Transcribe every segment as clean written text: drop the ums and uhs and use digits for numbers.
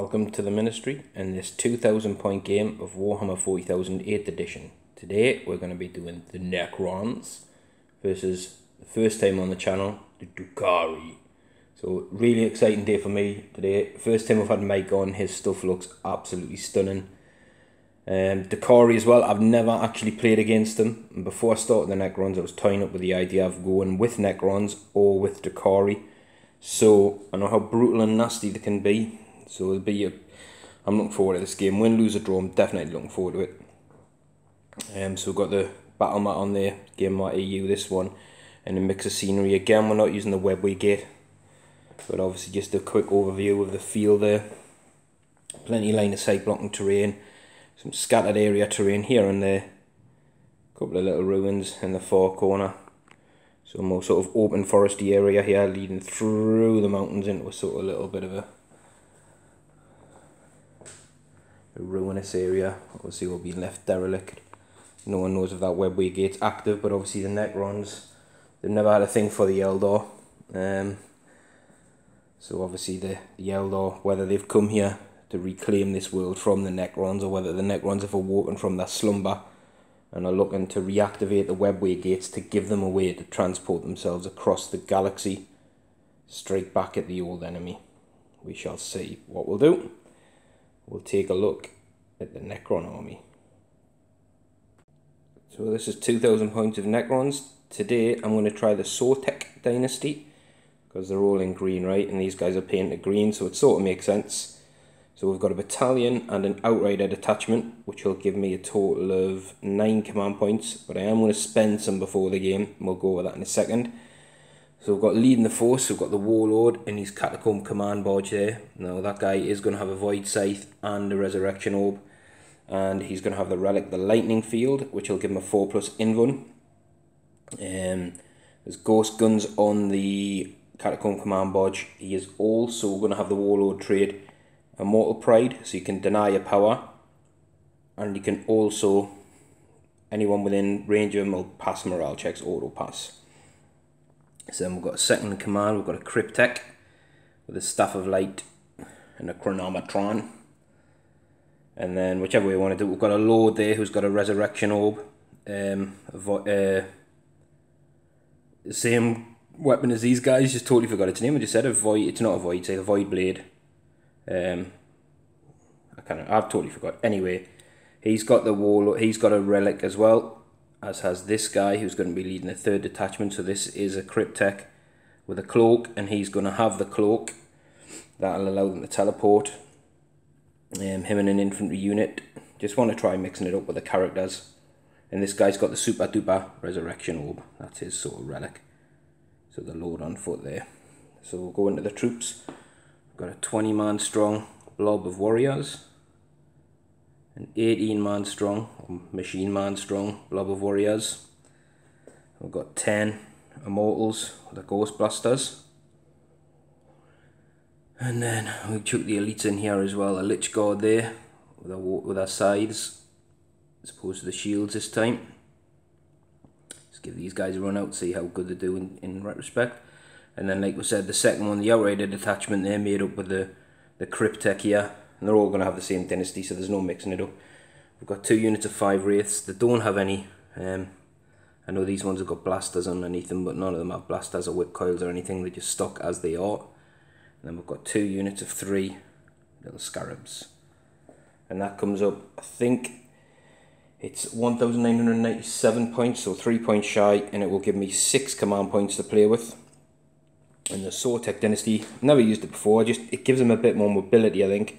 Welcome to the Ministry in this 2000 point game of Warhammer 40k 8th edition. Today we're going to be doing the Necrons versus the first time on the channel, the Drukhari. So really exciting day for me today. First time I've had Mike on, his stuff looks absolutely stunning. Drukhari as well, I've never actually played against them. And before I started the Necrons I was toying up with the idea of going with Necrons or with Drukhari. So I know how brutal and nasty they can be. So I'm looking forward to this game. Win, lose or draw, I'm definitely looking forward to it. So we've got the battle mat on there, Game Mat EU, this one, and a mix of scenery. Again, we're not using the webway gate, but obviously just a quick overview of the field there. Plenty of line of sight blocking terrain, some scattered area terrain here and there, a couple of little ruins in the far corner. So more sort of open foresty area here leading through the mountains into a sort of little bit of a ruinous area. Obviously will be left derelict. No one knows if that webway gate's active, but obviously the Necrons, they've never had a thing for the Eldar. So obviously the Eldar, whether they've come here to reclaim this world from the Necrons or whether the Necrons have awoken from their slumber and are looking to reactivate the webway gates to give them a way to transport themselves across the galaxy straight back at the old enemy. We shall see what we'll do. We'll take a look at the Necron army. So this is 2000 points of Necrons. Today I'm going to try the Setankh Dynasty because they're all in green, right? And these guys are painted green, so it sort of makes sense. So we've got a battalion and an outrider detachment, which will give me a total of 9 command points. But I am going to spend some before the game, and we'll go over that in a second. So we've got leading the force, we've got the Warlord and his Catacomb Command Barge there. Now that guy is going to have a Void Scythe and a Resurrection Orb. And he's going to have the Relic, the Lightning Field, which will give him a 4+ invuln. There's Ghost Guns on the Catacomb Command Barge. He is also going to have the Warlord trait, Immortal Pride, so you can deny your power. And you can also, anyone within range of him will pass morale checks, auto pass. So then we've got a second in command, we've got a Cryptek with a Staff of Light and a Chronometron. And then whichever way we want to do it, we've got a Lord there who's got a Resurrection Orb. The same weapon as these guys, just totally forgot its name. I just said a Void, it's not a Void, it's a Void Blade. I've totally forgot. Anyway, he's got the Warlord, he's got a Relic as well, as has this guy who's going to be leading a 3rd detachment. So this is a Cryptek with a cloak, and he's going to have the cloak. That'll allow them to teleport. Him and an infantry unit. Just want to try mixing it up with the characters. And this guy's got the super duper Resurrection Orb. That's his sort of relic. So the Lord on foot there. So we'll go into the troops. We've got a 20-man strong blob of warriors. An 18-man strong, or machine-man strong blob of warriors. We've got 10 immortals, the Ghost Blasters. And then we chuck the elites in here as well, a Lich Guard there, with our scythes, as opposed to the shields this time. Let's give these guys a run out, see how good they do in retrospect. And then like we said, the second one, the outrider detachment, they're made up with the Cryptek here. And they're all going to have the same dynasty, so there's no mixing it up. We've got 2 units of 5 wraiths. They don't have any. I know these ones have got blasters underneath them, but none of them have blasters or whip coils or anything. They're just stock as they are. And then we've got 2 units of 3 little scarabs. And that comes up, I think it's 1,997 points, so 3 points shy, and it will give me 6 command points to play with. And the Setankh Dynasty, I've never used it before, it gives them a bit more mobility, I think.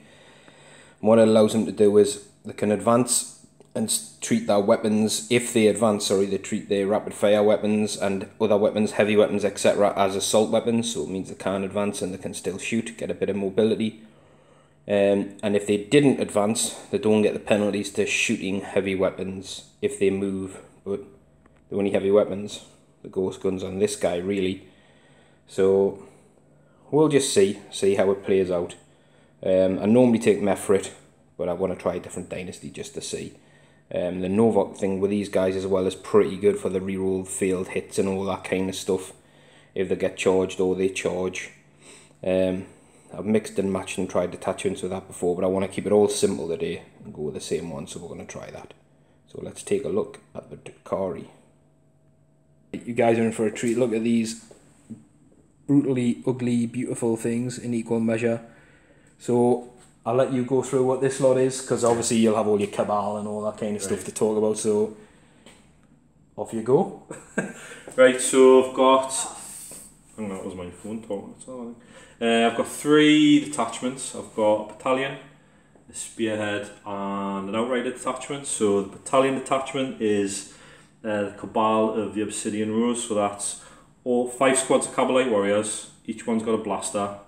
And what it allows them to do is they can advance and treat their weapons, if they advance, sorry, they treat their rapid fire weapons and other weapons, heavy weapons, etc. as assault weapons, so it means they can advance and they can still shoot, get a bit of mobility. And if they didn't advance, they don't get the penalties to shooting heavy weapons if they move, but the only heavy weapons, the Ghost Guns on this guy really. So we'll just see how it plays out. I normally take Mefrit, but I want to try a different dynasty just to see. The Novok thing with these guys as well is pretty good for the reroll field hits and all that kind of stuff. If they get charged or they charge. I've mixed and matched and tried attachments with that before, but I want to keep it all simple today and go with the same one, so we're going to try that. So let's take a look at the Drukhari. You guys are in for a treat. Look at these brutally ugly, beautiful things in equal measure. So I'll let you go through what this lot is, because obviously you'll have all your cabal and all that kind of stuff to talk about, so off you go. Right, so I've got, I think that was my phone talking, that's all I think. I've got 3 detachments. I've got a battalion, a spearhead and an outrider detachment. So the battalion detachment is the cabal of the Obsidian Rose, so that's all 5 squads of Cabalite warriors, each one's got a blaster.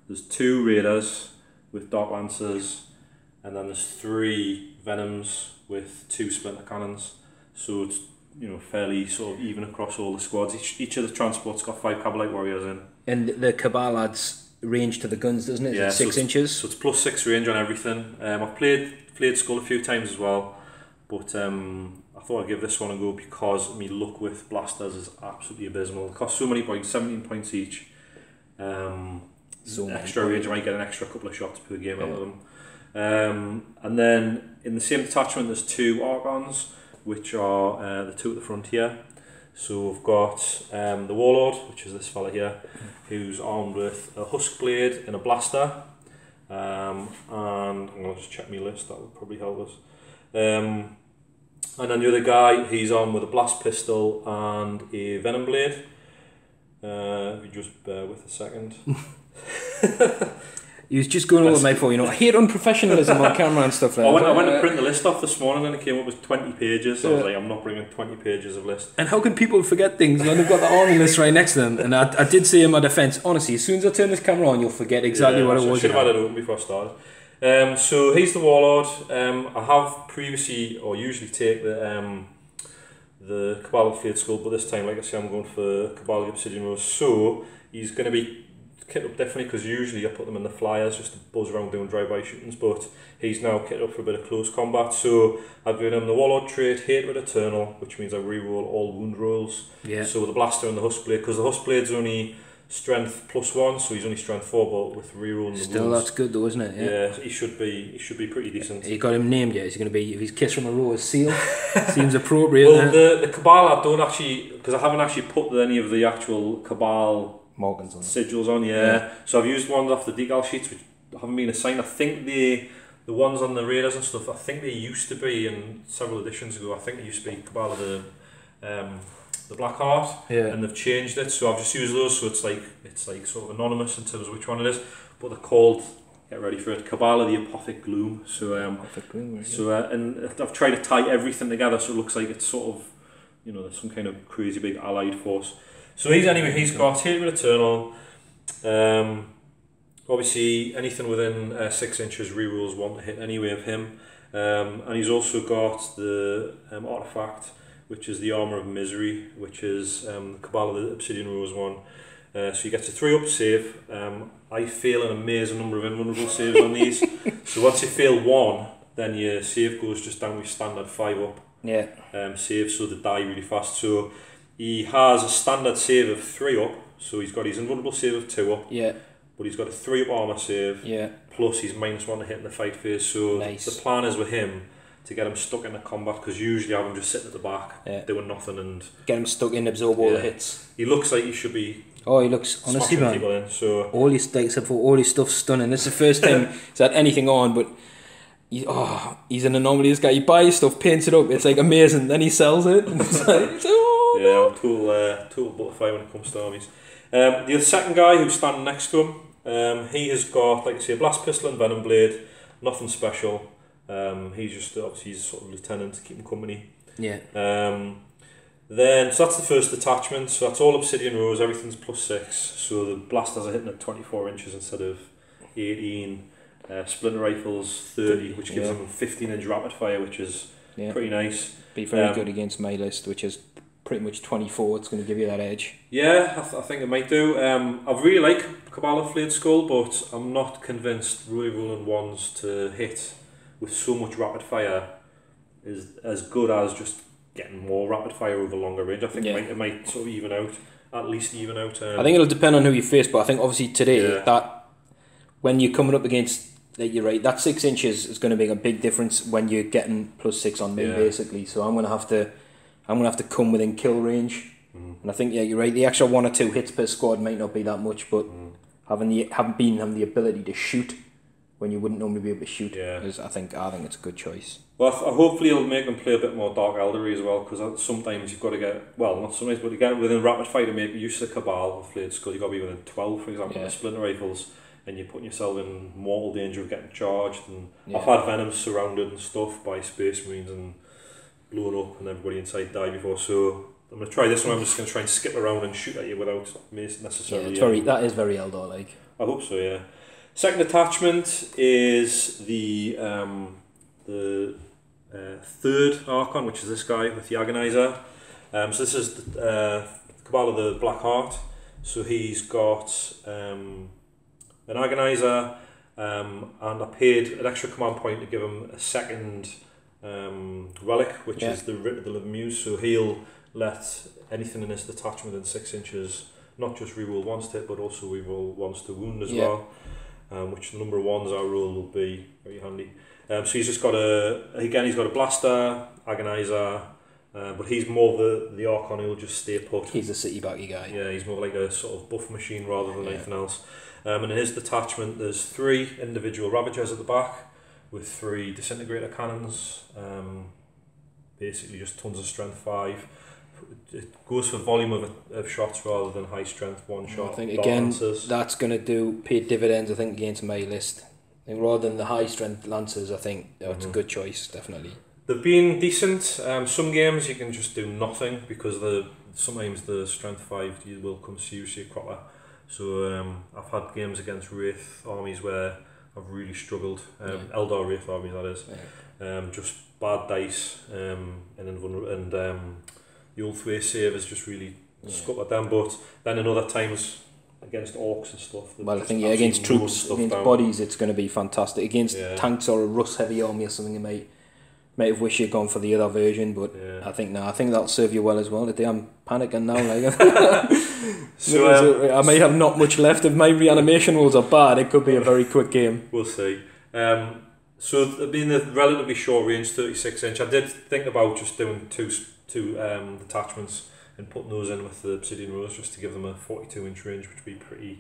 There's 2 raiders with dark lancers, and then there's 3 venoms with 2 splinter cannons. So it's, you know, fairly sort of even across all the squads. Each of the transports got 5 Cabalite warriors in. And the cabal adds range to the guns, doesn't it? Yeah, 6 inches. So it's +6 range on everything. I've played Skull a few times as well, but I thought I'd give this one a go because my luck with blasters is absolutely abysmal. It costs so many points, 17 points each. So extra range, I might get an extra couple of shots per game out of them. And then in the same detachment there's 2 Archons, which are the 2 at the front here. So we've got the Warlord, which is this fella here, who's armed with a Husk Blade and a blaster. And I'm going to just check my list, that would probably help us. And then the other guy, he's armed with a Blast Pistol and a Venom Blade. If you just bear with a second. He was just going over my phone, you know, I hate unprofessionalism on camera and stuff like that. I went to print the list off this morning and it came up with 20 pages, so I was like, I'm not bringing 20 pages of list. And how can people forget things when they've got the army list right next to them? And I did say in my defence, honestly, as soon as I turn this camera on, you'll forget exactly what it was. I should have had it open before I started. So he's the Warlord. I have previously, or usually take the Cabal of Flayed Skull, but this time, like I say, I'm going for Cabal of Obsidian Rose. So he's going to be kit up differently, because usually I put them in the flyers just to buzz around doing drive-by shootings, but he's now kitted up for a bit of close combat. So I've given him the Warlord trait, Hatred Eternal, which means I re-roll all wound rolls. Yeah. So the blaster and the Husk Blade, because the Husk Blade's only strength +1, so he's only strength 4, but with re-rolling the Still, wounds, that's good though, isn't it? Yeah, he should be pretty decent. You got him named yet? Is he going to be, if he's Kiss from a Rose Seal? Seems appropriate. Well, the Cabal I don't actually, because I haven't actually put any of the actual Cabal Morgans on sigils on, yeah. So I've used ones off the decal sheets which haven't been assigned. I think the ones on the Raiders and stuff, I think they used to be, in several editions ago, I think they used to be Cabal of the Black Heart, and they've changed it, so I've just used those, so it's like sort of anonymous in terms of which one it is, but they're called, get ready for it, Cabal of the Apothic Gloom. So and I've tried to tie everything together so it looks like it's sort of, you know, there's some kind of crazy big allied force. So he's got Hatred Eternal. Obviously anything within 6 inches rerolls 1 to hit anyway of him. And he's also got the artifact, which is the Armour of Misery, which is the Cabal of the Obsidian Rose one. So he gets a 3-up save. I fail an amazing number of invulnerable saves on these. So once you fail 1, then your save goes just down with standard 5-up save, so they die really fast. So he has a standard save of 3-up, so he's got his invulnerable save of 2-up, but he's got a 3-up armour save, plus he's -1 to hit in the fight phase. So the plan is with him to get him stuck into combat, because usually I have him just sitting at the back doing nothing and get him stuck in, absorb all the hits. He looks like he should be. Oh, he looks, honestly, man, people in, so all his except for all his stuff's stunning. This is the first time he's had anything on, but he's an anomaly. This guy, he buys stuff, paints it up, it's like amazing, then he sells it, and it's like, total butterfly when it comes to armies. The other second guy who's standing next to him, he has got, like I say, a Blast Pistol and Venom Blade, nothing special. He's just, obviously, he's sort of lieutenant to keep him company. Then, so that's the first detachment, so that's all Obsidian Rose, everything's +6, so the blasters are hitting at 24 inches instead of 18, splinter rifles 30, which gives them 15-inch rapid fire, which is pretty nice. Be very good against my list, which is pretty much 24, it's going to give you that edge. Yeah, I think it might do. I really like Cabal of Flayed Skull, but I'm not convinced rolling ones to hit with so much rapid fire is as good as just getting more rapid fire over longer range. I think it might sort of even out, at least even out. I think it'll depend on who you face, but I think obviously today that when you're coming up against, like you're right, that 6 inches is going to make a big difference when you're getting +6 on me, basically. So I'm gonna have to come within kill range, and I think you're right. The extra 1 or 2 hits per squad might not be that much, but having the ability to shoot when you wouldn't normally be able to shoot, is, I think it's a good choice. Well, hopefully it'll make them play a bit more Dark Eldery as well, because sometimes you've got to get, well, not sometimes, but to get within rapid fire to make use of the Cabal or Flayed Skull, you've got to be within 12, for example, with Splinter Rifles, and you're putting yourself in mortal danger of getting charged. And I've had Venoms surrounded and stuff by Space Marines and blown up and everybody inside died before, so I'm going to try this one. I'm just going to try and skip around and shoot at you without necessarily... that is very Eldar-like. I hope so, yeah. Second attachment is the third Archon, which is this guy with the Agonizer. So this is the Cabal of the Black Heart. So he's got an Agonizer, and I paid an extra command point to give him a second relic, which is the Writ of the Living Muse. So he'll let anything in his detachment within 6 inches not just reroll 1 to hit, but also reroll 1 to wound as well. Which the number of 1s I roll will be very handy. So he's just got he's got a Blaster, Agonizer, but he's more the Archon who'll just stay put. He's a city backy guy. Yeah, he's more like a sort of buff machine rather than anything else. And in his detachment there's 3 individual Ravagers at the back with 3 Disintegrator Cannons, basically just tons of strength 5. It goes for volume of shots rather than high strength one shot. I think again that's going to pay dividends, I think, against my list. I think rather than the high strength lancers, I think it's a good choice, definitely. They've been decent. Some games you can just do nothing because sometimes the strength 5 will come seriously a cropper. So I've had games against Wraith armies where I've really struggled. Eldar Wraith armies, that is. Just bad dice and the old Thway save is just really scuppered them, but then in other times against orcs and stuff. Well, I think against troops, against bodies, it's going to be fantastic. Against tanks or a Rus heavy army or something, you might have wished you'd gone for the other version, but I think that'll serve you well as well. I'm panicking now, like so I might have not much left. If my reanimation rolls are bad, it could be a very quick game. We'll see. So being a relatively short range, 36 inch, I did think about just doing two detachments and putting those in with the Obsidian Rose just to give them a 42 inch range, which would be pretty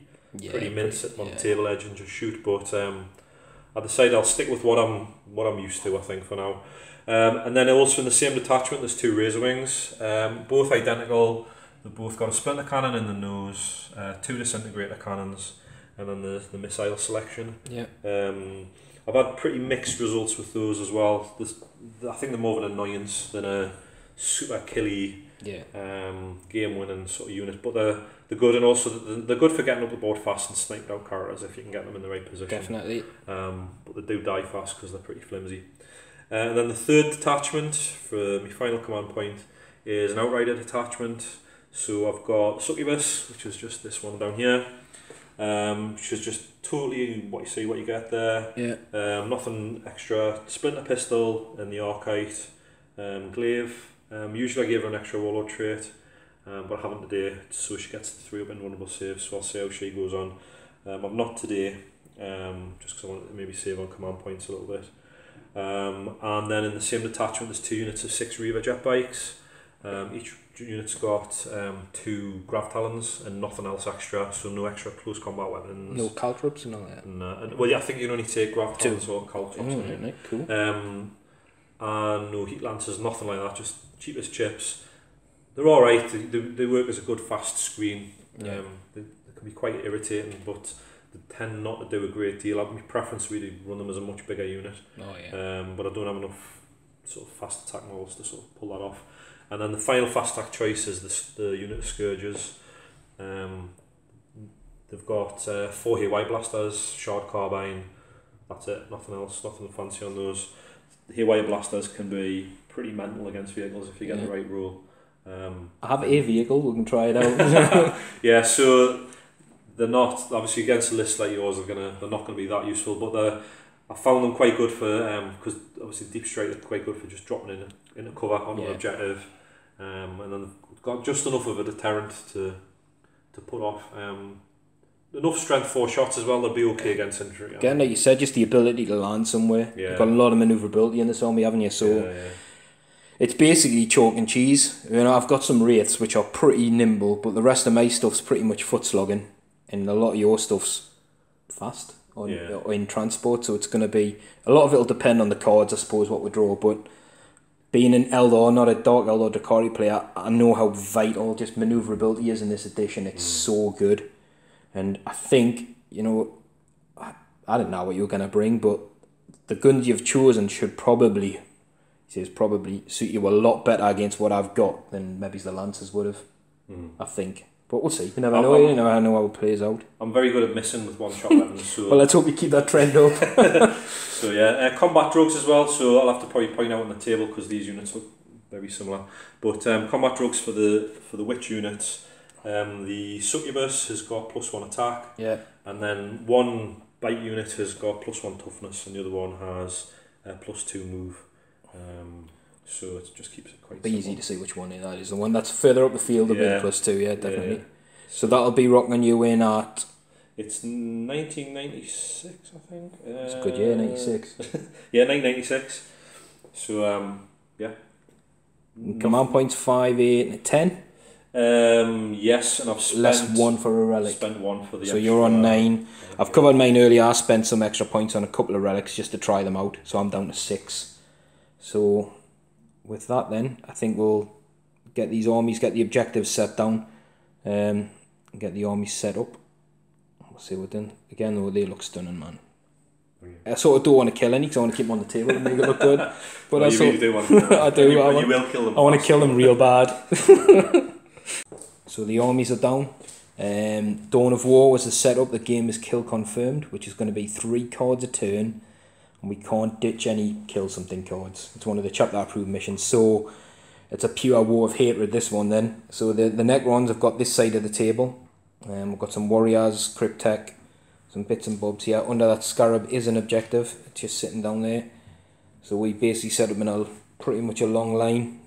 mint, sitting on the table edge and just shoot. But I decided I'll stick with what I'm used to, I think, for now. And then also in the same detachment there's 2 Razor Wings, both identical. They've both got a Splinter Cannon in the nose, 2 Disintegrator Cannons, and then the missile selection. I've had pretty mixed results with those as well. I think they're more of an annoyance than a super killy game-winning sort of unit, but they're good, and also they're good for getting up the board fast and sniping out characters if you can get them in the right position. Definitely. But they do die fast because they're pretty flimsy. And then the third detachment for my final command point is an Outrider detachment. So I've got Succubus, which is just this one down here, which is just totally what you see, what you get there. Nothing extra. Splinter Pistol and the Archite, Glaive. Usually I give her an extra Warlord trait, but I haven't today, so she gets the 3 up invulnerable saves, so I'll see how she goes on. I'm not today, just because I want to maybe save on command points a little bit. And then in the same detachment there's 2 units of 6 Reaver jet bikes. Each unit's got 2 Grav Talons and nothing else extra, so no extra close combat weapons. No caltrops and all that? Well, yeah, I think you can only take Grav Talons or caltrops. Right, cool. And no heat lancers, nothing like that, just cheap as chips. They're alright, they work as a good fast screen. They can be quite irritating, but they tend not to do a great deal. My preference really run them as a much bigger unit. But I don't have enough sort of fast attack models to sort of pull that off. And then the final fast attack choice is the unit of Scourges. They've got 4 Haywire Blasters, Shard Carbine, that's it, nothing else, nothing fancy on those. The Haywire Blasters can be pretty mental against vehicles if you get the right roll. I have a vehicle, we can try it out. So they're not, obviously against a list like yours, they're not going to be that useful, but I found them quite good for, because obviously Deep Strike are quite good for just dropping in a cover on an objective, and then they've got just enough of a deterrent to put off enough strength 4 shots as well. They'll be okay against infantry. Again, like you said, just the ability to land somewhere. Yeah. You've got a lot of manoeuvrability in this army, haven't you? So Yeah. it's basically chalk and cheese. You know, I've got some wraiths which are pretty nimble, but the rest of my stuff's pretty much foot slogging, and a lot of your stuff's fast in transport. So it's going to be a lot of it'll depend on the cards, I suppose, what we draw. But being an Eldar, not a Dark Eldar Drukhari player, I know how vital just manoeuvrability is in this edition. It's so good, and I think, you know, I don't know what you're going to bring, but the guns you've chosen should probably suit you a lot better against what I've got than maybe the Lancers would have. I think. But we'll see. You never know. You never know how it plays out. I'm very good at missing with one-shot weapons. So well, let's hope you keep that trend up. So yeah, combat drugs as well. So I'll have to probably point out on the table because these units look very similar. But combat drugs for the witch units. The succubus has got +1 attack. Yeah. And then one bite unit has got +1 toughness, and the other one has +2 move. So it just keeps it quite simple. Easy to see which one that is. The one that's further up the field will be the +2, yeah, definitely. Yeah. So that'll be rocking you in at... It's 1996, I think. It's a good year, 96. Yeah, 1996. So, yeah. Command points 5, 8 and 10? Yes, and I've spent... Less 1 for a relic. Spent 1 for the So extra, you're on 9. I've covered mine earlier. I spent some extra points on a couple of relics just to try them out. So I'm down to 6. So... with that then, I think we'll get these armies, get the objectives set down, and get the armies set up. We'll see what then. Again though, they look stunning, man. I sort of don't want to kill any because I want to keep them on the table and make it look good. But well, you really do want to kill them. I do. You will kill them. I want to kill them real bad. So the armies are down. Dawn of War was the setup. The game is kill confirmed, which is going to be 3 cards a turn. And we can't ditch any kill something cards. It's one of the chapter approved missions. So it's a pure war of hatred, this one then. So the Necrons have got this side of the table. We've got some warriors, cryptech, some bits and bobs here. Under that scarab is an objective. It's just sitting down there. So we basically set up in a pretty much a long line.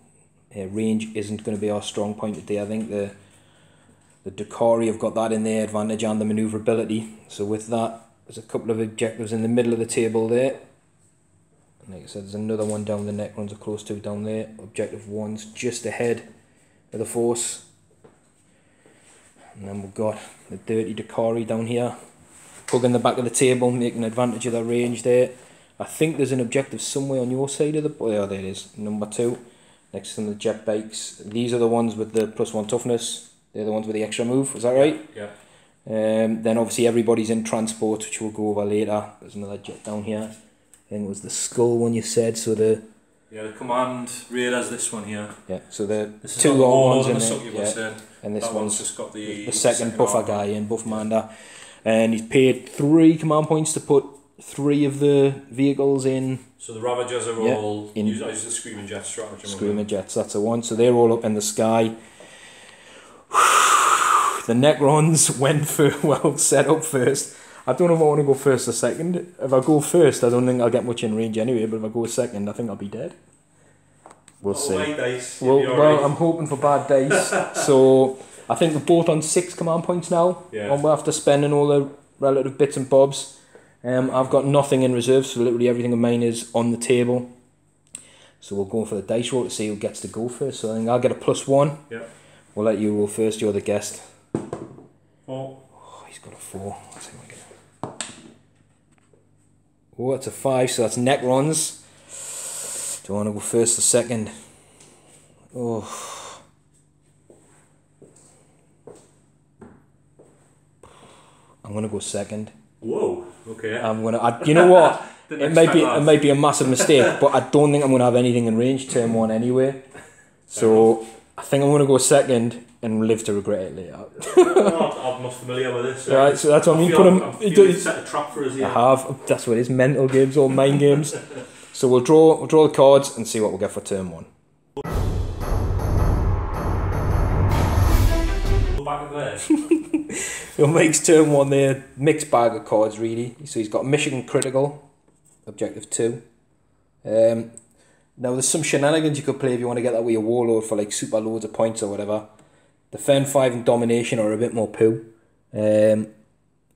Range isn't going to be our strong point today. I think the Drukhari have got that in their advantage and the manoeuvrability. So with that, there's a couple of objectives in the middle of the table there. And like I said, there's another one down the Necrons are close to down there. Objective 1's just ahead of the force. And then we've got the dirty Drukhari down here, hugging the back of the table, making advantage of that range there. I think there's an objective somewhere on your side of the... oh, there it is, number 2, next to the jet bikes. These are the ones with the +1 toughness. They're the ones with the extra move, is that right? Yeah. Then obviously everybody's in transport, which we'll go over later. There's another jet down here. I think it was the skull one you said, so the... yeah, the command raiders, this one here. Yeah, so the this 2 long ones in there. there. And this one's just got the second buffer guy in, buff Manda. And he's paid 3 command points to put 3 of the vehicles in. So the Ravagers are all... I use the Screaming Jet stratagem. Screaming Jets, that's the one. So they're all up in the sky. The Necrons went for, set up first. I don't know if I want to go first or second. If I go first, I don't think I'll get much in range anyway, but if I go second, I think I'll be dead. We'll see. Dice. Well, I'm hoping for bad dice. So I think we're both on 6 command points now. Yeah. After spending all the relative bits and bobs. I've got nothing in reserve, so literally everything of mine is on the table. So we'll go for the dice roll to see who gets to go first. So I think I'll get a +1. Yeah. We'll let you roll first, you're the guest. 4. Oh, he's got a 4. Let's see what I get. Oh, that's a 5, so that's Necrons. Do I want to go first or second? Oh. I'm going to go second. Whoa, okay. I'm going to... you know what? It might be a massive mistake, but I don't think I'm going to have anything in range turn 1 anyway. So I think I'm going to go second and live to regret it later. I'm not familiar with this. Right, so that's what I mean. You set a trap for us here. I have. That's what it is. Mental games or mind games. So we'll draw the cards and see what we'll get for turn 1. Go back there. He'll make turn 1 there. Mixed bag of cards, really. So he's got Michigan Critical, objective 2. Now there's some shenanigans you could play if you want to get that with your warlord for like super loads of points or whatever. Defend 5 and Domination are a bit more poo.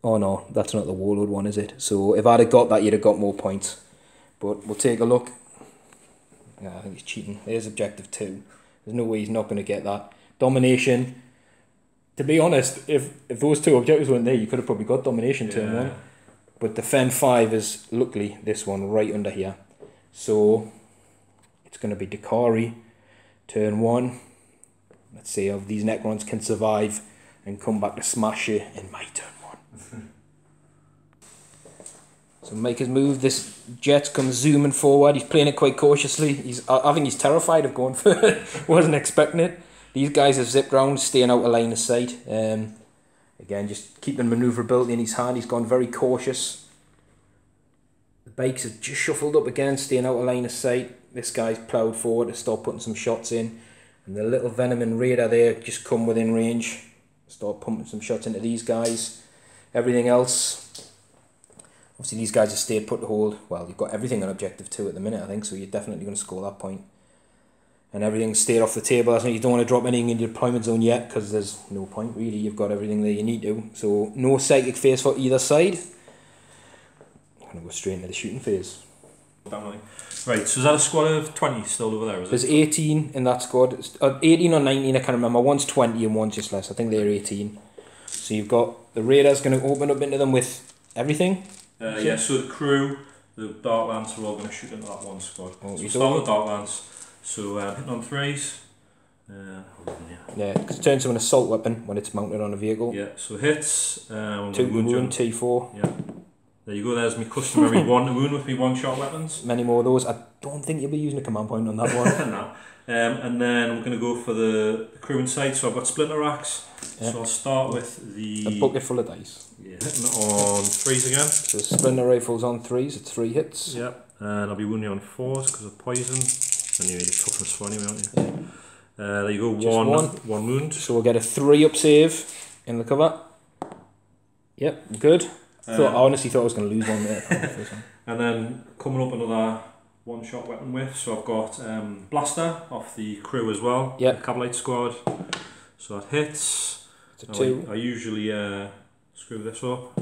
Oh no, that's not the Warlord one, is it? So if I'd have got that, you'd have got more points. But we'll take a look. Yeah, I think he's cheating. There's objective 2. There's no way he's not going to get that. Domination. To be honest, if those 2 objectives weren't there, you could have probably got domination turn 1. But defend 5 is, luckily, this one right under here. So it's going to be Drukhari turn 1. Let's see if these Necrons can survive and come back to smash it in my turn 1. So make his move. This jet comes zooming forward. He's playing it quite cautiously. I think he's terrified of going for it. Wasn't expecting it. These guys have zipped round, staying out of line of sight. Again, just keeping manoeuvrability in his hand. He's gone very cautious. The bikes have just shuffled up again, staying out of line of sight. This guy's ploughed forward to start putting some shots in. And the little Venom and Raider there just come within range. Start pumping some shots into these guys. Everything else, obviously these guys have stayed put to hold. Well, you've got everything on objective 2 at the minute, I think, so you're definitely going to score that point. And everything's stayed off the table. I think you don't want to drop anything in your deployment zone yet, because there's no point really. You've got everything there you need to. So no psychic phase for either side. I'm going to go straight into the shooting phase. Right, so is that a squad of 20 still over there? Is There's it? 18 in that squad. 18 or 19, I can't remember. One's 20 and one's just less. I think they're 18. So you've got the Raiders going to open up into them with everything. Yeah, so the crew, the Darklands are all going to shoot into that one squad. Oh, so we'll start with Darklands. So hitting on 3s. Yeah, because it turns to an assault weapon when it's mounted on a vehicle. Yeah, so hits. 2 wound, T4. Yeah. There you go, there's my customary 1 wound with me 1-shot weapons. Many more of those. I don't think you'll be using a command point on that one. No. And then we're going to go for the crew inside. So I've got splinter racks. Yeah. So I'll start with a bucket full of dice. Yeah, hitting on 3s again. So splinter rifles on 3s, it's 3 hits. Yep. And I'll be wounding on 4s because of poison. Anyway, you're toughness 4 anyway, aren't you? Yeah. There you go, one wound. So we'll get a 3-up save in the cover. Yep, good. I honestly thought I was going to lose one there. And then coming up another 1-shot weapon with. So I've got blaster off the crew as well. Yep. Cavalite squad. So that hits. It's a 2. I usually screw this up.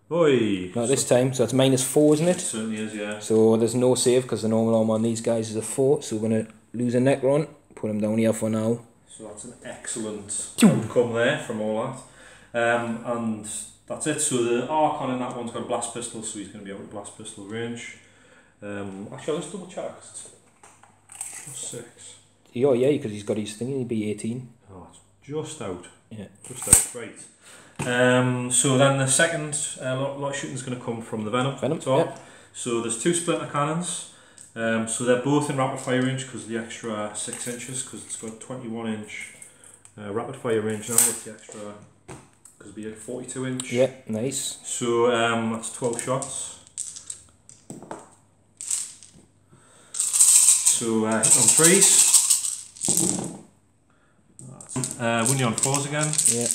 Oi! Not this time, so it's -4, isn't it? It certainly is, yeah. So there's no save because the normal armor on these guys is a 4. So we're going to lose a Necron. Put him down here for now. So that's an excellent outcome there from all that. And that's it. So the Archon in that one's got a blast pistol, so he's going to be out of blast pistol range. Actually, let's double check. It's just 6. Oh yeah, because he's got his thing, he'd be 18. Oh, it's just out. Yeah. Just out, right. So then the second lot of shooting is going to come from the Venom. Top. Yep. So there's 2 splinter cannons. So they're both in rapid fire range because of the extra 6 inches, because it's got 21-inch rapid fire range now with the extra, because it'll be a 42-inch. Yeah, nice. So that's 12 shots. So hit on 3s. Wounding on 4s again. Yeah.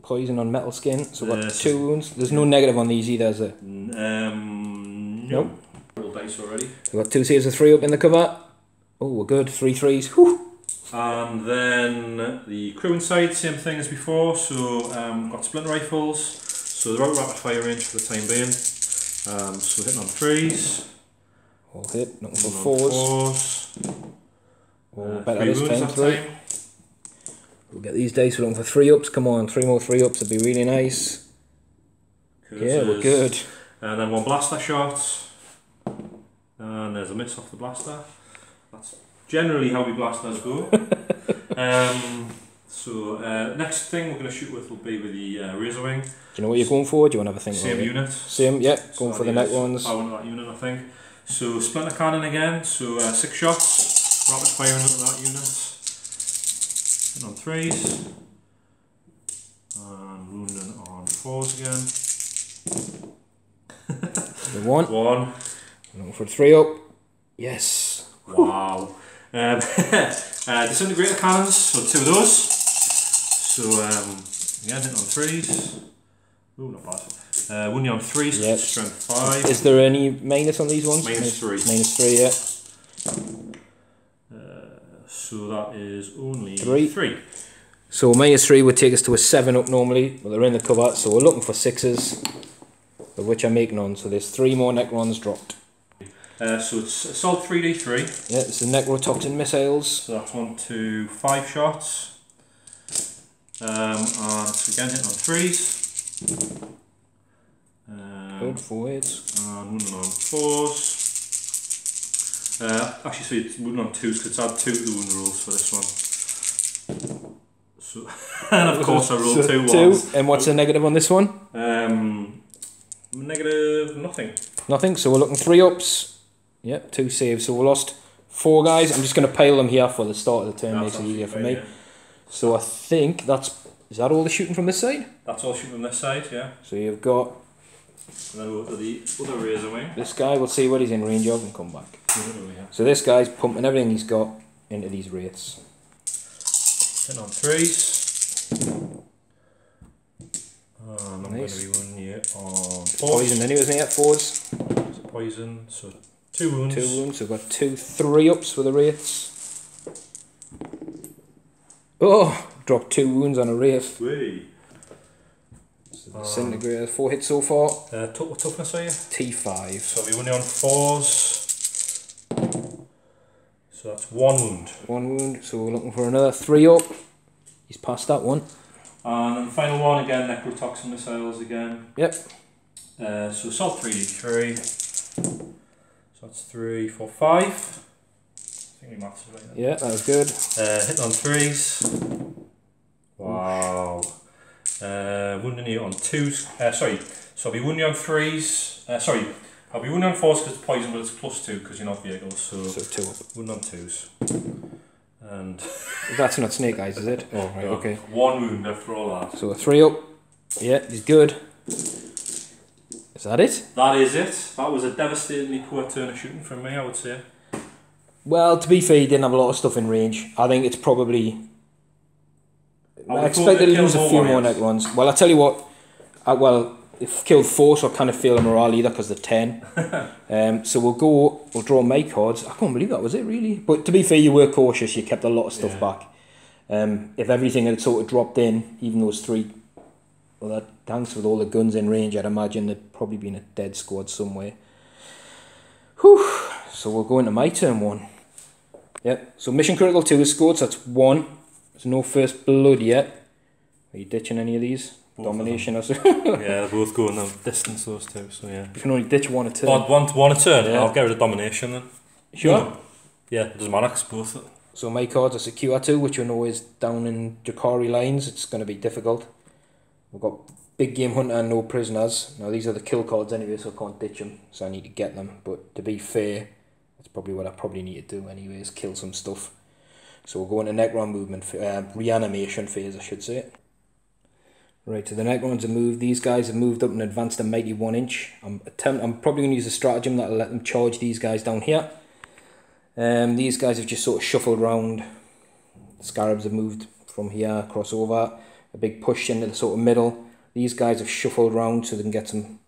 Poison on metal skin. So we've got 2 wounds. There's no negative on these either, is there? Nope. Roll dice already. We've got 2 saves of 3 up in the cover. Oh, we're good. 3 3s. Whew. And then the crew inside, same thing as before. So we've got splinter rifles. So they're out of rapid fire range for the time being. So hitting on 3s. All hit. Nothing for 4s. Oh, better this time. 3. We'll get these dice. We're looking for 3 ups. Come on, 3 more 3 ups would be really nice. Yeah, we're good. And then 1 blaster shot. And there's a miss off the blaster. That's generally how we blasters go. Next thing we're going to shoot with will be with the Razor Wing. Do you know what you're going for? Do you want to have a think Same about unit. it? Same, yeah. Going for the Necrons. I want that unit, I think. So splinter cannon again. So 6 shots. Rapid firing into that unit. Hitting on 3s. And wounding on 4s again. The 1. 1. Looking for 3 up. Yes. Wow. Disintegrator cannons, so 2 of those. So again, hitting on 3s. Ooh, not bad. Wounding on 3s, yep. strength 5. Is there any minus on these ones? -3. -3, yeah. So that is only 3. 3. So -3 would take us to a 7 up normally, but they're in the cover, so we're looking for 6s, of which I'm making on. So there's 3 more Necrons dropped. So it's assault 3d3. Yeah, it's the Necrotoxin missiles. So that's 1 to 5 shots. And it's again hitting on 3s. Good, 4 hits. And wounding on 4s. Actually, so it's wounding on 2s, because it's had 2 to the wound rolls for this one. So, and of course I rolled 2 ones. And what's the negative on this one? Negative nothing. Nothing, so we're looking 3 ups. Yep, 2 saves. So we lost 4 guys. I'm just going to pile them here for the start of the turn, makes it easier for me. Yeah. So I think is that all the shooting from this side? That's all shooting from this side, yeah. So you've got... And then we'll go to the other razor wing. This guy, we'll see what he's in range of and come back. Yeah. So this guy's pumping everything he's got into these wraiths. Hitting on 3s. And I'm going to be wounding you on 4s. Poisoned anyways, mate, at 4s. So poison, so 2 wounds. 2 wounds, so we've got 2 3-ups for the wraiths. Oh, dropped 2 wounds on a wraith. Whee. So the disintegrator, 4 hits so far. What toughness are you? T5. So we wounding on 4s. So that's 1 wound. 1 wound, so we're looking for another 3-up. He's passed that one. And then the final one again, Necrotoxin missiles again. Yep. So assault 3d3. So that's 3, 4, 5. I think we maths right there. Yeah, that was good. Hitting on 3s. Wow. Wounding you on 2s. Sorry. So I'll be wounding you on 3s. I'll be wounding on 4s because it's poison, but it's +2 because you're not vehicles. So 2 up. Wounding on 2s. And that's not snake eyes, is it? Oh, right, okay. 1 wound after all that. So a 3-up. Yeah, he's good. Is that it? That is it. That was a devastatingly poor turn of shooting from me, I would say. Well, to be fair, he didn't have a lot of stuff in range. I think it's probably... I expected to lose a few more Necrons. Well, I tell you what, if killed 4, so I kind of feel a morale either because they're 10. So we'll draw my cards. I can't believe that was it, really. But to be fair, you were cautious. You kept a lot of stuff back. If everything had sort of dropped in, even those 3, well, that tanks with all the guns in range, I'd imagine there'd probably been a dead squad somewhere. Whew. So we'll go into my turn 1. Yep. So mission critical 2 is scored, so that's 1. There's no first blood yet. Are you ditching any of these? Both domination or so? Yeah, they're both going the distance, those 2, so yeah. You can only ditch 1 a turn. One a turn? Yeah. I'll get rid of domination then. Sure? Yeah, it doesn't matter, cause both. So my cards are secure 2, which you know is down in Drukhari lines. It's going to be difficult. We've got big game hunter and no prisoners. Now these are the kill cards anyway, so I can't ditch them. So I need to get them. But to be fair, that's probably what I probably need to do anyway, is kill some stuff. So we'll go into Necron movement, reanimation phase, I should say. Right, so the Necrons have moved. These guys have moved up and advanced a mighty 1 inch. I'm probably going to use a stratagem that'll let them charge these guys down here. These guys have just sort of shuffled around. The Scarabs have moved from here, across over. A big push into the sort of middle. These guys have shuffled around so they can get some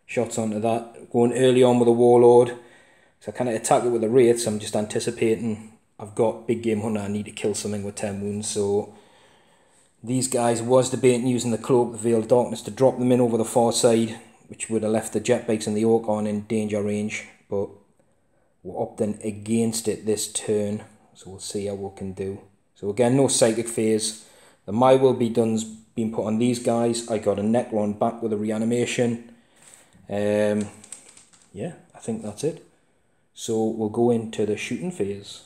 shots onto that. Going early on with a Warlord. So I kind of attack it with the Wraiths. I'm just anticipating... I've got big game hunter, I need to kill something with 10 wounds, so these guys was debating using the cloak, the veil of darkness, to drop them in over the far side, which would have left the jet bikes and the orc on in danger range, but we're opting against it this turn, so we'll see how we can do. So again, no psychic phase. The My Will Be Done's been put on these guys. I got a Necron back with a reanimation. Yeah, I think that's it. So we'll go into the shooting phase.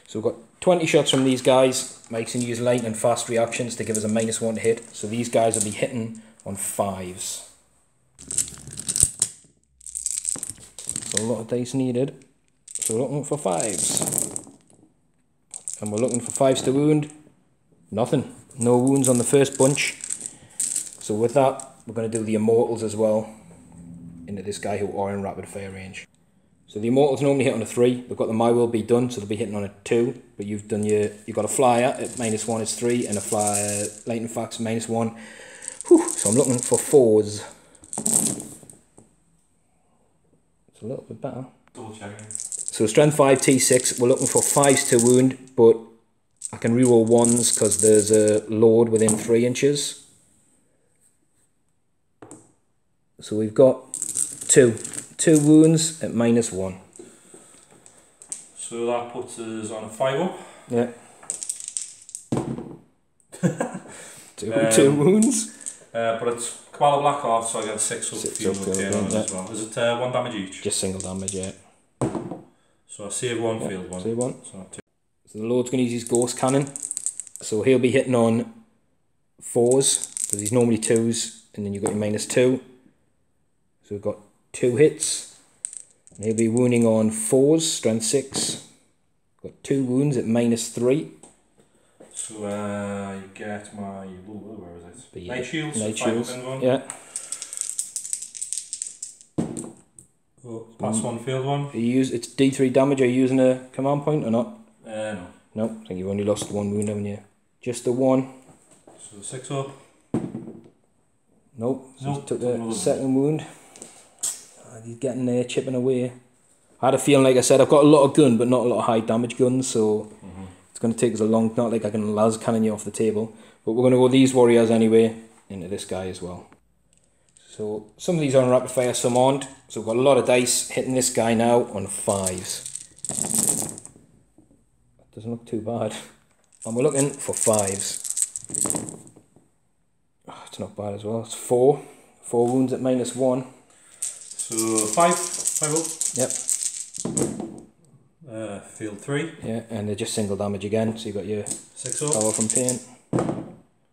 So we've got 20 shots from these guys. Mike can use light and fast reactions to give us a -1 to hit. So these guys will be hitting on 5s. So a lot of dice needed. So we're looking for 5s. And we're looking for 5s to wound. Nothing. No wounds on the first bunch. So with that, we're going to do the Immortals as well. Into this guy who are in rapid fire range. So the Immortals normally hit on a 3. They've got the My Will Be Done, so they'll be hitting on a 2. But you've got a flyer at -1 is 3, and a flyer lightning fax -1. Whew, so I'm looking for 4s. It's a little bit better. Double checking. So strength 5, T6. We're looking for 5s to wound, but I can reroll 1s because there's a lord within 3 inches. So we've got 2 wounds at -1. So that puts us on a 5-up. Yeah. two wounds. But it's Kabbalah Black Heart, so I get a 6-up funeral pain on it yeah. as well. Is it 1 damage each? Just single damage, yeah. So I save 1, field 1. Save 1. So the Lord's going to use his Ghost Cannon. So he'll be hitting on 4s, because he's normally 2s, and then you've got your -2. So we've got 2 hits. And he'll be wounding on 4s, strength 6. Got 2 wounds at -3. So you get my, where is it? Night Shields. Night Shields, one. yeah. Oh, pass 1, field 1. It's D3 damage. Are you using a command point or not? No. No, I think you've only lost 1 wound, haven't you? Just the 1. So 6-up. Nope, so he took a second wound. He's getting there, chipping away. I had a feeling, like I said, I've got a lot of gun, but not a lot of high damage guns, so it's going to take us a long, not like I can las cannon you off the table. But we're going to go these warriors anyway, into this guy as well. So some of these are on rapid fire, some aren't. So we've got a lot of dice hitting this guy now on 5s. That doesn't look too bad. And we're looking for 5s. Oh, it's not bad as well. It's 4 wounds at -1. So 5 up. Yep. Field 3. Yeah, and they're just single damage again. So you've got your 6 up. power from pain.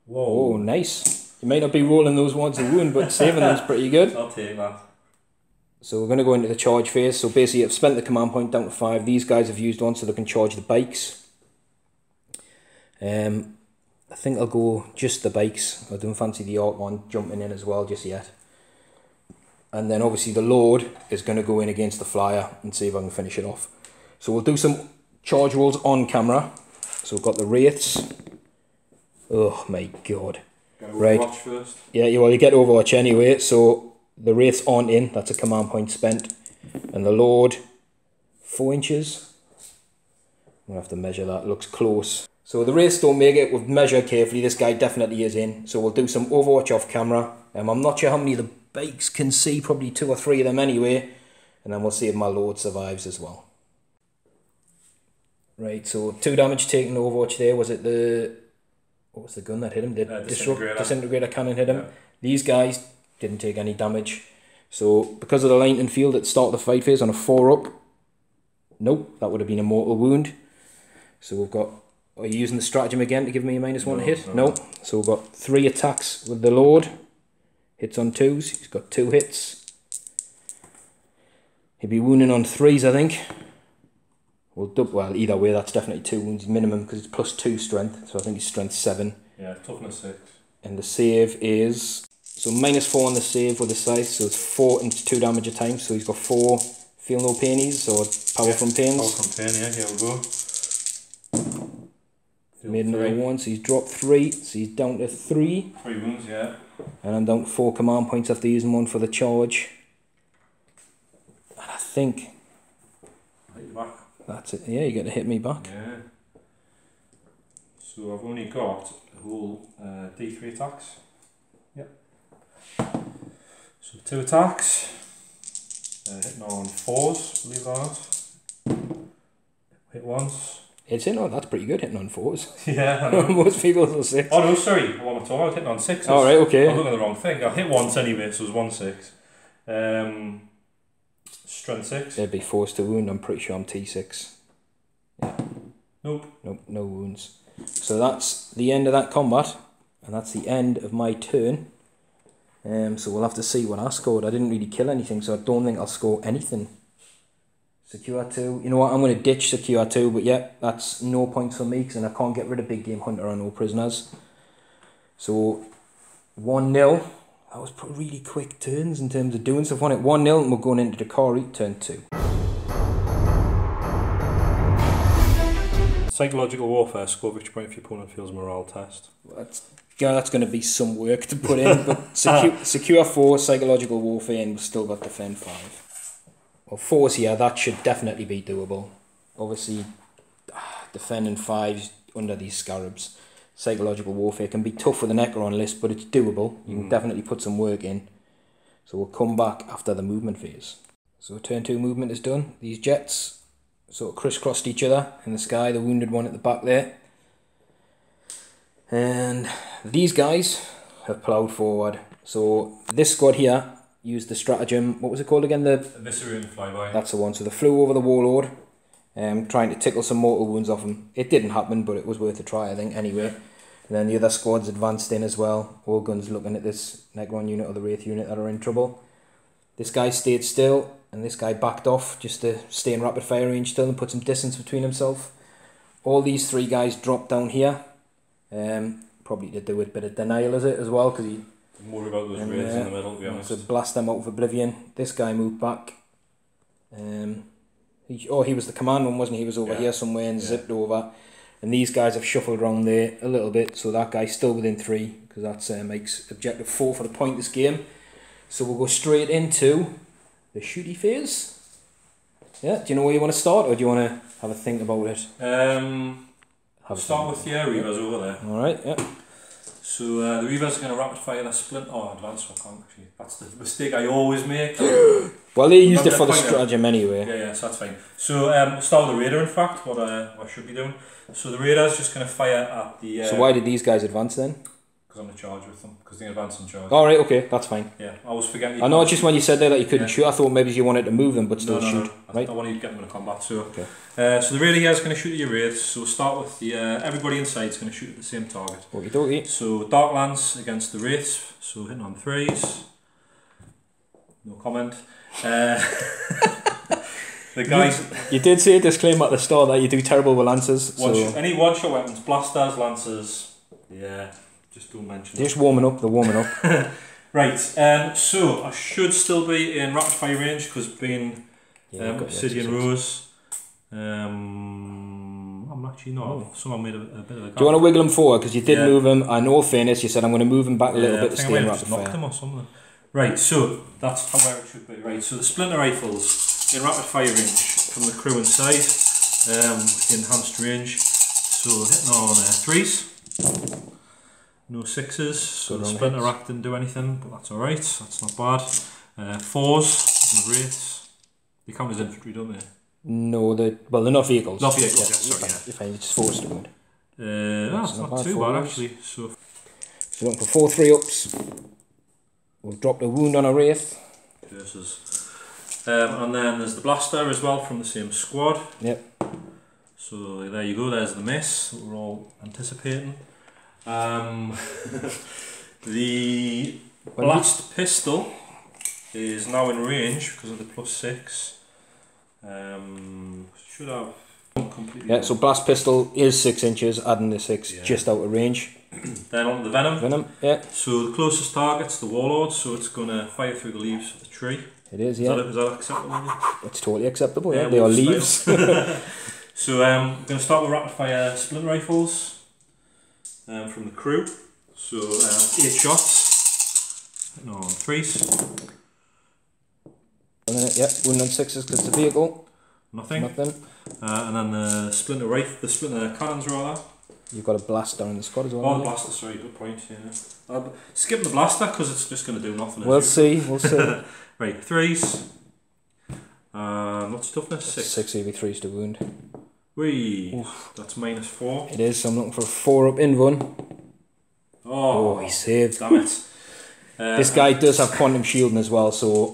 Whoa. Oh, nice. You may not be rolling those ones a wound, but saving them's pretty good. I'll take that. So we're going to go into the charge phase. So basically I've spent the command point down to 5. These guys have used 1 so they can charge the bikes. I think I'll go just the bikes. I don't fancy the Arc one jumping in as well just yet. And then obviously the Lord is going to go in against the Flyer and see if I can finish it off. So we'll do some charge rolls on camera. So we've got the Wraiths. Oh my god. Right. Overwatch first. Yeah, you get Overwatch anyway. So the Wraiths aren't in. That's a command point spent. And the Lord, 4 inches. I'm going to have to measure that. Looks close. So the Wraiths don't make it. We've measured carefully. This guy definitely is in. So we'll do some Overwatch off camera. I'm not sure how many of the bikes can see. Probably 2 or 3 of them anyway. And then we'll see if my Lord survives as well. Right, so 2 damage taken Overwatch there. Was it the... What was the gun that hit him? Did Disintegrator Cannon hit him? Yeah. These guys didn't take any damage. So because of the lightning field at the start of the fight phase on a 4-up. Nope, that would have been a mortal wound. So we've got... Are you using the stratagem again to give me a -1 to hit? No. So we've got 3 attacks with the Lord. Hits on 2s. He's got 2 hits. He'll be wounding on 3s, I think. Well, either way, that's definitely 2 wounds minimum because it's +2 strength. So I think he's strength 7. Yeah, toughness 6. And the save is... So -4 on the save with the scythe. So it's 4 and 2 damage a time. So he's got 4 feel no painies or power from pains. Power from pain, yeah, here we go. Made another 1, so he's dropped 3, so he's down to 3. 3 wounds, yeah. And I'm down to 4 command points after using 1 for the charge. And I think... Hit you back. That's it, yeah, you get to hit me back. Yeah. So I've only got a whole D3 attacks. Yep. So 2 attacks. Hitting on 4s, believe it or not. Hit once. It's in, oh, that's pretty good hitting on 4s. Yeah, I know. Most people will 6. Oh no, sorry, what am I talking about? Hitting on 6s. Oh, right, okay. I'm looking at the wrong thing. I hit once anyway, so it was 1-6. Strength 6. They'd be forced to wound, I'm pretty sure I'm T6. Yeah. Nope. Nope, no wounds. So that's the end of that combat, and that's the end of my turn. So we'll have to see what I scored. I didn't really kill anything, so I don't think I'll score anything. Secure 2. You know what, I'm going to ditch Secure 2, but yeah, that's no points for me, because I can't get rid of Big Game Hunter or no prisoners. So, 1-0. That was really quick turns in terms of doing stuff. Won it 1-0, and we're going into Drukhari, turn 2. Psychological warfare, score victory point if your opponent fails a morale test. That's going to be some work to put in, but secure 4, psychological warfare, and we've still got defend 5. Well, 4's here, that should definitely be doable. Obviously, defending 5's under these scarabs. Psychological warfare can be tough with the Necron list, but it's doable. You can definitely put some work in. So we'll come back after the movement phase. So turn 2 movement is done. These jets sort of crisscrossed each other in the sky, the wounded one at the back there. And these guys have ploughed forward. So this squad here used the stratagem, what was it called again? The Eviscerate and flyby. That's the one. So they flew over the warlord, trying to tickle some mortal wounds off him. It didn't happen, but it was worth a try, I think, anyway. And then the other squads advanced in as well. All guns looking at this Necron unit or the Wraith unit that are in trouble. This guy stayed still, and this guy backed off just to stay in rapid fire range still and put some distance between himself. All these 3 guys dropped down here. Probably to do with a bit of denial, is it, as well, because he... More about those Wraiths in the middle, to be honest. To blast them out of oblivion. This guy moved back. He was the command one, wasn't he? He was over here somewhere and zipped over. And these guys have shuffled around there a little bit, so that guy's still within 3, because that makes objective 4 for the point this game. So we'll go straight into the shooty phase. Yeah, do you know where you want to start, or do you want to have a think about it? Start with the Reavers over there. Alright, yeah. So the Reavers are going to rapid fire their splint. Oh, advance, I can't actually. That's the mistake I always make. Well, they used it for the stratagem anyway. Yeah, so that's fine. So we'll start with the Raider, in fact, what I should be doing. So the Raider's just going to fire at the... so why did these guys advance then? Because I'm in charge with them, because they advance in charge. Alright, okay, that's fine. Yeah, I was forgetting... I know, just when you said there that you couldn't shoot, I thought maybe you wanted to move them but still shoot. Right? I wanted to get them in combat, so... Okay. So the Raider here is going to shoot at your Wraiths, so we'll start with the... everybody inside is going to shoot at the same target. Okie dokie. So Dark Lance against the Wraiths, so hitting on 3s. No comment. The guys... You did say a disclaimer at the start that you do terrible with lances. Any one-shot weapons, blasters, lancers, yeah, just don't mention They're just warming up, they're warming up. Right, so I should still be in rapid fire range because being Obsidian Rose, I'm actually not. Someone made a bit of a gap. Do you want to wiggle them forward? Because you did move him, in all fairness, you said I'm going to move him back a little bit to stay in rapid fire. Him or something. Right, so that's where it should be. Right, so the Splinter Rifles in rapid fire range from the crew inside, enhanced range, so hitting on 3s, no 6s, so the Splinter Rack didn't do anything, but that's alright, that's not bad. 4s, and the Wraiths, they count as infantry, don't they? No, they're not vehicles. Not vehicles, sorry, If I just forced to wound. That's not too bad actually. So we're looking for 4 3-ups. We've dropped a wound on a Wraith. Curses. And then there's the Blaster as well from the same squad. Yep. So there you go, there's the miss that we're all anticipating. The Blast Pistol is now in range because of the +6. Should have completely... Yeah, so Blast Pistol is 6 inches, adding the 6 just out of range. Then on the Venom. Venom, yeah. So the closest target's the Warlord, so it's going to fire through the leaves of the tree. It is, yeah. Is that acceptable? It's totally acceptable, yeah. They are leaves. So I'm going to start with rapid fire Splinter Rifles from the crew. So 8 shots. No, 3s. Yeah, wound on 6s because it's a vehicle. Nothing. Nothing. And then the Splinter Cannons rather. You've got a blaster in the squad as well. Oh, the blaster, sorry, good point, yeah. Skipping the blaster because it's just going to do nothing. We'll see. Right, 3s. What's toughness? 6. 6 EV3s to wound. That's -4. It is, so I'm looking for a 4-up in one. Oh, he saved. Damn it. This guy does have quantum shielding as well, so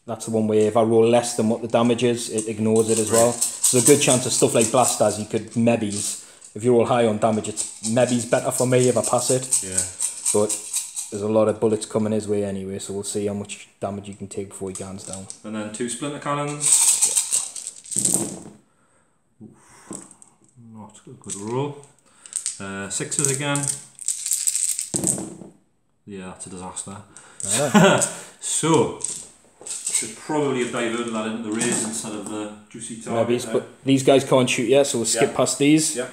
that's the one where if I roll less than what the damage is, it ignores it as well. So there's a good chance of stuff like blasters you could maybes. If you roll high on damage, it's maybe's better for me if I pass it. Yeah. But there's a lot of bullets coming his way anyway, so we'll see how much damage you can take before he guns down. And then 2 Splinter Cannons. Yeah. Not a good roll. 6s again. Yeah, that's a disaster. So, should probably have diverted that into the rays instead of the juicy target. But these guys can't shoot yet, so we'll skip past these. Yeah.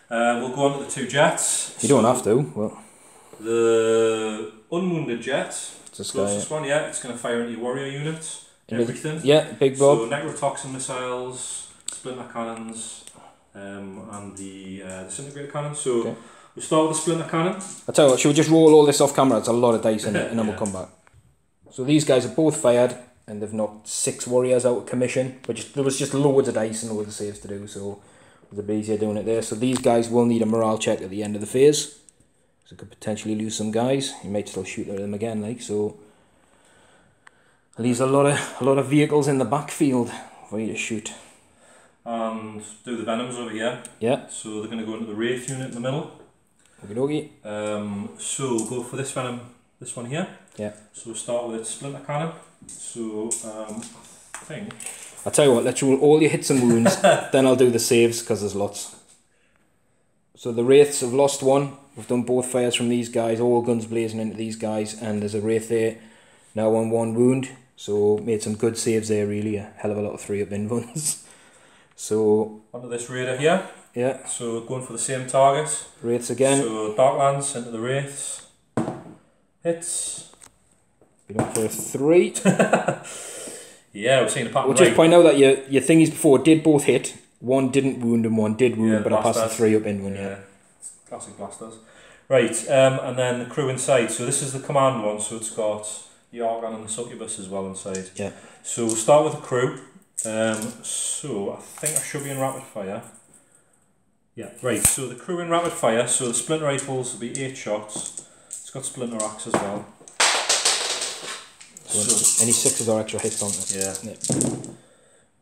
We'll go on to the 2 jets. You don't have to. Well, the unwounded jet, this closest one, it's going to fire into your warrior units. Everything. Yeah, big Bob. So necrotoxin missiles, splinter cannons, and the disintegrator cannon. So Okay. we'll start with the splinter cannon. I'll tell you what, should we just roll all this off camera? It's a lot of dice in it, and then we'll come back. So these guys are both fired, and they've knocked 6 warriors out of commission, but there was just loads of dice and loads of saves to do, so it was a bit easier doing it there. So these guys will need a morale check at the end of the phase, so could potentially lose some guys. You might still shoot at them again, like so. Leaves a lot of vehicles in the backfield for you to shoot. And do the venoms over here. Yeah. So they're going to go into the wraith unit in the middle. Okie So we'll go for this venom, this one here. Yeah. So we'll start with splinter cannon. So I think. I'll tell you what, let's roll all your hits and wounds, then I'll do the saves because there's lots. So the wraiths have lost 1. We've done both fires from these guys, all guns blazing into these guys, and there's a wraith there now on 1 wound. So made some good saves there, really. A hell of a lot of 3-up invuns. So onto this raider here. Yeah. So going for the same target. Wraiths again. So Darklands into the wraiths. Hits. You're looking for a 3. Yeah, we're seeing a pattern. We'll just point out that your thingies before did both hit. 1 didn't wound and 1 did wound, but I passed the 3-up invun. Yeah. Classic blasters. Right, and then the crew inside. So this is the command one. So it's got the Argon and the Succubus as well inside. Yeah. So we'll start with the crew. So I think I should be in rapid fire. Yeah, right. So the crew in rapid fire. So the splinter rifles will be 8 shots. It's got splinter axe as well. So any 6s or extra hits on it. Yeah.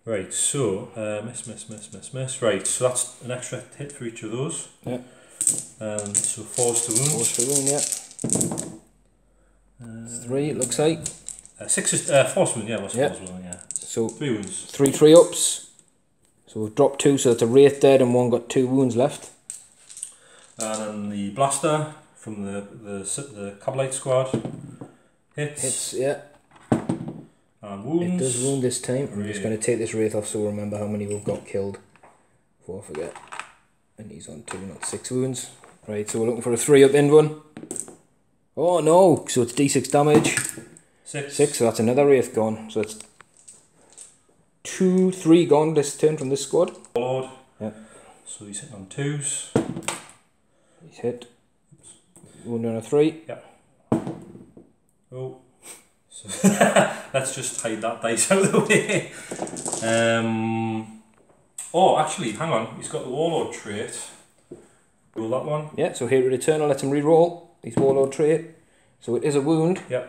Right. So miss. Right. So that's an extra hit for each of those. Yeah. So 4s to wound. 4s to wound. Yeah. 3. It looks like. 6 is 4s wound. Yeah. What's 4s wound? Yeah. So 3 wounds. 3 3-ups. So we've dropped 2, so it's a wraith dead and 1 got 2 wounds left. And then the blaster from the Cabalite squad hits. Yeah. And wounds. It does wound this time. I'm just going to take this wraith off so we'll remember how many we've got killed before I forget. And he's on 2, not 6 wounds. Right, so we're looking for a 3-up invun. Oh no! So it's d6 damage. 6, so that's another wraith gone. So it's 2, 3 gone this turn from this squad. Lord. Yeah. So he's hitting on 2s. He's hit. Wound on a 3. Yep. Oh. So let's just hide that dice out of the way. Oh, actually, hang on. He's got the Warlord trait. Roll that one. Yeah, so Hatred Eternal lets him re-roll his Warlord trait. So it is a wound. Yep.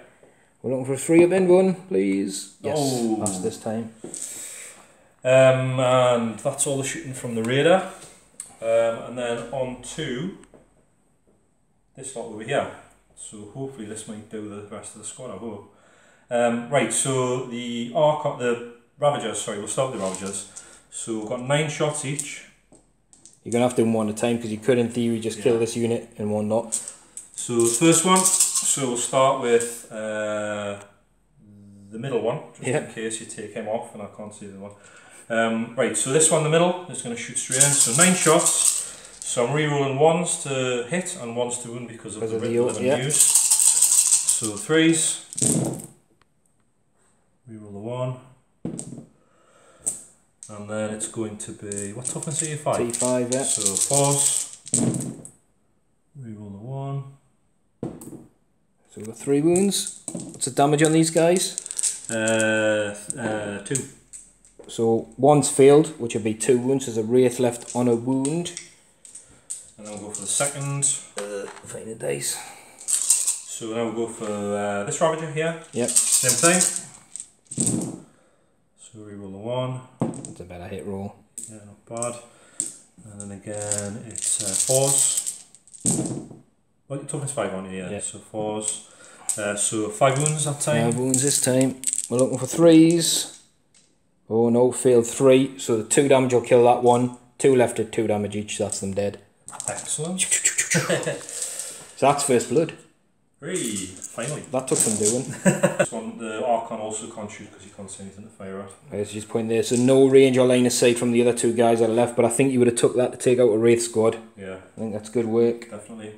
We're looking for a 3-up invun, please. Yes, oh. That's this time. And that's all the shooting from the Raider. And then on to this lot over here. So hopefully this might do the rest of the squad, I hope. Right, so the Ravagers, sorry, we'll start with the Ravagers. So we've got 9 shots each. You're going to have to do them one at a time because you could in theory just kill this unit and one not. So the first one, so we'll start with the middle one, just in case you take him off and I can't see the one. Right, so this one in the middle is going to shoot straight in. So 9 shots. So I'm re-rolling 1s to hit and 1s to wound because of the use. So 3s. Re-roll the 1. And then it's going to be, what toughness are you? 5? T5, yeah. So 4s. Re-roll the 1. So we've got 3 wounds. What's the damage on these guys? 2. So 1's failed, which would be 2 wounds. There's a wraith left on a wound. And then we'll go for the second. Find the dice. So now we'll go for this Ravager here. Yep. Same thing. So re-roll the 1. It's a better hit roll. Yeah, not bad. And then again, it's 4s. Well, you're talking 5 on you, yeah. So 4s. So 5 wounds that time. 5 wounds this time. We're looking for 3s. Oh no, failed 3. So the 2 damage will kill that one. 2 left at 2 damage each, that's them dead. Excellent. So that's first blood. Hooray, finally. That took some doing. This one, the Archon also can't shoot because he can't see anything to fire at. There's just point there. So no range or line of sight from the other 2 guys that are left, but I think you would have took that to take out a Wraith squad. Yeah. I think that's good work. Definitely.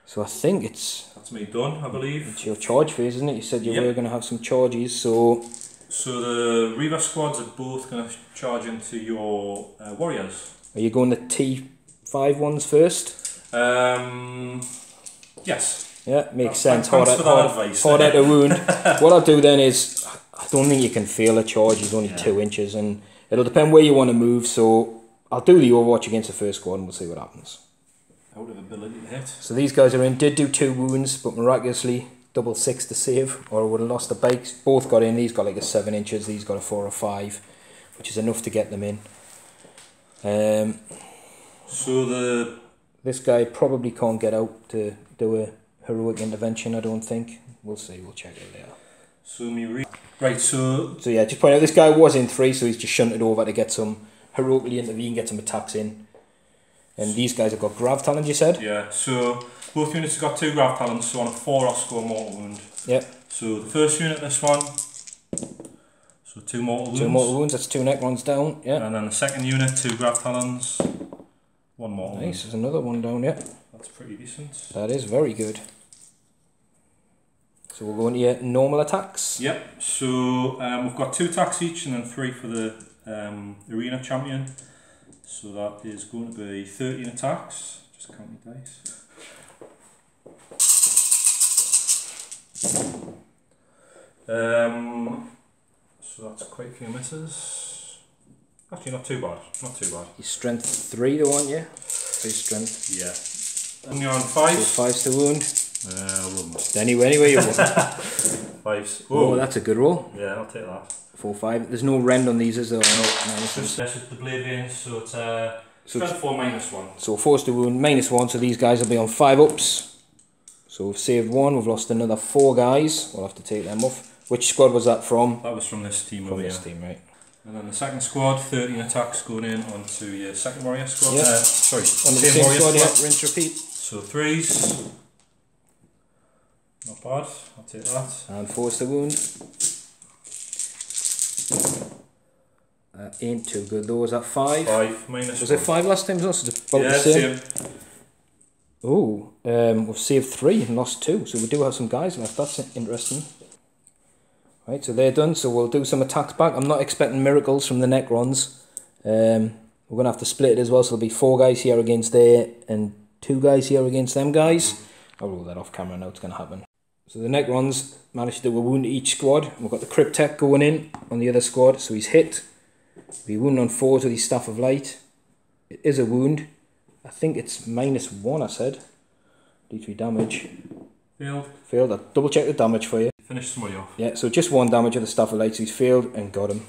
So I think that's me done, I believe. It's your charge phase, isn't it? You said you were going to have some charges, so the Reaver squads are both going to charge into your warriors. Are you going the T5 ones first? Yes. Yeah, makes sense. Thanks for that advice. Harder to wound. What I'll do then is, I don't think you can feel a charge. It's only 2 inches, and it'll depend where you want to move. So I'll do the Overwatch against the first squad, and we'll see what happens. Out of ability to hit. So these guys are in. Did do 2 wounds, but miraculously double 6 to save, or I would have lost the bikes. Both got in. These got like a 7 inches. These got a 4 or 5, which is enough to get them in. This guy probably can't get out to do a heroic intervention, I don't think. We'll see, we'll check it later. So yeah, just point out this guy was in 3, so he's just shunted over to get some heroically intervene, get some attacks in. And these guys have got grav talent, you said? Yeah, so both units have got 2 grav talents, so on a 4 I'll score mortal wound. Yep. So the first unit, this one, so 2 mortal wounds. 2 mortal wounds, that's 2 Necrons down, yeah. And then the second unit, 2 grav talents, 1 mortal wound. Nice, there's another one down, yeah. That's pretty decent. That is very good. So we'll go into your normal attacks. Yep, so we've got 2 attacks each and then 3 for the arena champion. So that is going to be 13 attacks. Just count my dice. So that's quite a few misses. Actually, not too bad. Not too bad. Your strength 3 though, aren't you? 3 strength. Yeah. And you're on 5. So 5's to wound. I wouldn't. Anyway you want. 5's. Oh, that's a good roll. Yeah, I'll take that. 4, 5. There's no rend on these, is there? No. Just with the blade veins, so it's strength 4 -1. So 4's to wound, -1, so these guys will be on 5 ups. So we've saved 1, we've lost another 4 guys. We'll have to take them off. Which squad was that from? That was from this team from over this here. team, right. And then the second squad, 13 attacks going in onto your second warrior squad. Yep. Sorry, on the same warrior squad, squad. yeah, rinse, repeat. So 3's. Not bad, I'll take that. And 4's to wound. Ain't too good though, was that 5? 5 -1. Was it 5 last time? So it's about yeah, the same. same. Oh, we've saved 3 and lost 2, so we do have some guys left, that's interesting. Right, so they're done, so we'll do some attacks back. I'm not expecting miracles from the Necrons. We're going to have to split it as well, so there'll be 4 guys here against there and 2 guys here against them guys. I'll roll that off camera now, it's going to happen. So the Necrons managed to do a wound to each squad. We've got the Cryptek going in on the other squad, so he's hit. We wound on 4 with his Staff of Light. It is a wound. I think it's -1, I said. D3 damage. Failed. Failed. I'll double check the damage for you. Finished somebody off. Yeah, so just 1 damage with the Staff of Light, so he's failed and got him.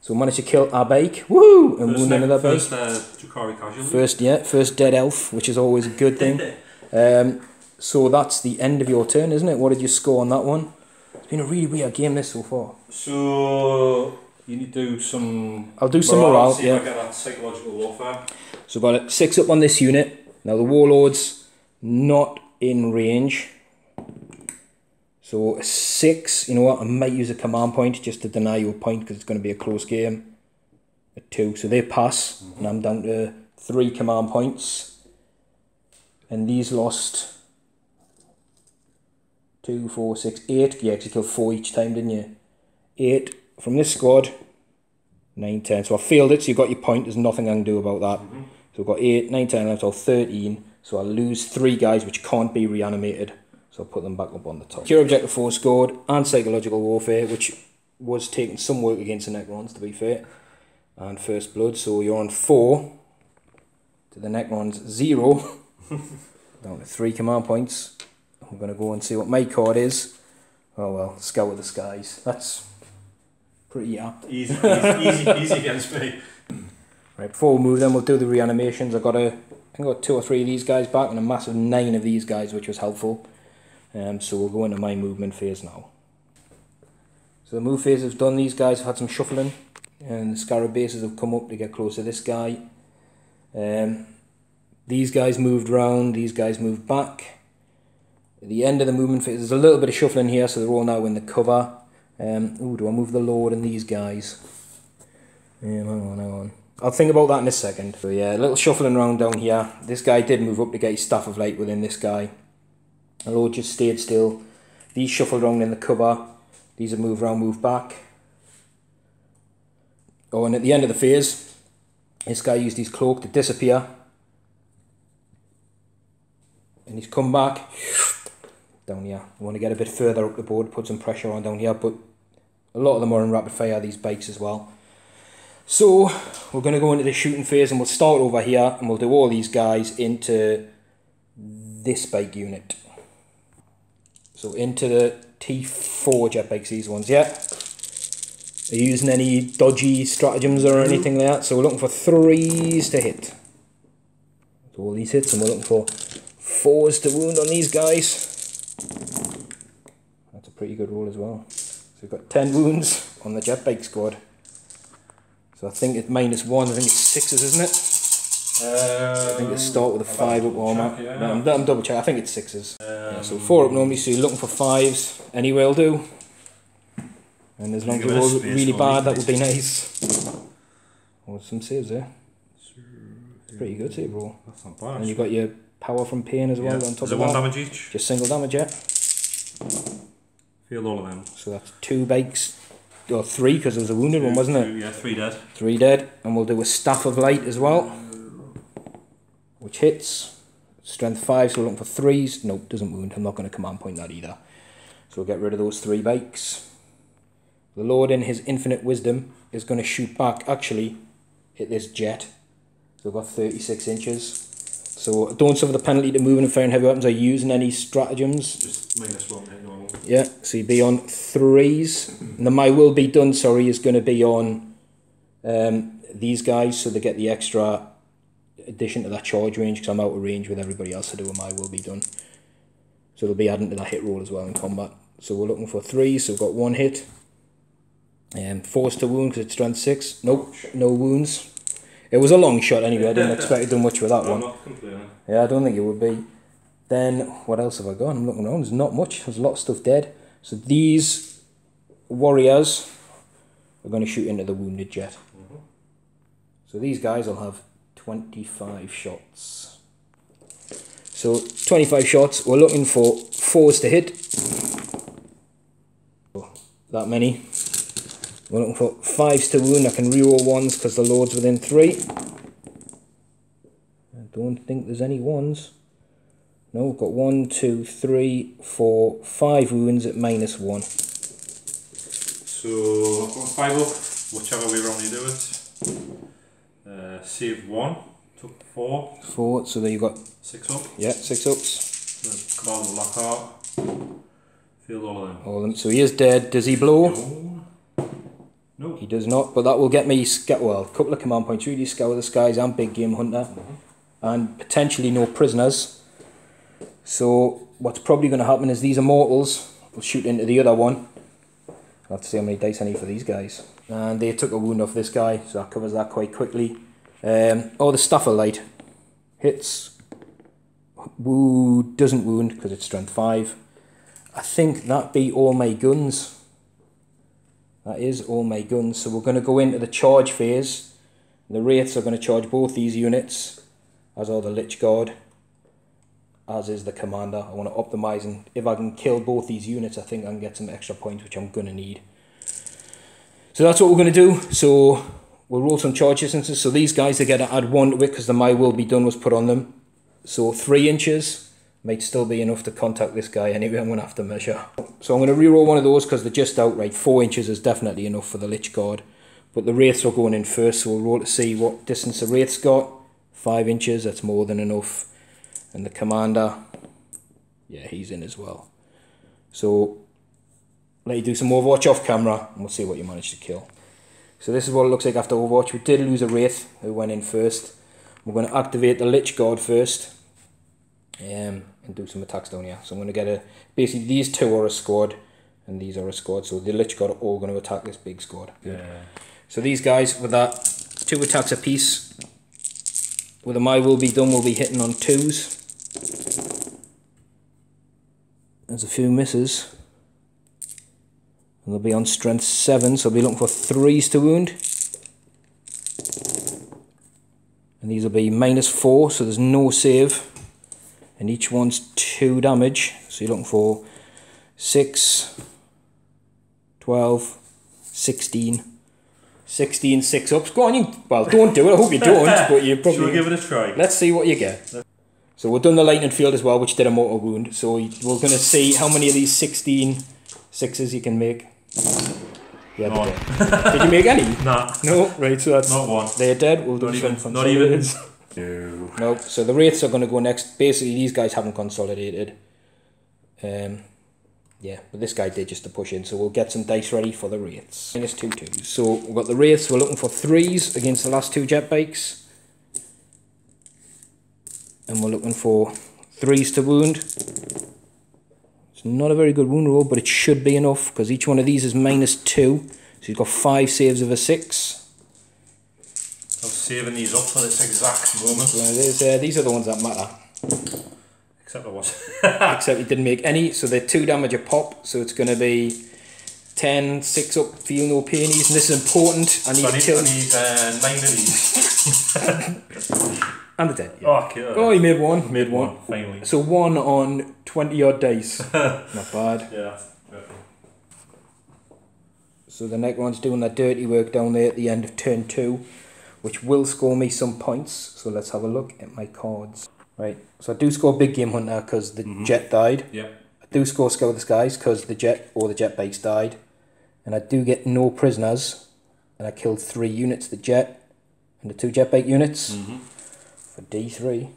So we managed to kill our bike. Woo! And wound another bike. First Drukhari casualty. First dead elf, which is always a good thing. So that's the end of your turn, isn't it? What did you score on that one? It's been a really weird game this so far. So you need to do some. I'll do some morale. See if I get that psychological warfare. So got it 6 up on this unit. Now the warlord's not in range. So 6. You know what? I might use a command point just to deny you a point because it's going to be a close game. A 2, so they pass, and I'm down to 3 command points. And these lost 2, 4, 6, 8. Yeah, because you killed 4 each time, didn't you? 8 from this squad. 9, 10. So I failed it, so you got your point. There's nothing I can do about that. So I've got 8, 9, 10, 11, 12, 13. So I lose 3 guys which can't be reanimated. So I'll put them back up on the top. Cure Objective 4 scored, and Psychological Warfare, which was taking some work against the Necrons, to be fair. And First Blood, so you're on 4. To the Necrons, 0. Down to 3 command points. I'm going to go and see what my card is. Oh well, Scour the Skies. That's pretty apt. Easy against me. Right, before we move then, we'll do the reanimations. I think I got 2 or 3 of these guys back and a massive 9 of these guys, which was helpful. So we'll go into my movement phase now. So the move phase has done. These guys have had some shuffling, and the Scarab bases have come up to get close to this guy. These guys moved round, these guys moved back. At the end of the movement phase, there's a little bit of shuffling here, so they're all now in the cover. Ooh, do I move the Lord and these guys? Hang on. I'll think about that in a second. So yeah, a little shuffling around down here. This guy did move up to get his Staff of Light within this guy. The Lord just stayed still. These shuffled around in the cover. These have moved around, moved back. Oh, and at the end of the phase, This guy used his cloak to disappear. And he's come back down here. We want to get a bit further up the board, put some pressure on down here, but a lot of them are in rapid fire, these bikes as well. So we're going to go into the shooting phase, and we'll start over here, and we'll do all these guys into this bike unit. So into the T4 jet bikes, these ones, yeah. Are you using any dodgy stratagems or anything like that? So we're looking for 3s to hit. So all these hits, and we're looking for 4s to wound on these guys. That's a pretty good roll as well. So we've got 10 wounds on the jet bike squad. So I think it's -1, I think it's 6s, isn't it? I think they start with a 5 up armor. Yeah. No, I'm double check, I think it's 6s. Yeah, so 4 up normally, so you're looking for 5s. Anyway will do. And as long as they're all really bad, that would be nice. Oh, some saves there. It's pretty good save roll. That's not bad. And you've got your power from pain as well on top of that. Is it 1 damage each? Just single damage, yeah. Feel all of them. So that's 2 bikes, or 3 because there was a wounded one, wasn't it? Yeah, 3 dead. 3 dead, and we'll do a Staff of Light as well, which hits. Strength 5, so we're looking for 3s. Nope, doesn't wound. I'm not going to command point that either. So we'll get rid of those 3 bikes. The Lord in his infinite wisdom is going to shoot back, actually, hit this jet. So we've got 36 inches. So don't suffer the penalty to moving and firing heavy weapons. Are you using any stratagems? Just -1 hit normal. Yeah, so you'd be on 3s. And the My Will Be Done, sorry, is going to be on these guys, so they get the extra addition to that charge range, because I'm out of range with everybody else to do a My Will Be Done. So they'll be adding to that hit roll as well in combat. So we're looking for 3s, so we've got 1 hit. 4s to wound because it's strength 6. Nope, no wounds. It was a long shot anyway, I didn't expect to do much with that one. I'm not complaining. Yeah, I don't think it would be. Then, what else have I got? I'm looking around, there's not much, there's a lot of stuff dead. So these warriors are going to shoot into the wounded jet. So these guys will have 25 shots. So 25 shots, we're looking for 4s to hit. That many. We're looking for 5s to wound. I can reroll 1s because the Lord's within 3. I don't think there's any 1s. No, we've got 1, 2, 3, 4, 5 wounds at -1. So I've got 5 up, whichever way around you do it. Saved 1, took 4. 4, so there you've got 6 up. Yeah, 6 ups. Come out of the black heart. Feel all of them. All of them. So he is dead. Does he blow? No. He does not, but that will get me well, a couple of command points, really Scour the Skies and Big Game Hunter, and potentially no prisoners. So what's probably going to happen is these Immortals will shoot into the other one. I'll have to see how many dice I need for these guys. And they took a wound off this guy, so that covers that quite quickly. Oh, the Staff of Light hits. Doesn't wound because it's strength 5. I think that be all my guns. That is all my guns. So we're going to go into the charge phase. The Wraiths are going to charge both these units, as are the Lich Guard, as is the Commander. I want to optimise, and if I can kill both these units, I think I can get some extra points, which I'm going to need. So that's what we're going to do. So we'll roll some charge distances. So these guys, they get to add 1 to it because the My Will Be Done was put on them. So 3 inches might still be enough to contact this guy anyway. I'm going to have to measure. So I'm going to reroll 1 of those because they're just outright. 4 inches is definitely enough for the Lich Guard. But the Wraiths are going in first, so we'll roll to see what distance the Wraiths got. 5 inches, that's more than enough. And the Commander, yeah, he's in as well. So let you do some Overwatch off camera, and we'll see what you manage to kill. So this is what it looks like after Overwatch. We did lose a Wraith who went in first. We're going to activate the Lich Guard first. And do some attacks down here. So I'm going to get basically these 2 are a squad and these are a squad, so the Lich Guard are all going to attack this big squad. Good. Yeah. So these guys, with that 2 attacks apiece, with a My Will Be Done, will be hitting on 2s. There's a few misses, and they'll be on strength 7, so I'll be looking for 3s to wound, and these will be -4, so there's no save. And each one's 2 damage, so you're looking for 6, 12, 16. 16 6-ups. Go on, well, don't do it. I hope you don't, but you probably... Shall we give it a try? Let's see what you get. So we've done the lightning field as well, which did a mortal wound. So we're going to see how many of these 16 6s you can make. Yeah, they're dead. Did you make any? Nah. No? Right, so that's... Not one. They're dead. We'll do Not even. some Not even. No. No. So the wraiths are going to go next. Basically, these guys haven't consolidated. Yeah, but this guy did just to push in. So we'll get some dice ready for the wraiths. Minus 2 2s. So we've got the wraiths. We're looking for 3s against the last 2 jet bikes. And we're looking for 3s to wound. It's not a very good wound roll, but it should be enough because each one of these is minus 2. So you've got 5 saves of a 6. I'm saving these up for this exact moment. So these are the ones that matter. Except I was. Except he didn't make any, so they're 2 damage a pop, so it's going to be 10, 6 up, feel no painies, and this is important. I need 9 of these. And the dead. Yeah. Oh, okay. Oh, he made one. Made one. Finally. So 1 on 20 odd dice. Not bad. Yeah. So the Necron's doing that dirty work down there at the end of turn 2, which will score me some points. So let's have a look at my cards. Right, so I do score Big Game Hunter because the jet died. Yep. I do score Scout the Skies because the jet or the jet bikes died. And I do get no prisoners. And I killed 3 units, the jet and the 2 jet bike units. For D3.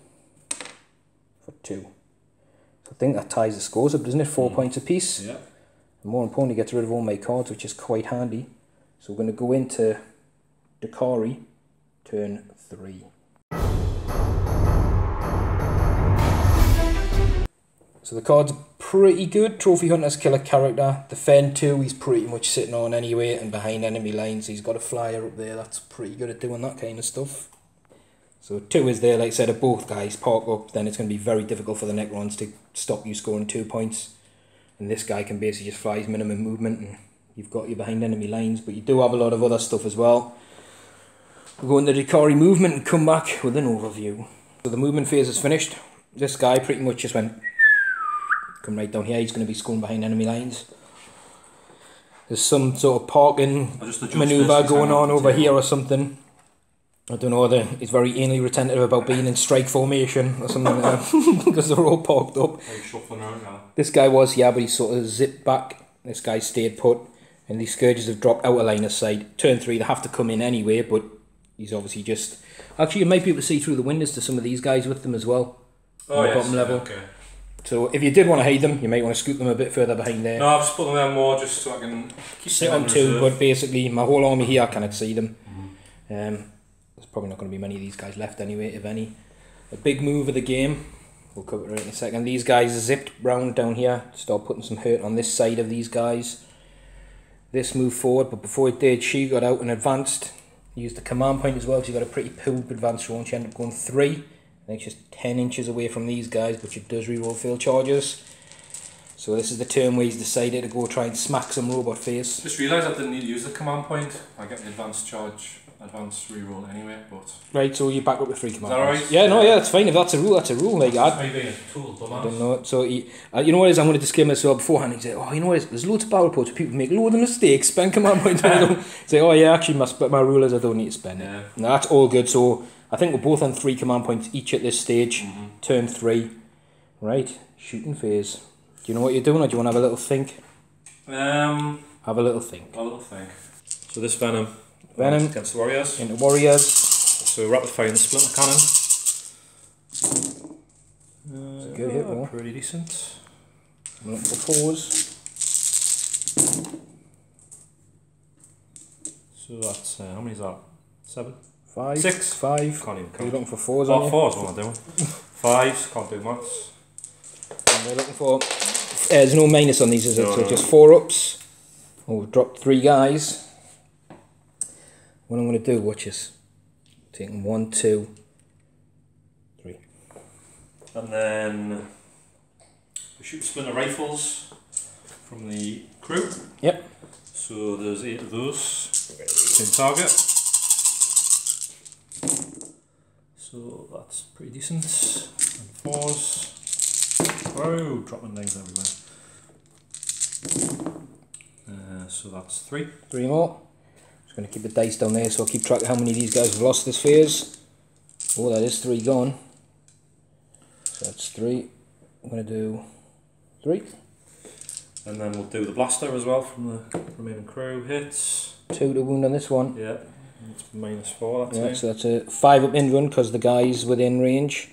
For 2. So I think that ties the scores up, doesn't it? 4 points apiece. Yeah. And more importantly, gets rid of all my cards, which is quite handy. So we're going to go into Drukhari, turn 3. So the card's pretty good. Trophy Hunter's killer character. Defend 2, he's pretty much sitting on anyway, and behind enemy lines, he's got a flyer up there. That's pretty good at doing that kind of stuff. So 2 is there, like I said, if both guys park up, then it's going to be very difficult for the Necrons to stop you scoring 2 points. And this guy can basically just fly his minimum movement, and you've got you behind enemy lines, but you do have a lot of other stuff as well. We'll go into the Drukhari movement and come back with an overview. So the movement phase is finished. This guy pretty much just went... Come right down here, he's going to be scoring behind enemy lines. There's some sort of parking manoeuvre going on over here or something. I don't know, he's very anally retentive about being in strike formation or something like that, because they're all parked up. Shuffling around now. This guy was, yeah, but he sort of zipped back. This guy stayed put, and these Scourges have dropped out of line of sight. Turn 3, they have to come in anyway, but he's obviously just... Actually, you might be able to see through the windows to some of these guys with them as well. Oh, on the yes, bottom level. Okay. So if you did want to hide them, you might want to scoot them a bit further behind there. No, I've just put them there more just so I can keep sit on 2, but basically my whole army here, I cannot see them. There's probably not going to be many of these guys left anyway, if any. A big move of the game, we'll cover it right in a second. These guys zipped round down here to start putting some hurt on this side of these guys. This moved forward, but before it did, she got out and advanced. Used the command point as well, so you got a pretty poop advance roll. She ended up going 3. I think she's 10 inches away from these guys, but she does reroll field charges. So this is the turn where he's decided to go try and smack some robot face. Just realised I didn't need to use the command point. I get the advanced charge, advanced reroll anyway, but... Right, so you back up with 3 command points. Right? Yeah, no, yeah, that's fine. If that's a rule, that's a rule. Like, maybe a tool, I don't know. So, you know what it is? I'm going to disclaimer as well beforehand. He said, oh, you know what it is? There's loads of battle reports where people make loads of mistakes, spend command points. Say, oh yeah, actually my rule is I don't need to spend it. No, that's all good. So, I think we're both on 3 command points each at this stage. Turn 3. Right, shooting phase. Do you know what you're doing, or do you want to have a little think? Have a little think. A little think. So this Venom against the Warriors. Into Warriors. So rapid fire in the splinter cannon. It's a good hit, though. Pretty decent. I'm looking for 4s. So that's how many is that? 7? 5. 6. 5. Can't even count. You're looking for 4s, Oh, aren't you? 4's what I'm doing. 5s, can't do maths. And we're looking for... there's no minus on these, is it? No, so no. just 4 ups. Oh, we've dropped 3 guys. What I'm going to do, watch this. Taking 1, 2, 3. And then we shoot splinter rifles from the crew. Yep. So there's 8 of those. Same target. So that's pretty decent. And 4s. Whoa, dropping things everywhere. So that's 3. 3 more. Just going to keep the dice down there so I'll keep track of how many of these guys have lost this phase. Oh, that is 3 gone. So that's 3. I'm going to do 3. And then we'll do the blaster as well from the remaining crew. Hits. 2 to wound on this one. Yeah, it's -4 that time. Yeah, so that's a 5 up in run because the guy's within range.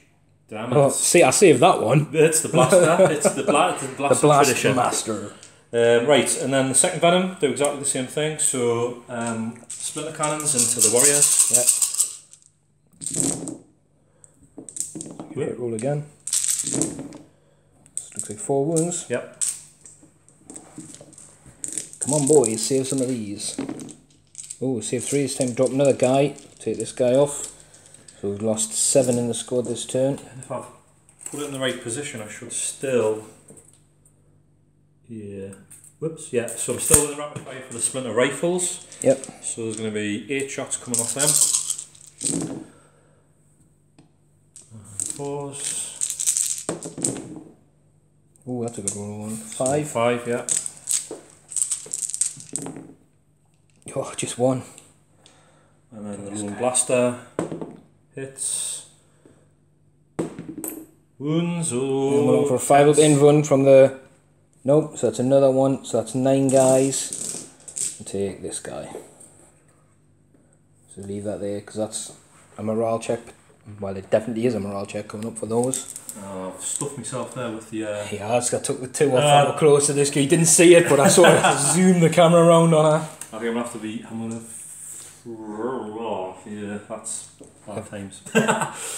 Damn it. Oh, see, I saved that one. It's the blaster. It's the blaster tradition. Master. Right, and then the second venom, do exactly the same thing. So, splinter cannons into the warriors. Yeah. Give it a roll again. This looks like 4 wounds. Yep. Come on, boys, save some of these. Oh, save 3. It's time to drop another guy. Take this guy off. So we've lost 7 in the squad this turn. And if I've put it in the right position, I should still... Yeah. Whoops. Yeah, so I'm still in the rapid fire for the splinter rifles. Yep. So there's going to be 8 shots coming off them. 4s. Oh, that's a good one. 5. 5, yeah. Oh, just 1. And then the lone blaster. Hits. Wounds. Oh. And we're looking for a 5 up in run from the... Nope, so that's another one. So that's 9 guys. And take this guy. So leave that there because that's a morale check. Well, it definitely is a morale check coming up for those. Oh, I've stuffed myself there with the... Yeah, I took the 2 off up close to this guy. You didn't see it, but I sort of zoomed the camera around on her. I think I'm going to have to be... I'm going to... Oh, yeah, that's bad times.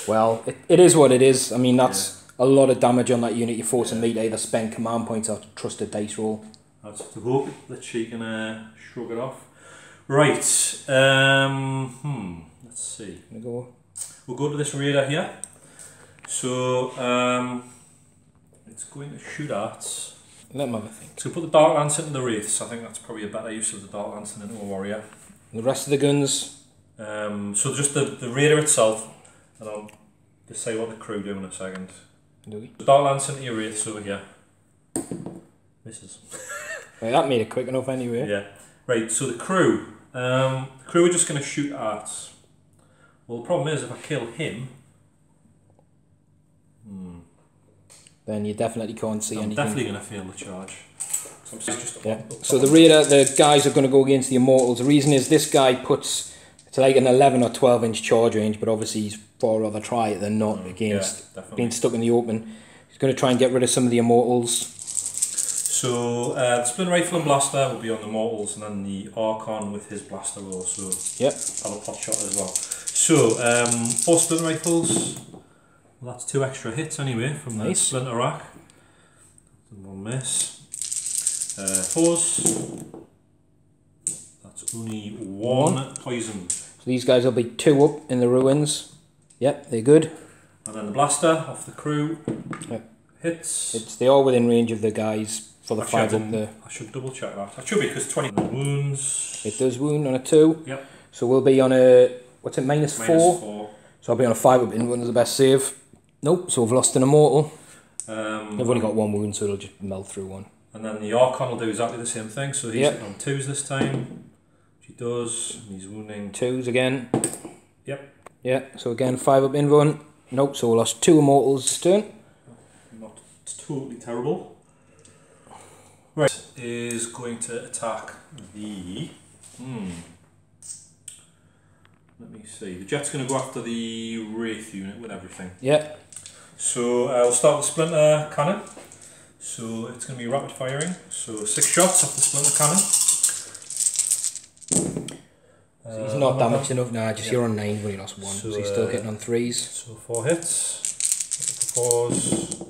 Well, it is what it is. I mean, that's a lot of damage on that unit. You're forcing me to either spend command points or trust a dice roll. That's to hope that she can shrug it off. Right, let's see. We'll go to this raider here. So, it's going to shoot at... Let me have a think. So put the Dark Lance into the Wraiths. I think that's probably a better use of the Dark Lance than into a warrior. The rest of the guns? So just the raider itself, and I'll just say what the crew do in a second. Do The Dark Lance into your Wraiths over here. Misses. Right, that made it quick enough anyway. Yeah. Right, so the crew. The crew are just going to shoot at... Well, the problem is if I kill him... Then you definitely can't see anything. I'm definitely going to fail the charge. So the raider, the guys are going to go against the Immortals. The reason is this guy puts... It's like an 11 or 12 inch charge range, but obviously he's far rather try it than not against being stuck in the open. He's going to try and get rid of some of the Immortals. So the Splinter Rifle and Blaster will be on the Immortals, and then the Archon with his Blaster will also have a pot shot as well. So 4 Splinter Rifles, well, that's 2 extra hits anyway from the Splinter Rack. And 1 miss. 4s, that's only 1 poison. So these guys will be 2 up in the ruins. Yep, they're good. And then the Blaster off the crew hits. They are within range of the guys for the 5 up there. I should double check that. That should be because 20 wounds. It does wound on a 2. Yep. So we'll be on a, what's it, -4? -4. So I'll be on a 5 up in one is the best save. Nope, so we've lost an Immortal. They've only got 1 wound, so it'll just melt through 1. And then the Archon will do exactly the same thing. So he's on 2s this time. He does. And he's wounding 2s again. Yep. Yeah, so again 5 up in one. Nope, so we lost 2 Immortals this turn. Not totally terrible. Right, is going to attack the... Let me see. The Jet's going to go after the Wraith unit with everything. Yeah. So we'll start with Splinter Cannon. So it's going to be rapid firing. So 6 shots off the Splinter Cannon. So he's not damaged enough now, just you're on 9 when he lost 1. So he's still getting on 3s. So 4 hits. 4s.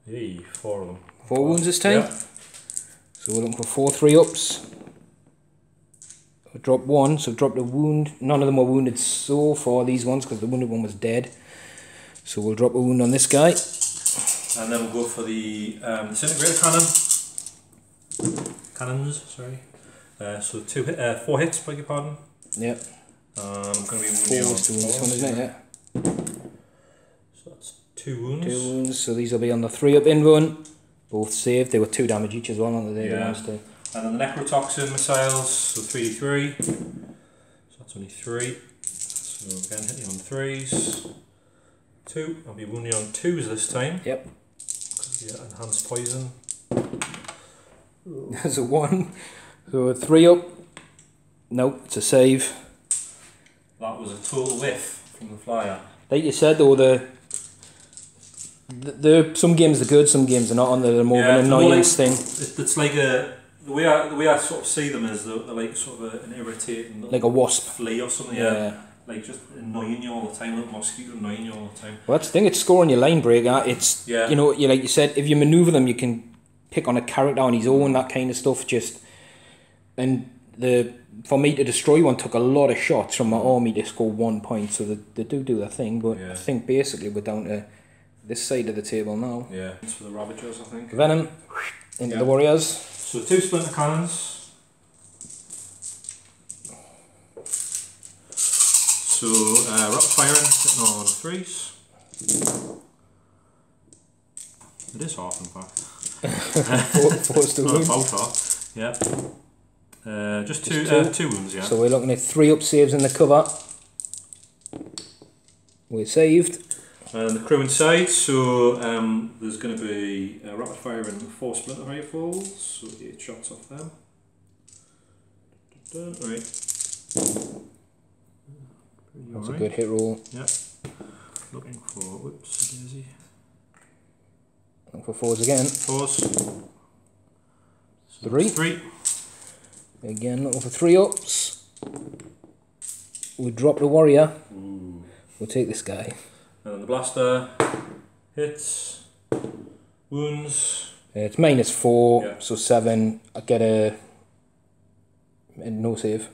Hey, 4 of them. 4 wounds this time. Yeah. So we're looking for 4 3-ups. I dropped 1, so I've dropped a wound. None of them were wounded so far, these ones, because the wounded one was dead. So we'll drop a wound on this guy. And then we'll go for the Disintegrator Cannons, sorry. So 4 hits, beg your pardon. Yep. I'm going to be wounding 4 to this one, isn't it? Yeah. So that's 2 wounds. 2 wounds, so these will be on the 3 up in run. Both saved, they were 2 damage each as well, aren't they? The ones too. And then the Necrotoxin missiles, so 3d3. That's only 3. So again, hit you on 3s. 2. I'll be wounding on 2s this time. Yep. Because of the enhanced poison. There's a 1. So a 3 up. Nope, it's a save. That was a total whiff from the flyer. Like you said though, some games are good, some games are not, and they're more of an annoyance thing. It's like the way I sort of see them is they're like sort of an irritating, like a wasp, flea or something. Yeah. Like just annoying you all the time, like a mosquito annoying you all the time. Well, that's the thing. It's scoring your line breaker. It's you know, like you said, if you maneuver them, you can pick on a character on his own, that kind of stuff. For me to destroy one took a lot of shots from my army to score 1 point, so they do their thing. But I think basically we're down to this side of the table now. Yeah, it's for the Ravagers, I think. Venom into the Warriors. So 2 splinter cannons. So rapid firing, sitting on 3s. It is half, in fact. Forced to wound. About half. Yeah. Just two wounds, yeah. So we're looking at 3 up saves in the cover. We're saved. And the crew inside, so there's going to be rapid fire and 4 splinter rifles, so 8 shots off them. Right. That's a good hit roll. Yep. Looking for, whoops, daisy. Looking for 4s again. 4s. So 3. Again, looking for 3 ups. We drop the warrior. Ooh. We'll take this guy. And the blaster hits, wounds. It's -4, so 7. I get a no save.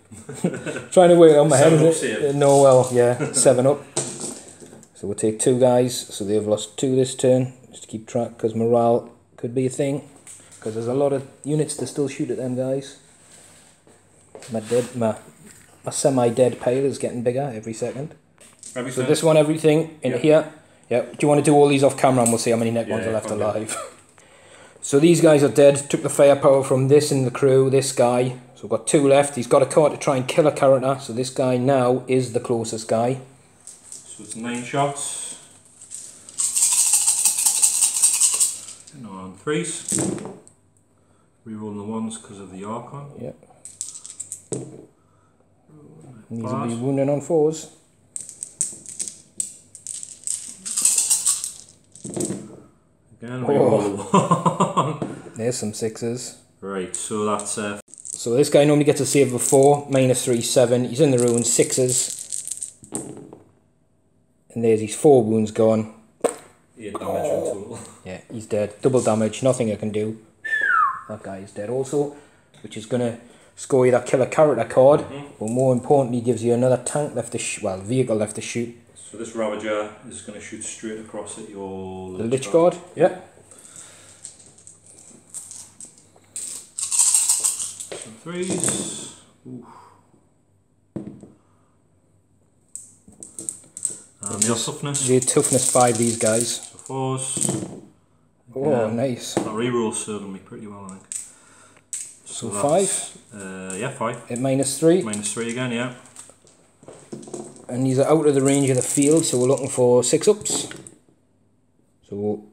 Trying to work it on my head. No, well, yeah, 7 up. So we'll take 2 guys. So they've lost 2 this turn. Just to keep track, because morale could be a thing. Because there's a lot of units to still shoot at them guys. My semi-dead pile is getting bigger every second. So this one, everything in here. Yeah. Do you want to do all these off camera and we'll see how many Necrons are left alive? So these guys are dead. Took the firepower from this in the crew, this guy. So we've got 2 left. He's got a card to try and kill a character. So this guy now is the closest guy. So it's 9 shots. No, on 3s. Rerolling the 1s because of the Archon. Yep. Needs to be wounding on 4s. Again, reroll 1. There's some 6s. Right, so that's... So this guy normally gets a save of 4, -3, 7. He's in the ruins, 6s. And there's his 4 wounds gone. 8 damage in total. Yeah, he's dead. Double damage, nothing I can do. That guy is dead also, which is going to score you that killer character card, but more importantly gives you another tank left to vehicle left to shoot. So this Ravager is going to shoot straight across at your Lich Guard. Yeah. Some 3s. Oof. And your toughness. Your toughness 5, these guys. So 4s. Oh, nice. That reroll serving me pretty well, I think. So 5? Yeah, 5. At -3. -3 again, yeah. And these are out of the range of the field, so we're looking for 6 ups. So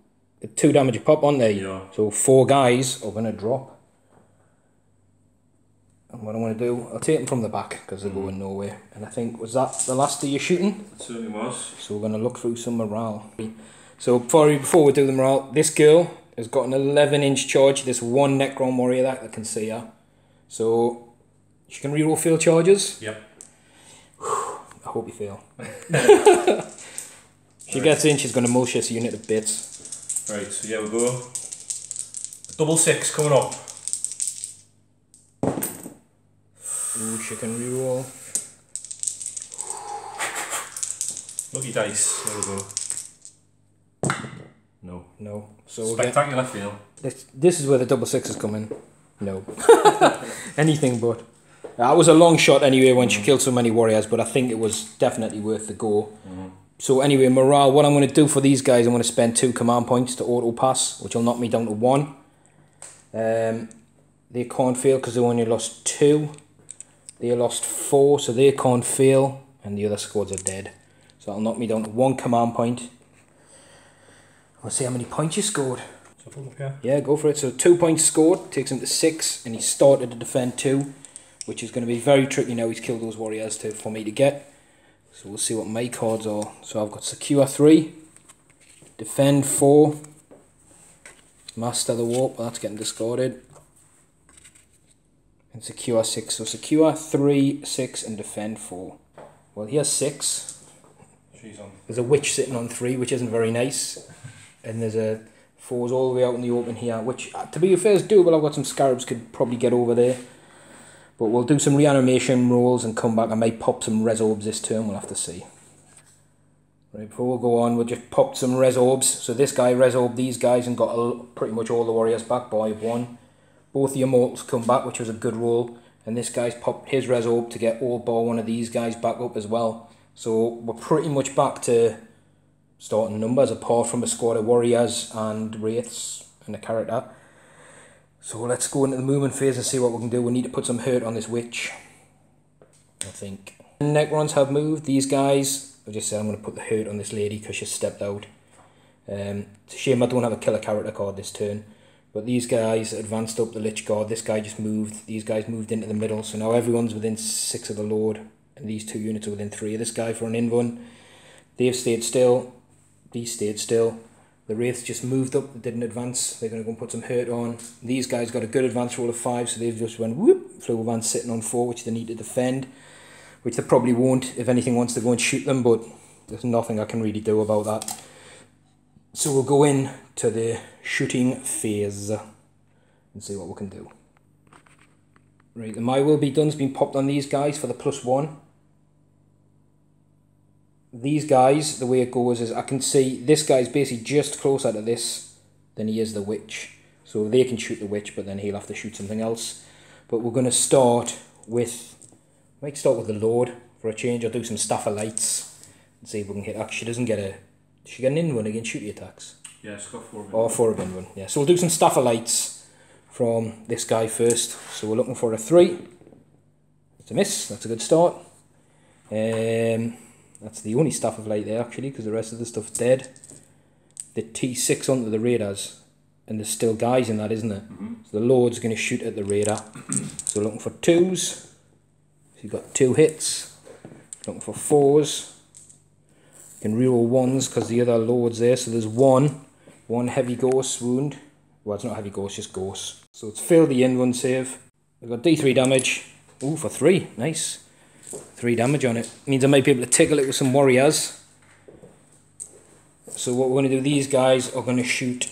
2 damage a pop on there. Yeah. So 4 guys are going to drop. And what I want to do, I'll take them from the back because they're going nowhere. And I think, was that the last of your shooting? It certainly was. So we're going to look through some morale. So before we do the morale, this girl has got an 11-inch charge. There's 1 Necron warrior that can see her. So she can reroll field charges. Yep. I hope you fail. She gets in, she's going to mush this unit to bits. Right, so here we go. Double 6 coming up. Ooh, she can reroll. Lucky dice. There we go. No. No. So Spectacular fail. This is where the double 6 is coming. No. Anything but. That was a long shot anyway when she killed so many warriors, but I think it was definitely worth the go. So anyway, morale, what I'm going to do for these guys, I'm going to spend 2 command points to auto pass, which will knock me down to 1. They can't fail because they only lost 2. They lost 4, so they can't fail, and the other squads are dead. So that'll knock me down to 1 command point. Let's see how many points you scored. Yeah, go for it. So 2 points scored, takes him to 6, and he started to defend 2, which is going to be very tricky now. He's killed those warriors for me to get. So we'll see what my cards are. So I've got Secure 3, Defend 4, Master the Warp, well, that's getting discarded, and Secure 6. So Secure 3, 6, and Defend 4. Well, he has 6. There's a Witch sitting on 3, which isn't very nice. And there's a 4s all the way out in the open here, which, to be fair, is doable. I've got some Scarabs, could probably get over there. But we'll do some reanimation rolls and come back. I might pop some Res Orbs this turn, we'll have to see. Right, before we go on, we'll just pop some Res Orbs. So this guy Res Orbed these guys and got pretty much all the warriors back by 1. Both the Immortals come back, which was a good roll. And this guy's popped his Res Orb to get all bar one of these guys back up as well. So we're pretty much back to starting numbers, apart from a squad of warriors and wraiths and a character. So let's go into the movement phase and see what we can do. We need to put some hurt on this witch, I think. Necrons have moved. These guys, I just said I'm going to put the hurt on this lady because she stepped out. It's a shame I don't have a killer character card this turn. But these guys advanced up the Lich Guard. This guy just moved. These guys moved into the middle. So now everyone's within 6 of the Lord. And these 2 units are within 3 of this guy for an in-run. They've stayed still. These stayed still. The Wraiths just moved up, they didn't advance. They're going to go and put some hurt on. These guys got a good advance roll of 5, so they've just went whoop, flew van sitting on 4, which they need to defend. Which they probably won't if anything wants to go and shoot them, but there's nothing I can really do about that. So we'll go in to the shooting phase and see what we can do. Right, the My Will Be Done's been popped on these guys for the +1. These guys, the way it goes is I can see this guy's basically just closer to this than he is the witch. So they can shoot the witch, but then he'll have to shoot something else. But we're going to start with, might start with the Lord for a change. I'll do some Staff of Lights and see if we can hit. Actually, she doesn't get a, does she get an in-run against shooty attacks? Yeah, it's got 4 of or 4 of in-run, yeah. So we'll do some Staff of Lights from this guy first. So we're looking for a 3. It's a miss, that's a good start. That's the only Staff of Light there actually, because the rest of the stuff's dead. The T6 onto the raiders, and there's still guys in that, isn't there? So the Lord's going to shoot at the raider. So we're looking for 2s. So you've got 2 hits. Looking for 4s. You can reroll 1s because the other Lord's there. So there's 1 heavy ghost wound. Well, it's not heavy ghost, just ghost. So it's failed the in-run save. We've got D3 damage. Ooh, for 3. Nice. 3 damage on it. Means I might be able to tickle it with some warriors. So what we're going to do, these guys are going to shoot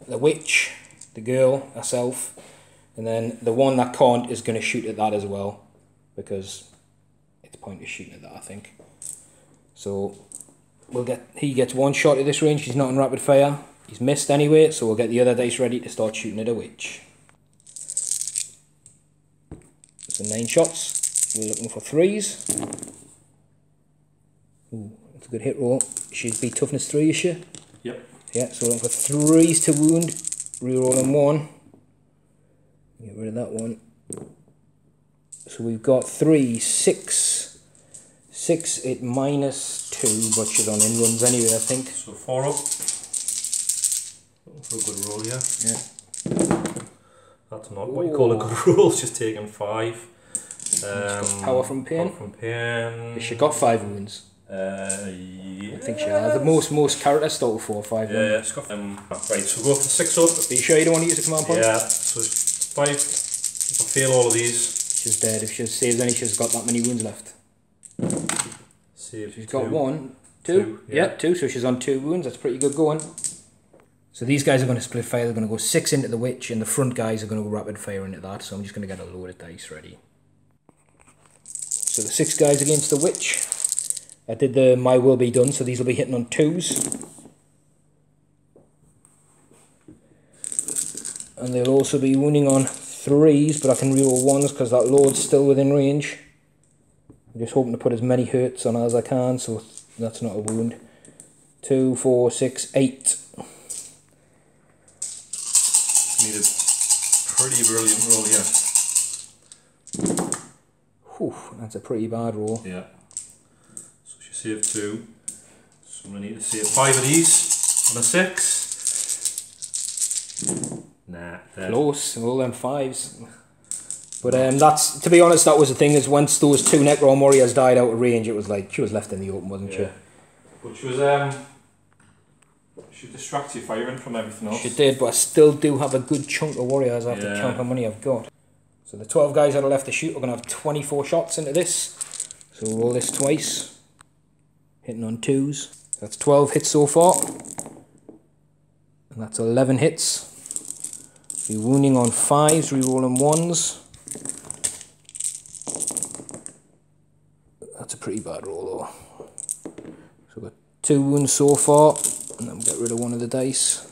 the witch, the girl herself, and then the one that can't is going to shoot at that as well, because it's pointless shooting at that, I think. So he gets 1 shot at this range. He's not in rapid fire. He's missed anyway, so we'll get the other dice ready to start shooting at a witch. So 9 shots. We're looking for 3s. Ooh, that's a good hit roll. She's beat toughness 3, is she? Yep. Yeah, so we're looking for 3s to wound. Rerolling 1. Get rid of that one. So we've got 3, 6. 6 at -2, but she's on in-runs anyway, I think. So 4 up. For a good roll, yeah. Yeah. That's not what you call a good roll, it's just taking 5. She's got power from pain. Power from pain. Has she got 5 wounds? Yeah. I think she has. The most characters start with 4 or 5 wounds. Yeah, it's got right, so go for 6 up. Are you sure you don't want to use a command point? Yeah, so 5. If I fail all of these. She's dead. If she saves any, she's got that many wounds left. Save she's 2. got 1, 2. Yeah, 2, so she's on 2 wounds. That's pretty good going. So these guys are going to split fire. They're going to go 6 into the witch, and the front guys are going to go rapid fire into that. So I'm just going to get a load of dice ready. So the 6 guys against the witch. I did the My Will Be Done, so these will be hitting on 2s. And they'll also be wounding on 3s, but I can reroll 1s because that Lord's still within range. I'm just hoping to put as many hurts on as I can, so that's not a wound. 2, 4, 6, 8. Need a pretty brilliant roll here. That's a pretty bad roll. Yeah. So she saved 2. So I'm going to need to save 5 of these on a 6. Nah, dead. Close, all them 5s. But that's, to be honest, that was the thing, is once those 2 Necron warriors died out of range, it was like, she was left in the open, wasn't she? But she distracts you firing from everything else. She did, but I still do have a good chunk of warriors. I have to count how many I've got. So the 12 guys that are left to shoot, we're going to have 24 shots into this. So we'll roll this twice. Hitting on 2s. That's 12 hits so far. And that's 11 hits. Be wounding on 5s, re-rolling 1s. That's a pretty bad roll though. So we've got 2 wounds so far, and then we'll get rid of one of the dice.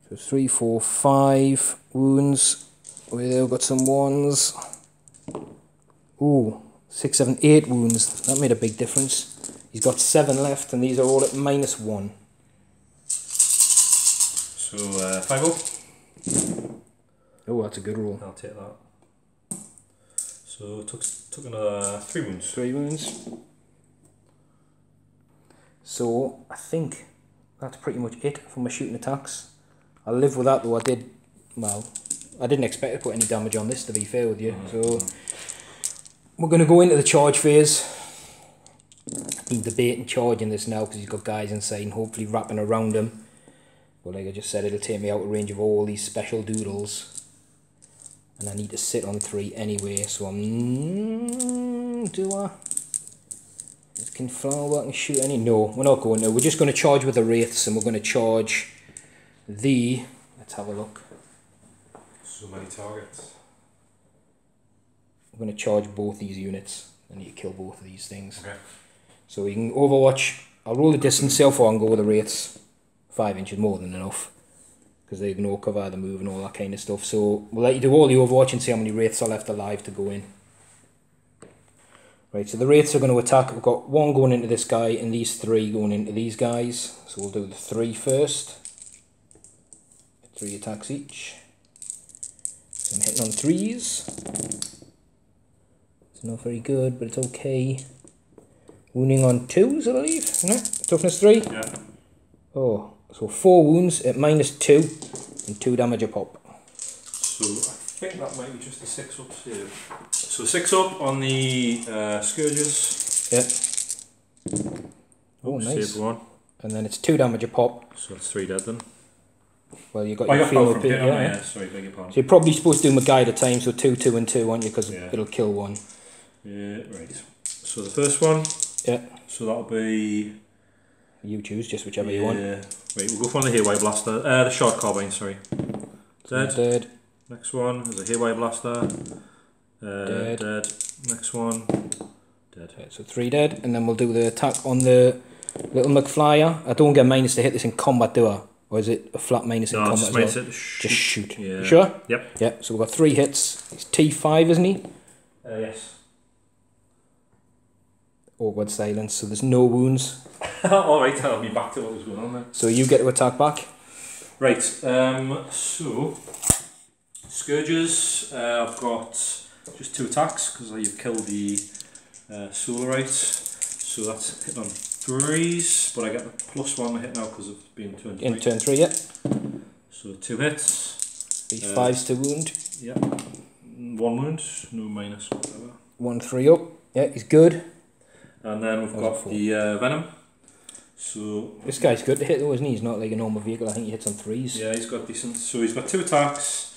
So 3, 4, 5 wounds. We've got some 1s. Ooh, 6, 7, 8 wounds. That made a big difference. He's got 7 left, and these are all at -1. So 5 up. Oh, that's a good roll. I'll take that. So took another 3 wounds. 3 wounds. So I think that's pretty much it for my shooting attacks. I'll live with that though. I didn't expect to put any damage on this, to be fair with you. So we're going to go into the charge phase. I've been debating charging this now because he's got guys inside and hopefully wrapping around him. But like I just said, it'll take me out of range of all these special doodles. And I need to sit on 3 anyway, so do I? Can Flower and shoot any? No, we're not going to. We're just going to charge with the Wraiths, and we're going to charge the... Let's have a look. So many targets. We're going to charge both these units. I need to kill both of these things. Okay. So we can Overwatch. I'll roll the distance, see how far I can go with the Wraiths. 5 inches more than enough. Because they ignore cover, the move and all that kind of stuff. So we'll let you do all the Overwatch and see how many Wraiths are left alive to go in. Right, so the Wraiths are going to attack. We've got 1 going into this guy and these 3 going into these guys. So we'll do the 3 first. 3 attacks each. So I'm hitting on 3s. It's not very good, but it's okay. Wounding on 2s, I believe, isn't it? Toughness 3? Yeah. Oh, so 4 wounds at -2 and 2 damage a pop. So I think that might be just a 6 up save. So 6 up on the Scourges. Yeah. Oh, nice. Save 1. And then it's 2 damage a pop. So it's 3 dead then. Well, you got I your got female from pit, hit, yeah. Sorry, beg your pardon. So you're probably supposed to do Magai at a time, so 2, 2 and 2, aren't you? Because it'll kill 1. Yeah, right. So the first one. Yeah. So that'll be... You choose, just whichever you want. Right, we'll go for the Haywire Blaster. The Short Carbine, sorry. Dead. Dead. Next one is a Haywire Blaster. Dead. Dead. Next one. Dead. Okay, so 3 dead, and then we'll do the attack on the little McFlyer. I don't get minus to hit this in combat, do I? Or is it a flat minus in combat as well? Just shoot. Yeah. You sure? Yep. Yeah, so we've got 3 hits. He's T5, isn't he? Yes. Awkward silence, so there's no wounds. Alright, I'll be back to what was going on there. So you get to attack back. Right, so Scourges, I've got just 2 attacks because you've killed the Solarite. So that's hit on 3s, but I get the +1 hit now because of being turn 3. In turn 3, yeah. So 2 hits. These 5s to wound. Yeah. 1 wound, no minus whatever. 1 3 up. Yeah, he's good. And then we've got the Venom. So this guy's good to hit though, isn't he? He's not like a normal vehicle. I think he hits on 3s. Yeah, he's got decent. So he's got 2 attacks.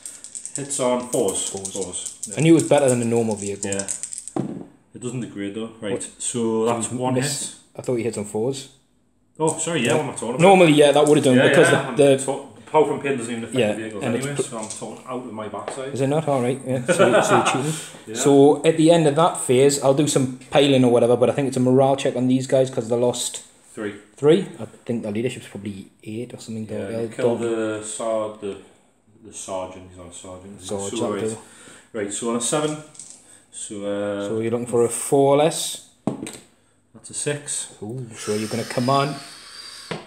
Hits on 4s. 4s. Yeah. I knew it was better than a normal vehicle. Yeah. It doesn't degrade though. Right. So that's 1 hit. I thought he hits on 4s. Oh, sorry. Yeah, what am I talking about? Normally, yeah, that would have done because the power from pin doesn't even affect the vehicles and anyway. So I'm talking out of my backside. Is it not? Alright, yeah. So you're cheating. Yeah. So at the end of that phase, I'll do some piling or whatever, but I think it's a morale check on these guys because they lost 3. 3? I think the leadership's probably 8 or something. Yeah, you killed the sergeant. He's on a sergeant. Right, so on a 7. So you're looking for a 4 less? That's a 6. Ooh, so you're going to command.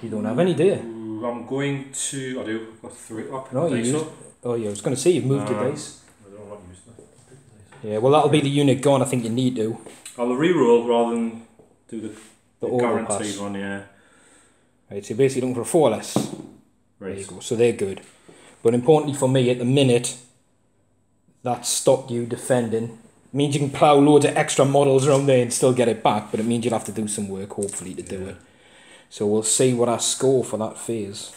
You don't have any, do you? I'm going to. I do. I've got 3 up. No, you used. Up. Oh, yeah, I was going to say you've moved your dice. I don't know what you used. Yeah, well that'll be the unit gone, I think you need to. I'll reroll rather than do the guaranteed pass. one, yeah. Right, so you're basically looking for a 4 less. Right. There you go, so they're good. But importantly for me, at the minute, that stopped you defending. It means you can plough loads of extra models around there and still get it back, but it means you'll have to do some work, hopefully, to do it. So we'll see what I score for that phase.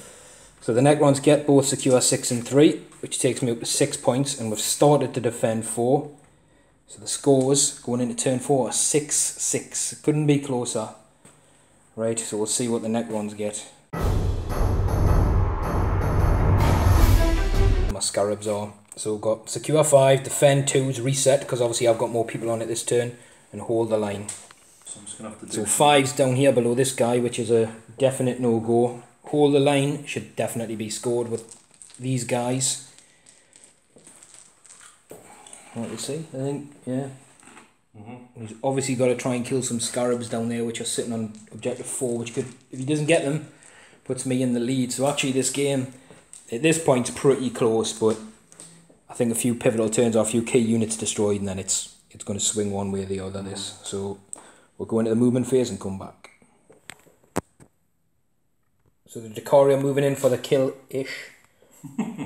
So the Necrons get both secure 6 and 3, which takes me up to 6 points, and we've started to defend 4. So the scores going into turn 4 are 6-6. Couldn't be closer. Right, so we'll see what the Necrons get. My scarabs are. So we've got secure 5, defend 2's reset, because obviously I've got more people on it this turn, and hold the line. So I'm just gonna have to do. So 5's down here below this guy, which is a definite no-go. Hold the line should definitely be scored with these guys. What you see? I think, yeah. He's obviously got to try and kill some scarabs down there, which are sitting on objective 4, which could, if he doesn't get them, puts me in the lead. So actually this game, at this point, is pretty close, but I think a few pivotal turns or a few key units destroyed, and then it's going to swing one way or the other. This, so we'll go into the movement phase and come back. So the Drukhari are moving in for the kill-ish.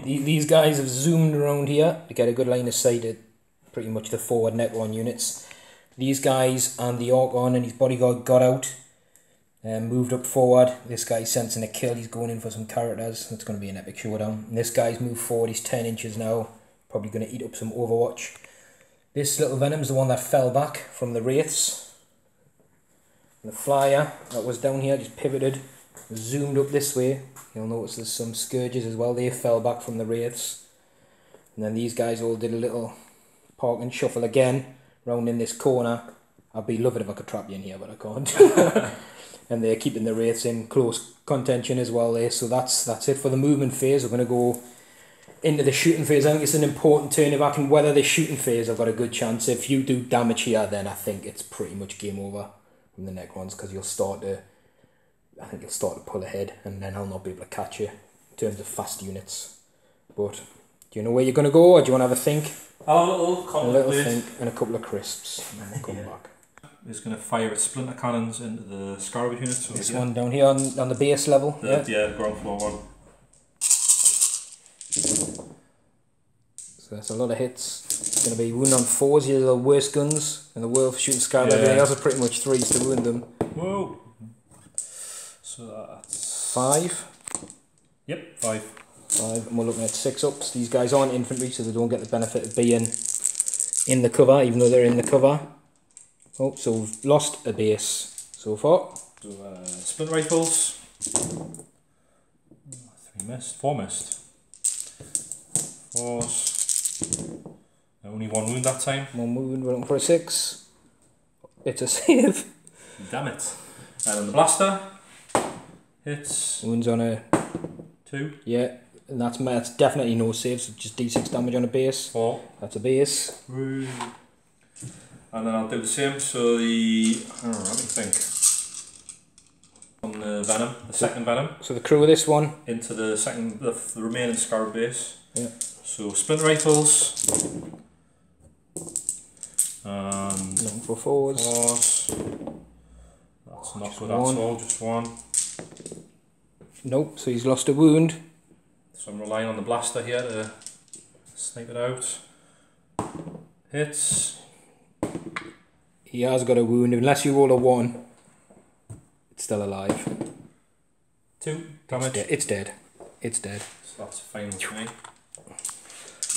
These guys have zoomed around here to get a good line of sight at pretty much the forward Necron units. These guys and the Archon and his bodyguard got out and moved up forward. This guy's sensing a kill, he's going in for some characters. It's going to be an epic showdown. And this guy's moved forward, he's 10 inches now. Probably going to eat up some Overwatch. This little Venom's the one that fell back from the Wraiths. And the Flyer that was down here just pivoted, zoomed up this way. You'll notice there's some Scourges as well. They fell back from the Wraiths. And then these guys all did a little park and shuffle again round in this corner. I'd be loving if I could trap you in here, but I can't. And they're keeping the Wraiths in close contention as well there. So that's it for the movement phase. We're going to go into the shooting phase. I think it's an important turn. If I can weather the shooting phase, I've got a good chance. If you do damage here, then I think it's pretty much game over from the Necrons, because you'll start to, I think you'll start to pull ahead, and then I'll not be able to catch you in terms of fast units. But do you know where you're going to go, or do you want to have a think? A little think and a couple of crisps, and then we'll come back. He's going to fire its splinter cannons into the scarab unit. So this one down here on the base level. Yeah, the ground floor one. So that's a lot of hits. It's going to be wound on 4s. These are the worst guns in the world for shooting scarabs. Everything else are pretty much 3s to wound them. Whoa. So that's 5. Yep, 5. 5, and we're looking at 6 ups. These guys aren't infantry, so they don't get the benefit of being in the cover, even though they're in the cover. Oh, so we've lost a base so far. So splint rifles. 3 missed, 4 missed. 4s. Only 1 wound that time. 1 wound, we're looking for a 6. It's a save. Damn it. And then the blaster hits. Wounds on a 2. Yeah, and that's definitely no save, so just d6 damage on a base. 4. That's a base. Woo. And then I'll do the same, so the, I don't know, let me think. On the Venom, the second Venom. So the crew of this one. Into the second, the remaining Scarab base. Yeah. So splint rifles. And looking for 4s. 4s. That's not good at all, just 1. Nope, so he's lost a wound. So I'm relying on the blaster here to snipe it out. Hits. He has got a wound. Unless you roll a 1, it's still alive. 2 damage. It's dead. It's dead. So that's fine with me. There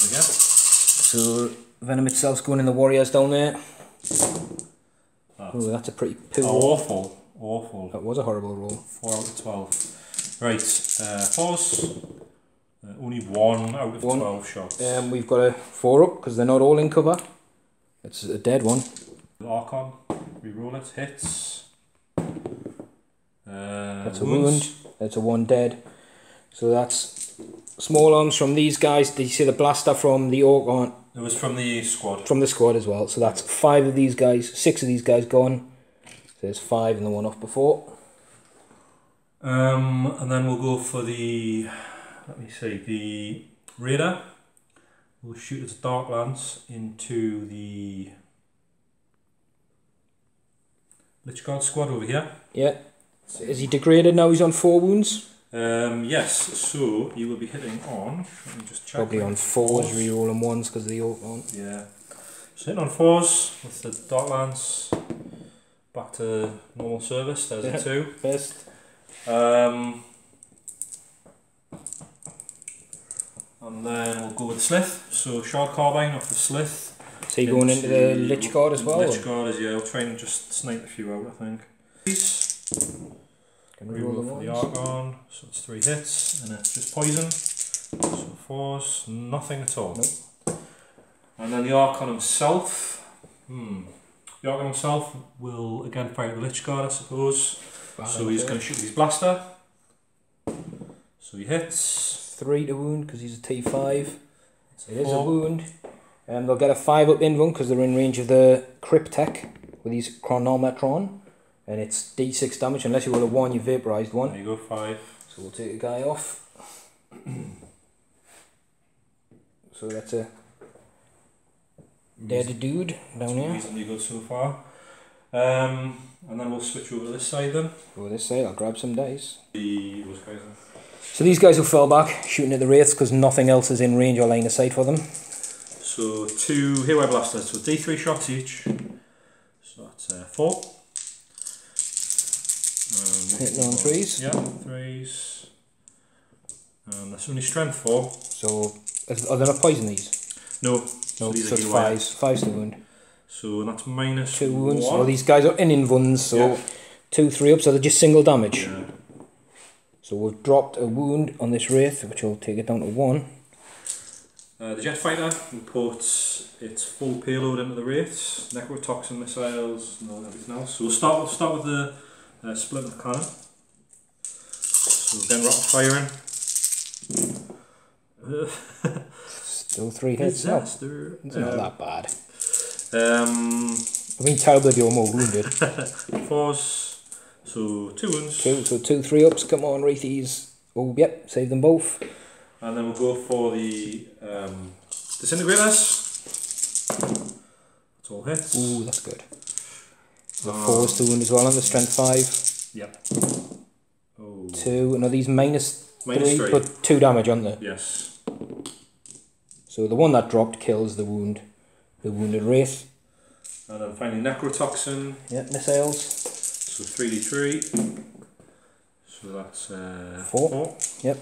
we go. So Venom itself's going in the warriors down there. Oh, that's a pretty poor. Awful. Awful. That was a horrible roll. 4 out of 12. Right, 4s. Only 1 out of 12 shots. We've got a 4 up because they're not all in cover. It's a dead one. Archon, reroll it, hits. That's a wound. That's a 1 dead. So that's small arms from these guys. Did you see the blaster from the Archon? It was from the squad. From the squad as well. So that's 5 of these guys, 6 of these guys gone. So there's 5 and the one off before. And then we'll go for the, let me see, the Raider. We'll shoot its Dark Lance into the Lich Guard squad over here. Yeah. So is he degraded now? He's on 4 wounds? Yes, so he will be hitting on, let me just check. Probably on 4s, re-rolling 1s because of the oak on. Yeah. So hitting on 4s with the Dark Lance, back to normal service, there's a 2. Best. And then we'll go with Slith, so Shard Carbine off the Slith. So you going into the Lich Guard as well? Lich Guard is, yeah, we'll try and just snipe a few out, I think. Can we roll for the Archon, so it's 3 hits, and it's just poison. So 4s, nothing at all. Nope. And then the Archon himself, the Archon himself will again fire at the Lich Guard, I suppose. So he's going to shoot his blaster. So he hits. 3 to wound because he's a T5. It is a wound. And they'll get a 5 up in one because they're in range of the Cryptek with his Chronometron. And it's D6 damage unless you roll a 1, you vaporized 1. There you go, 5. So we'll take a guy off. So that's a dead dude down here. Reasonably good so far. And then we'll switch over to this side then. Over this side, I'll grab some dice. Those guys then. So these guys will fall back, shooting at the wraiths because nothing else is in range or line of sight for them. So 2 Haywire Blasters, so D3 shots each. So that's 4. Hitting on 3s. Yeah, 3s. And that's only strength 4. So, are they not poison these? No. No, so it's 5s. 5's to wound. So that's minus 2 wounds. 1. Well, these guys are in invulns, so 2, 3 up, so they're just single damage. Yeah. So we've dropped a wound on this wraith, which will take it down to 1. The jet fighter imports its full payload into the wraiths, necrotoxin missiles, and everything else. So we'll start with the split of the cannon. So again, rapid firing. Still 3 hits. No, it's not that bad. I mean, terrible if you're more wounded. 4s, so 2 wounds. 2, 3 ups. Come on, wraithies. Oh, yep, save them both. And then we'll go for the disintegrators. That's all hits. Ooh, that's good. The 4s to wound as well on the strength 5. Yep. Oh. 2, and are these minus 3, 3, but 2 damage, aren't they? Yes. So the one that dropped kills the wounded wraith. And then finally necrotoxin. Yep, missiles. So 3d3. So that's 4. Yep.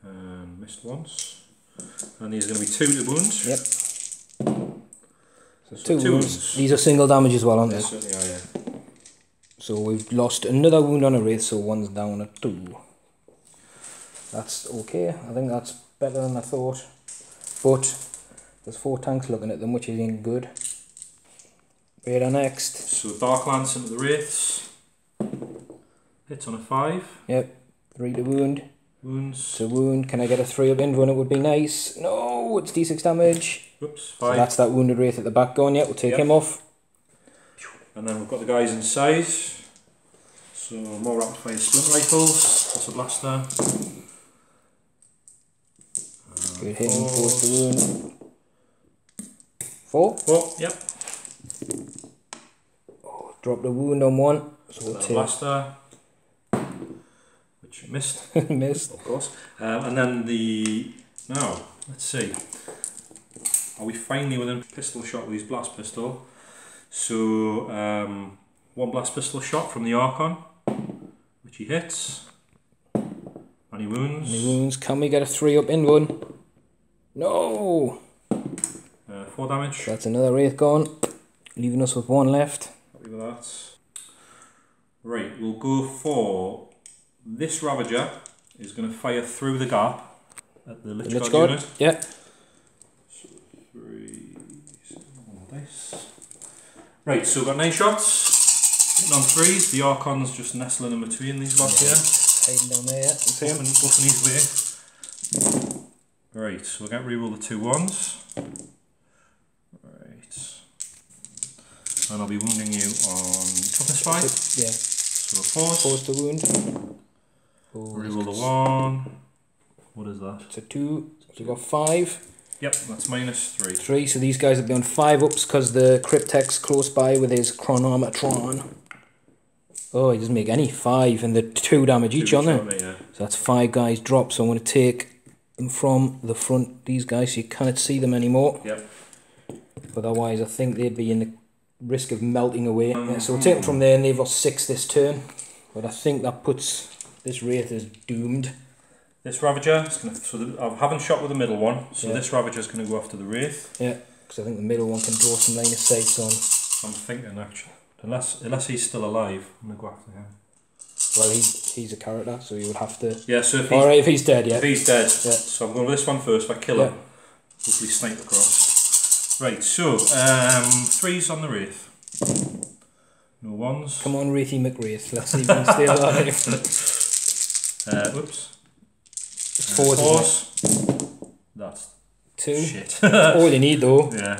And missed once. And these are going to be 2 to wound. Yep. So 2 wounds. These are single damage as well, aren't they? Yes, certainly are, yeah. So we've lost another wound on a wraith, so 1's down at 2. That's okay. I think that's better than I thought. But there's 4 tanks looking at them, which isn't good. Raider next. So Dark Lance into the wraiths. Hits on a 5. Yep. 3 to wound. Wounds. To wound. Can I get a 3 up in one? It would be nice. No, it's D6 damage. Oops, 5. So that's that wounded wraith at the back gone. Yep, we'll take him off. And then we've got the guys inside. So more rapid fire splint rifles. That's a blaster. Good hitting, 4 to wound. 4? 4, yep. Oh, dropped a wound on 1. So we'll take blaster. Which missed. Missed. Of course. And then the... Now, let's see. Are we finally within pistol shot with his blast pistol? So, 1 blast pistol shot from the Archon, which he hits. Any wounds? Any wounds? Can we get a 3 up in one? No! 4 damage. That's another wraith gone, leaving us with 1 left. Happy with that. Right, we'll go for this Ravager is going to fire through the gap at the Lich Guard unit. Yeah. So 3, 7, dice. Right, so we've got 9 shots. Hitting on 3s. The Archon's just nestling in between these lots here. Hiding down there, yeah. Buffing his way. Right, so we're going to reroll the 2 1s. Right. And I'll be wounding you on toughness 5. Yeah. So 4s. 4's to wound. Reroll the 1. What is that? It's a 2. So you've got 5. Yep, that's -3. 3. So these guys have been 5 ups because the Cryptek's close by with his Chronometron. Oh, he doesn't make any. 5 and the 2 damage each on there. Yeah. So that's 5 guys drop. So I'm going to take them from the front. These guys, so you cannot see them anymore. Yep. Otherwise, I think they'd be in the risk of melting away. Yeah, so we'll take them from there, and they've got 6 this turn. But I think that puts this Wraith as doomed. This Ravager is going to. So I haven't shot with the middle one. So this Ravager is going to go after the Wraith. Yeah, because I think the middle one can draw some line of sight on. I'm thinking actually, unless he's still alive, I'm going to go after him. Well, he's a character, so you would have to. Yeah. So if he's dead, yeah. If he's dead, yeah. So I'm going with this one first. If I kill him, hopefully snipe across. Right. So 3s on the Wraith. No 1s. Come on, Wraithy McWraith. Let's see if we can stay alive. Whoops. 4s. That's 2. shit. That's all you need though. Yeah.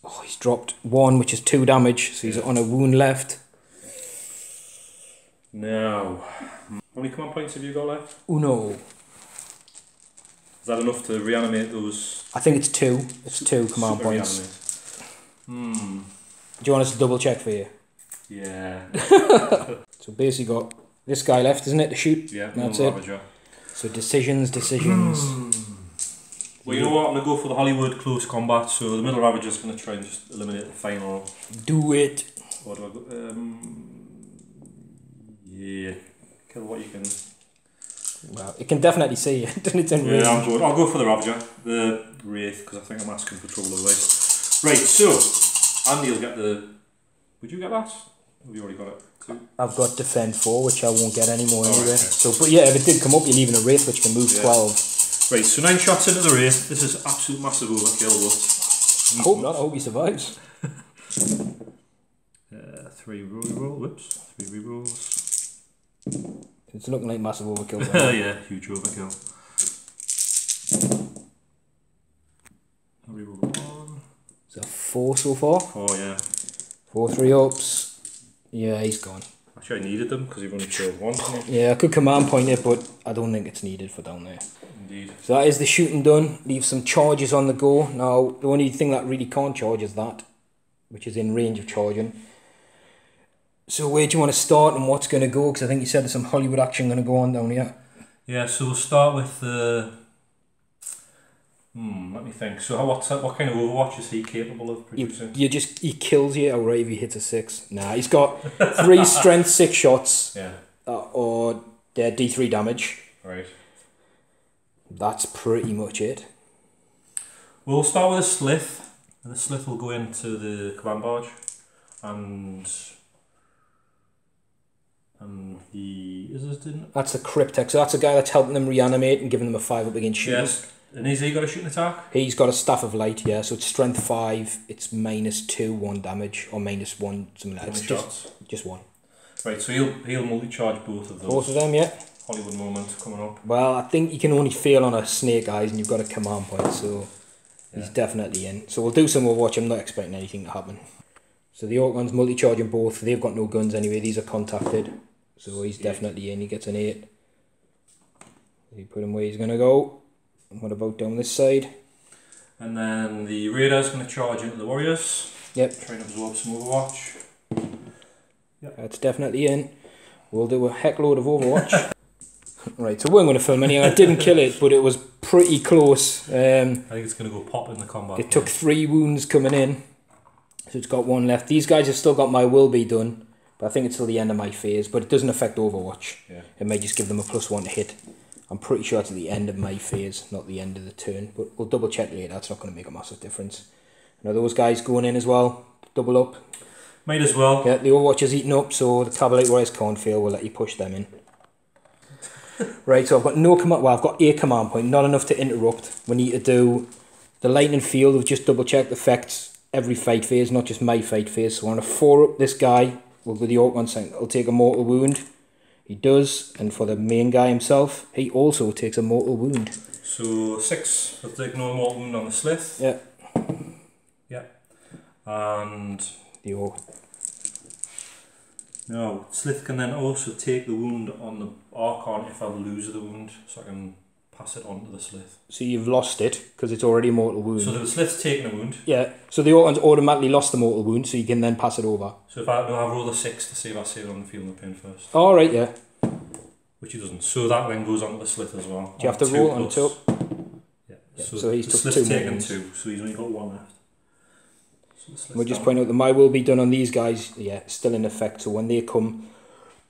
Oh, he's dropped 1, which is 2 damage, so he's on a wound left. Now, how many command points have you got left? Uno. Is that enough to reanimate those? I think it's 2. It's 2 command points. Do you want us to double check for you? Yeah. So basically got this guy left, isn't it, to shoot? Yeah, that's no it. Ravager. So decisions. Well, you know what? I'm going to go for the Hollywood close combat. So the middle Ravager's going to try and just eliminate the final. Do it. What do I go? Yeah. Kill what you can. Well, it can definitely see it. It's in range. I'll go for the Ravager, the Wraith, because I think I'm asking for trouble otherwise. Right, so Andy will get the. Would you get that? Have you already got it? 2? I've got defend 4, which I won't get anymore anyway. Okay. So, but yeah, if it did come up, you're leaving a Wraith, which can move 12. Right, so 9 shots into the Wraith. This is absolute massive overkill, though. I hope not. I hope he survives. 3 reroll. Whoops. 3 rerolls. It's looking like massive overkill. Yeah, huge overkill. I'll reroll 1. Is that 4 so far? 4, yeah. 4 3-ups. Yeah, he's gone. Actually, I needed them because you've only killed 1. Yeah, I could command point it, but I don't think it's needed for down there. Indeed. So that is the shooting done. Leave some charges on the go. Now, the only thing that really can't charge is that, which is in range of charging. So where do you want to start and what's going to go? Because I think you said there's some Hollywood action going to go on down here. Yeah, so we'll start with the. Let me think. So what kind of Overwatch is he capable of producing? He kills you outright if he hits a 6. Nah, he's got 3 strength 6 shots. Yeah. Or they're D3 damage. Right. That's pretty much it. We'll start with a Slith. And the Slith will go into the command barge. And that's the Cryptek. So that's a guy that's helping them reanimate and giving them a 5-up against shooting. Yes. And has he got a shooting attack? He's got a Staff of Light, yeah. So it's strength 5. It's -2, 1 damage, or -1, something like that. It's just 1. Right. So he'll multi-charge both of those. Both of them, yeah. Hollywood moment coming up. Well, I think you can only fail on a Snake Eyes, and you've got a command point, so he's definitely in. So we'll do some Overwatch. I'm not expecting anything to happen. So the Orcons multi-charging both. They've got no guns anyway. These are contacted. So he's definitely in. He gets an 8. You put him where he's going to go. And what about down this side? And then the Raider's going to charge into the Warriors. Yep. Try and absorb some Overwatch. Yep. That's definitely in. We'll do a heck load of Overwatch. Right, so we weren't going to film anything. I didn't kill it, but it was pretty close. I think it's going to go pop in the combat. It took 3 wounds coming in. So it's got 1 left. These guys have still got my will be done. But I think it's till the end of my phase. But it doesn't affect Overwatch. Yeah. It may just give them a +1 to hit. I'm pretty sure it's at the end of my phase, not the end of the turn. But we'll double check later. That's not going to make a massive difference. Now those guys going in as well. Double up. Might as well. Yeah, the Overwatch is eating up, so the Cavalry Warriors can't fail. We'll let you push them in. Right, so I've got no command. Well, I've got a command point, not enough to interrupt. We need to do the lightning field. We've just double checked affects every fight phase, not just my fight phase. So we're going to 4-up this guy. We'll do the Orc saying he'll take a mortal wound. He does, and for the main guy himself, he also takes a mortal wound. So 6, we'll take no mortal wound on the Slith. Yeah. Yeah. And the Orc. Now, Slith can then also take the wound on the Archon if I lose the wound, so I can pass it on to the Slith. So you've lost it, because it's already a mortal wound. So the Slith's taking a wound. Yeah, so the Archon's automatically lost the mortal wound, so you can then pass it over. So if I roll a 6 to see if I save it on the field of pain first. Alright, yeah. Which he doesn't. So that then goes on to the Slith as well. Do you have to roll on 2? Yeah. Yeah. So he's the took Slith's 2 taken wounds. 2, so he's only got 1 left. So We'll just point out that my will be done on these guys, yeah, still in effect. So when they come,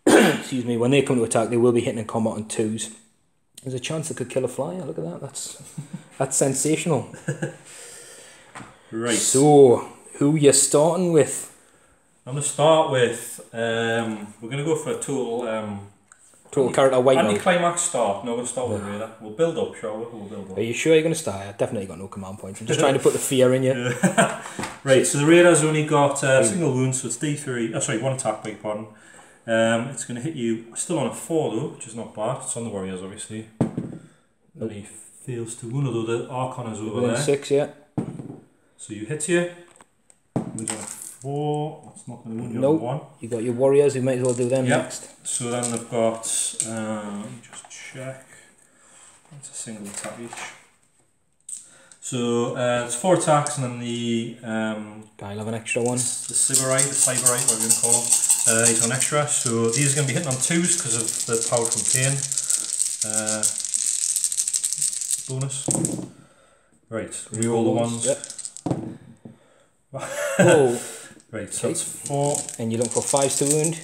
excuse me, when they come to attack, they will be hitting in combat on 2s. There's a chance they could kill a flyer. Look at that. That's sensational. Right. So who you starting with? I'm going to start with. We're going to go for a total. Total character whiteout. Anti-climax start. No, we'll start with Raider. We'll build up, shall we? We'll build up. Are you sure you're going to start? I've definitely got no command points. I'm just trying to put the fear in you. Right, so the Raider's only got a single wound, so it's D3. Oh, sorry, 1 attack, beg your pardon. It's going to hit you still on a 4 though, which is not bad. It's on the Warriors, obviously. And he fails to wound, although the Archon is over there. 6, yeah. So you hit you. Wounds on a 4. That's not going to wound you Nope. on 1. You got your Warriors, you might as well do them next. So then they've got, let me just check, it's a single attack each. So it's 4 attacks, and then the Guy will have an extra one. the Sybarite, whatever you want to call him, he's on extra. So these are going to be hitting on 2s because of the power from pain bonus. Right, reroll the ones. Yep. Oh. Right, so that's 4. And you look for 5s to wound.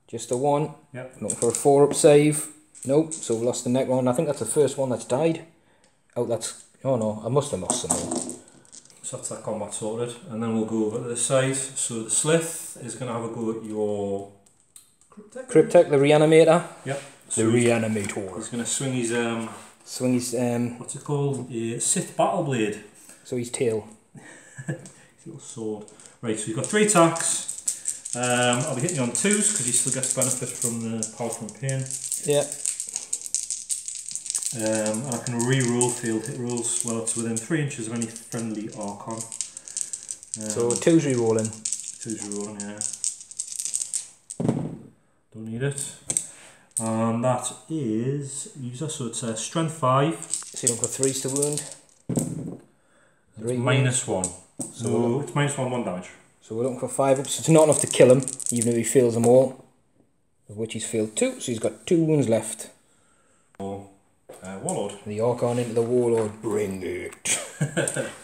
Just a 1. Yep. Looking for a 4 up save. Nope. So we've lost the Necron. I think that's the first one that's died. Oh, that's. Oh no, I must have lost some more. So that's that combat sorted, and then we'll go over to this side. So the Slith is going to have a go at your Cryptek, the reanimator. Yep. The So reanimator. he's going to swing his Swing his what's it called? A Sith battle blade. so his tail. His little sword. Right. So you've got 3 attacks. I'll be hitting you on 2s because he still gets benefit from the power from pain. Yeah. And I can re-roll field hit rolls. Well, it's within 3 inches of any friendly Archon. So 2's re-rolling. 2's re-rolling, yeah. Don't need it. And that is user, so it's strength 5. So you're looking for 3s to wound. It's -1. So it's -1 damage. So we're looking for 5 ups. It's not enough to kill him, even if he fails them all. Of which he's failed 2, so he's got 2 wounds left. So, Warlord. The Archon into the Warlord. Bring it.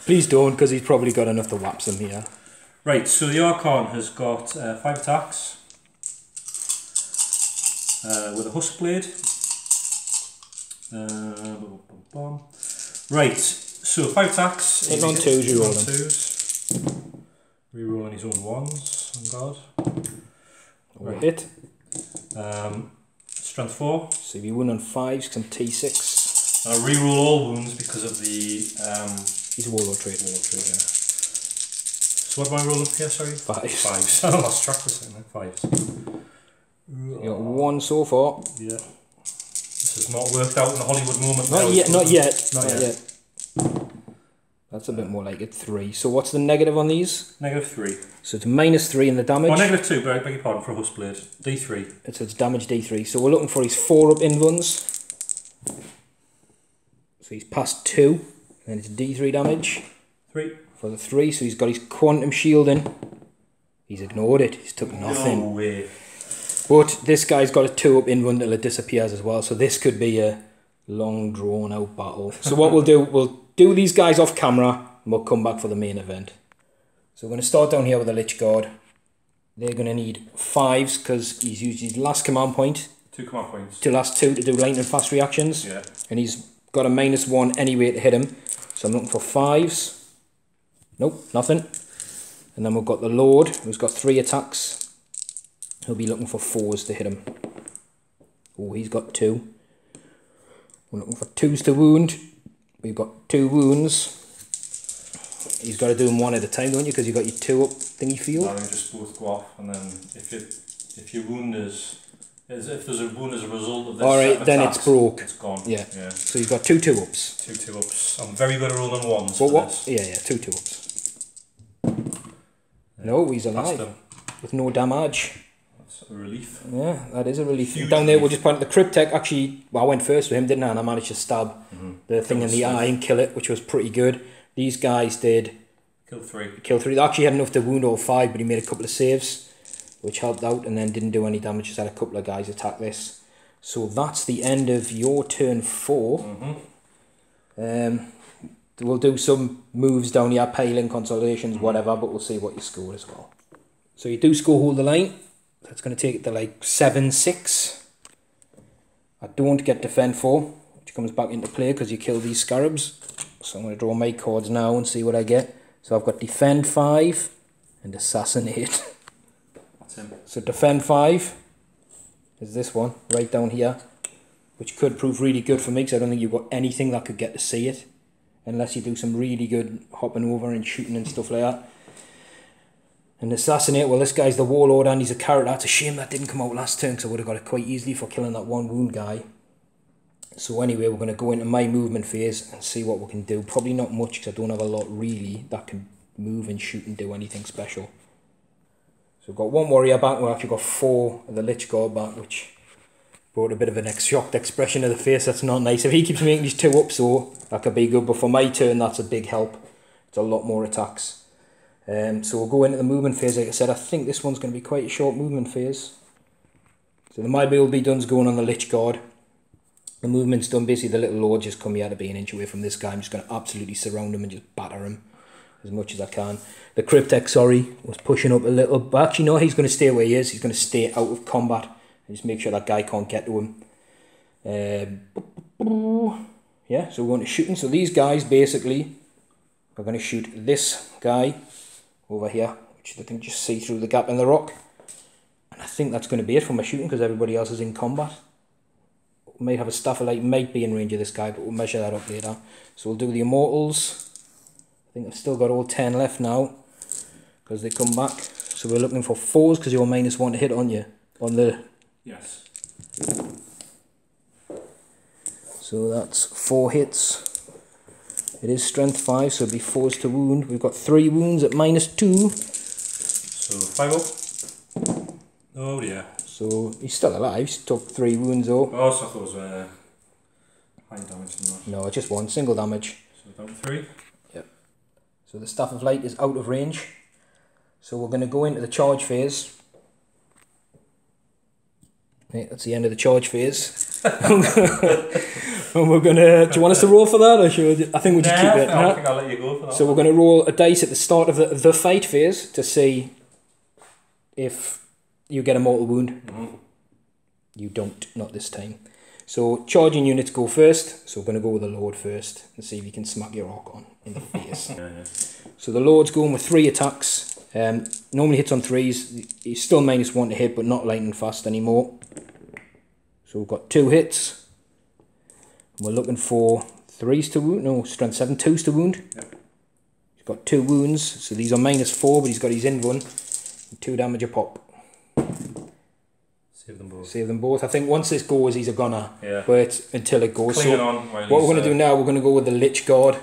Please don't, because he's probably got enough to whap some here. Right, so the Archon has got 5 attacks. With a Husk Blade. Right, so 5 attacks. Hitting on 2s, you roll them. 2s. Rerolling his own 1s, on guard. Right. Hit. Strength 4. So if you win on 5s, some T6. I reroll all wounds because of the He's a Warlord trait. yeah. So what am I rolling here, sorry? 5s. 5s. I lost track for a second, 5s. You got 1 so far. Yeah. This has not worked out in the Hollywood moment. Not yet, not yet. Not yet. That's a bit more like it. 3. So what's the negative on these? -3. So it's -3 in the damage. Oh, -2, beg your pardon, for a Husk Blade. D3. So it's damage D3. So we're looking for his 4 up invuns. So he's past 2. And it's D3 damage. 3. For the 3. So he's got his quantum shielding. He's ignored it. He's took nothing. No way. But this guy's got a 2 up invuln until it disappears as well. So this could be a long drawn out battle. So what we'll do these guys off camera and we'll come back for the main event. So we're going to start down here with the Lich Guard. They're going to need 5s because he's used his last command point. 2 command points. To last 2 to do lightning fast reactions. Yeah. And he's got a -1 anyway to hit him. So I'm looking for 5s. Nope, nothing. And then we've got the Lord, who's got 3 attacks. He'll be looking for 4s to hit him. Oh, he's got 2. We're looking for 2s to wound. We've got 2 wounds. He's got to do them 1 at a time, don't you? Because you've got your 2 up thingy field. No, you just both go off, and then if your wound if there's a wound as a result of this, alright, then it's broke. It's gone. Yeah. Yeah. So you've got 2 2-ups. 2 2-ups. I'm very good at rolling 1s. But for what? this. Yeah, 2 2-ups. No, he's alive. Him. With no damage. That's a relief. Yeah, that is a relief. Huge Down there, relief. we'll just point at the Cryptek. Actually, well, I went first with him, didn't I? And I managed to stab the thing in the eye and kill it, which was pretty good. These guys did kill three. They actually had enough to wound all 5, but he made a couple of saves, which helped out, and then didn't do any damage. Just had a couple of guys attack this. So that's the end of your turn 4. We'll do some moves down here, paling, consolidations, whatever, but we'll see what you score as well. So you do score hold the line. That's going to take it to like 7-6. I don't get defend 4, which comes back into play because you kill these scarabs. So I'm going to draw my cards now and see what I get. So I've got defend 5 and assassinate. That's him. So defend 5 is this one right down here, which could prove really good for me because I don't think you've got anything that could get to see it, unless you do some really good hopping over and shooting and stuff like that. And assassinate, well, this guy's the warlord and he's a character. It's a shame that didn't come out last turn because I would have got it quite easily for killing that 1 wound guy. So anyway, we're going to go into my movement phase and see what we can do. Probably not much because I don't have a lot really that can move and shoot and do anything special. So we've got 1 warrior back. We've actually got 4 of the Lich God back, which brought a bit of an shocked expression to the face. That's not nice. If he keeps making these 2 up, so that could be good. But for my turn, that's a big help. It's a lot more attacks. So we'll go into the movement phase. Like I said, I think this one's going to be quite a short movement phase. So the my will be done's going on the Lich God. The movement's done. Basically, the little lord just come here to be an inch away from this guy. I'm just going to absolutely surround him and just batter him as much as I can. The Cryptek, sorry, was pushing up a little. But actually, no, he's going to stay where he is. He's going to stay out of combat. And just make sure that guy can't get to him. Yeah, so we're going to shooting. So these guys, basically, are going to shoot this guy over here, which they can just see through the gap in the rock. And I think that's going to be it for my shooting because everybody else is in combat. We might have a staff of light, might be in range of this guy, but we'll measure that up later. So we'll do the immortals. I think I've still got all 10 left now because they come back. So we're looking for 4s because you're -1 to hit on you. On the... Yes. So that's 4 hits. It is strength 5, so it'll be 4s to wound. We've got 3 wounds at -2. So 5 up. Oh yeah. So he's still alive. He's took 3 wounds though. Oh, so I thought it was high damage. No, just 1 single damage. So down to 3. Yep. So the Staff of Light is out of range. So we're going to go into the charge phase. Right, that's the end of the charge phase. And we're gonna. Do you want us to roll for that, or should I think we'll just keep it? I think I'll let you go for that. So we're gonna roll a dice at the start of the fight phase to see if you get a mortal wound. You don't, not this time. So charging units go first. So we're gonna go with the Lord first and see if you can smack your orc on in the face. So the Lord's going with 3 attacks. Normally hits on 3s. He's still -1 to hit, but not lightning fast anymore. So we've got 2 hits. We're looking for 3s to wound. No, strength 7, 2s to wound. Yep. He's got 2 wounds, so these are -4, but he's got his in one. 2 damage a pop. Save them both. Save them both. I think once this goes, he's a goner. Yeah. But until it goes. Clinging So on what we're going to do now, we're going to go with the Lich God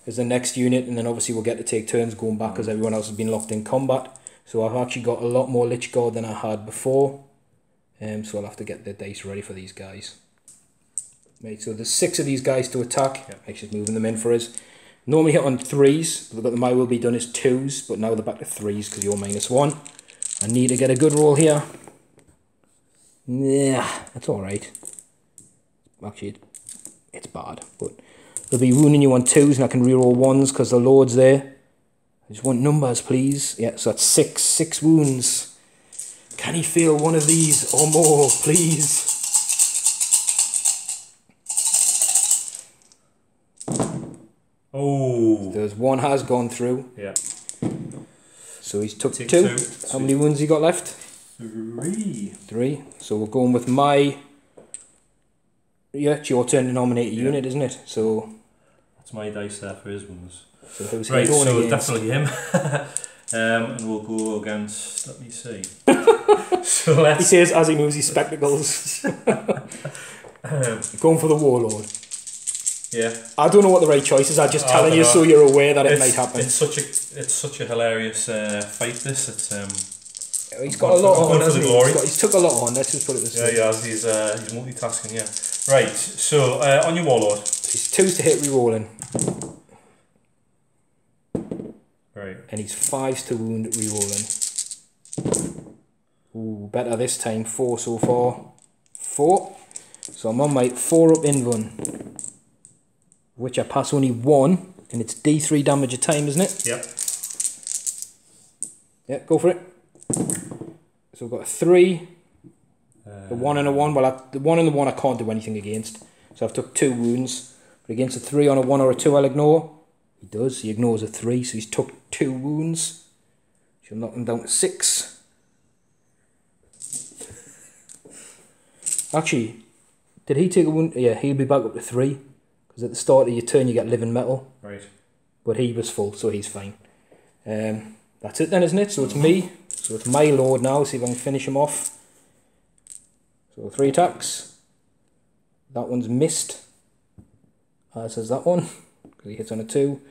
as the next unit, and then obviously we'll get to take turns going back because everyone else has been locked in combat. So I've actually got a lot more Lich God than I had before. So I'll have to get the dice ready for these guys. Right, so there's 6 of these guys to attack. Yep. Actually, just moving them in for us. Normally hit on 3s, but the my will be done as 2s, but now they're back to 3s because you're -1. I need to get a good roll here. Yeah, that's alright. Actually, it's bad, but they'll be wounding you on 2s and I can reroll 1s because the Lord's there. I just want numbers, please. Yeah, so that's 6 wounds. Can he fail one of these or more, please? Oh. There's 1 has gone through. Yeah. So he's took Take 2. 2. How many wounds he got left? 3. 3. So we're going with my... Yeah, it's your turn to nominate a unit, isn't it? So... That's my dice there for his ones. So who's Right, he going so against? definitely him. And we'll go against, let me see. So let's... He says as he moves his spectacles. Going for the Warlord. Yeah. I don't know what the right choice is. I'm just telling you so you're aware that it might happen. It's such a hilarious fight. This. It's He's got a lot on, for the hasn't he? glory. He's took a lot on, let's just put it this way. Yeah, he has. He's multitasking, yeah. Right, so on your warlord. He's 2s to hit re-rolling. Right. And he's 5s to wound re-rolling. Ooh, better this time. 4 so far. 4. So I'm on my 4 up invuln. Which I pass only 1. And it's D3 damage a time, isn't it? Yep. Yep, go for it. So we've got a 3. The 1 and a 1. Well, the 1 and the 1 I can't do anything against. So I've took 2 wounds. But against a 3 on a 1 or a 2 I'll ignore. He does. He ignores a 3. So he's took 2 wounds. She'll knock him down to 6. Actually, did he take a wound? Yeah, he'll be back up to 3. Because at the start of your turn you get living metal. Right. But he was full, so he's fine. That's it then, isn't it? So it's me. So it's my lord now. See if I can finish him off. So 3 attacks. That one's missed. As is that one. Because he hits on a 2.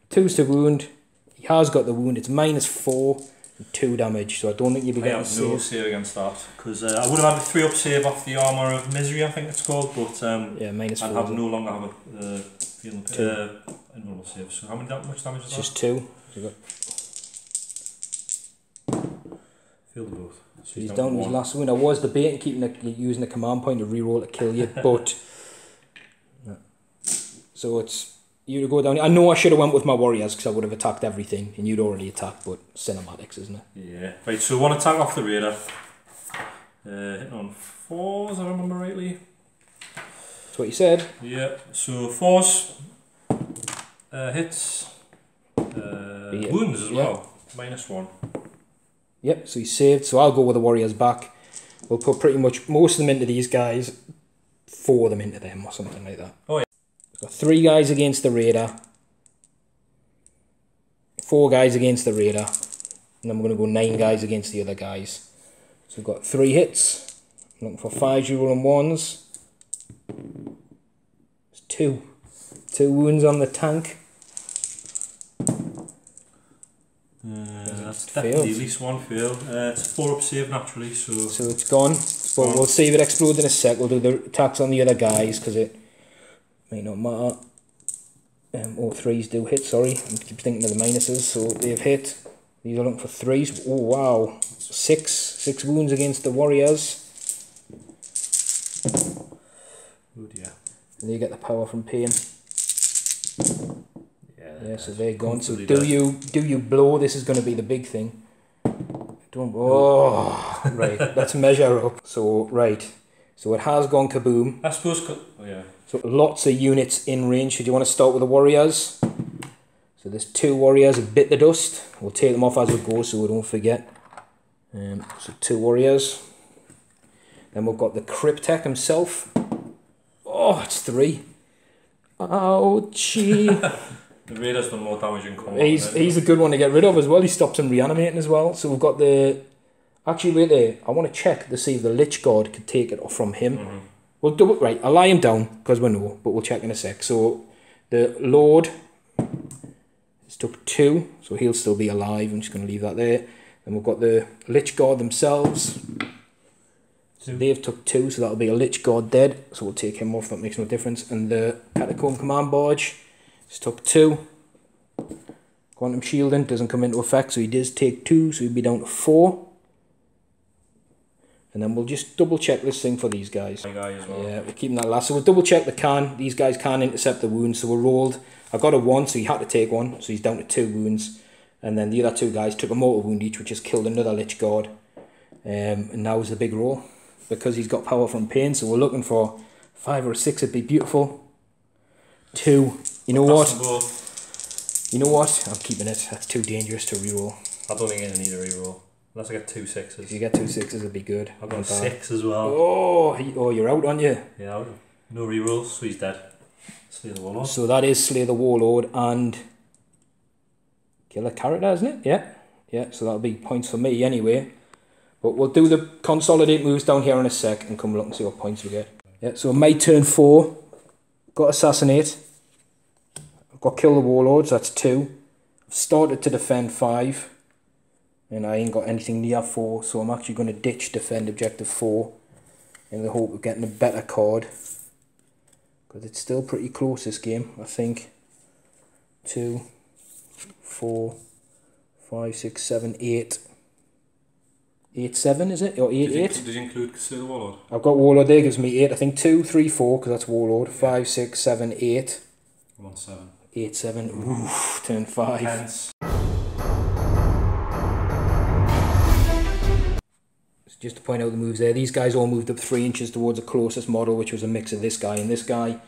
2's to wound. He has got the wound. It's -4 and 2 damage. So I don't think you'll be getting a save. No save against that. Because I would have had a 3-up save off the Armour of Misery, I think it's called. But yeah, -4. I no longer have a invulnerable save. So how much damage is that? It's just 2. So you got Feel the both. So he's down to his last wound. I was debating using the command point to reroll to kill you, but yeah. So it's you to go down. I know I should have went with my warriors because I would have attacked everything, and you'd already attacked. But cinematics, isn't it? Yeah. Right. So one attack off the raider. Hitting on 4s, I remember rightly. That's what you said. Yeah. So 4s. Hits. Wounds as well. -1. Yep, so he's saved. So I'll go with the warriors back. We'll put pretty much most of them into these guys, 4 of them into them or something like that. Oh yeah. We've got 3 guys against the raider, 4 guys against the raider, and then we're going to go 9 guys against the other guys. So we've got 3 hits. I'm looking for 5 rolling 1s. It's 2. 2 wounds on the tank. That's definitely at least 1 fail. It's a 4-up save naturally, so it's gone. But we'll see if it explodes in a sec. We'll do the attacks on the other guys because it may not matter. All 3s do hit, sorry. I keep thinking of the minuses. So they've hit. These are looking for 3s. Oh wow. 6 wounds against the warriors. oh dear. And you get the power from pain. Yeah, so they're gone. So Dead. do you blow? This is going to be the big thing. Don't. Oh, right. Let's measure up. So right. So it has gone kaboom. I suppose. Oh yeah. So lots of units in range. So do you want to start with the warriors? So there's 2 warriors a bit the dust. We'll take them off as we go so we don't forget. So 2 warriors. Then we've got the Cryptek himself. Oh, it's 3. Ouchie. The raider's done more damage in combat. He's a good one to get rid of as well. He stops him reanimating as well. So we've got the... Actually, wait there. I want to check to see if the Lich God could take it off from him. We'll do it right. I'll lie him down because we know, but we'll check in a sec. So the Lord has took 2, so he'll still be alive. I'm just going to leave that there. Then we've got the Lich God themselves. So they've took 2, so that'll be a Lich God dead. So we'll take him off. That makes no difference. And the Catacomb Command Barge has took 2. Quantum Shielding doesn't come into effect, so he does take 2, so he'll be down to 4. And then we'll just double check this thing for these guys. My guy as well. Yeah, we're keeping that last. So we'll double check these guys can intercept the wounds. So we rolled. I got a 1, so he had to take 1, so he's down to 2 wounds. And then the other 2 guys took a mortal wound each, which has killed another Lich God. And now is the big roll because he's got power from pain. So we're looking for 5 or 6. It'd be beautiful. 2. You know what? You know what? I'm keeping it. That's too dangerous to reroll. I don't think I need a reroll. Unless I get 2 6s. If you get 2 6s, it'd be good. I've got 6 as well. Oh, you're out, aren't you? Yeah, no rerolls, so he's dead. Slay the Warlord. So that is Slay the Warlord and kill a character, isn't it? Yeah. Yeah, so that'll be points for me anyway. But we'll do the consolidate moves down here in a sec and come look and see what points we get. Yeah, so my turn 4. Got Assassinate. I've got Kill the Warlords, that's 2. I've started to defend 5. and I ain't got anything near 4, so I'm actually going to ditch defend objective 4 in the hope of getting a better card, because it's still pretty close this game. I think 2, 4, 5, 6, 7, 8. 8, 7 is it? Or 8, 8? Did you include Consider Warlord? I've got Warlord there, gives me 8. I think 2, 3, 4, because that's Warlord. 5, 6, 7, 8. 1, 7. 8, 7. Oof, turn 5. Hence. Just to point out the moves there, these guys all moved up 3 inches towards the closest model, which was a mix of this guy and this guy.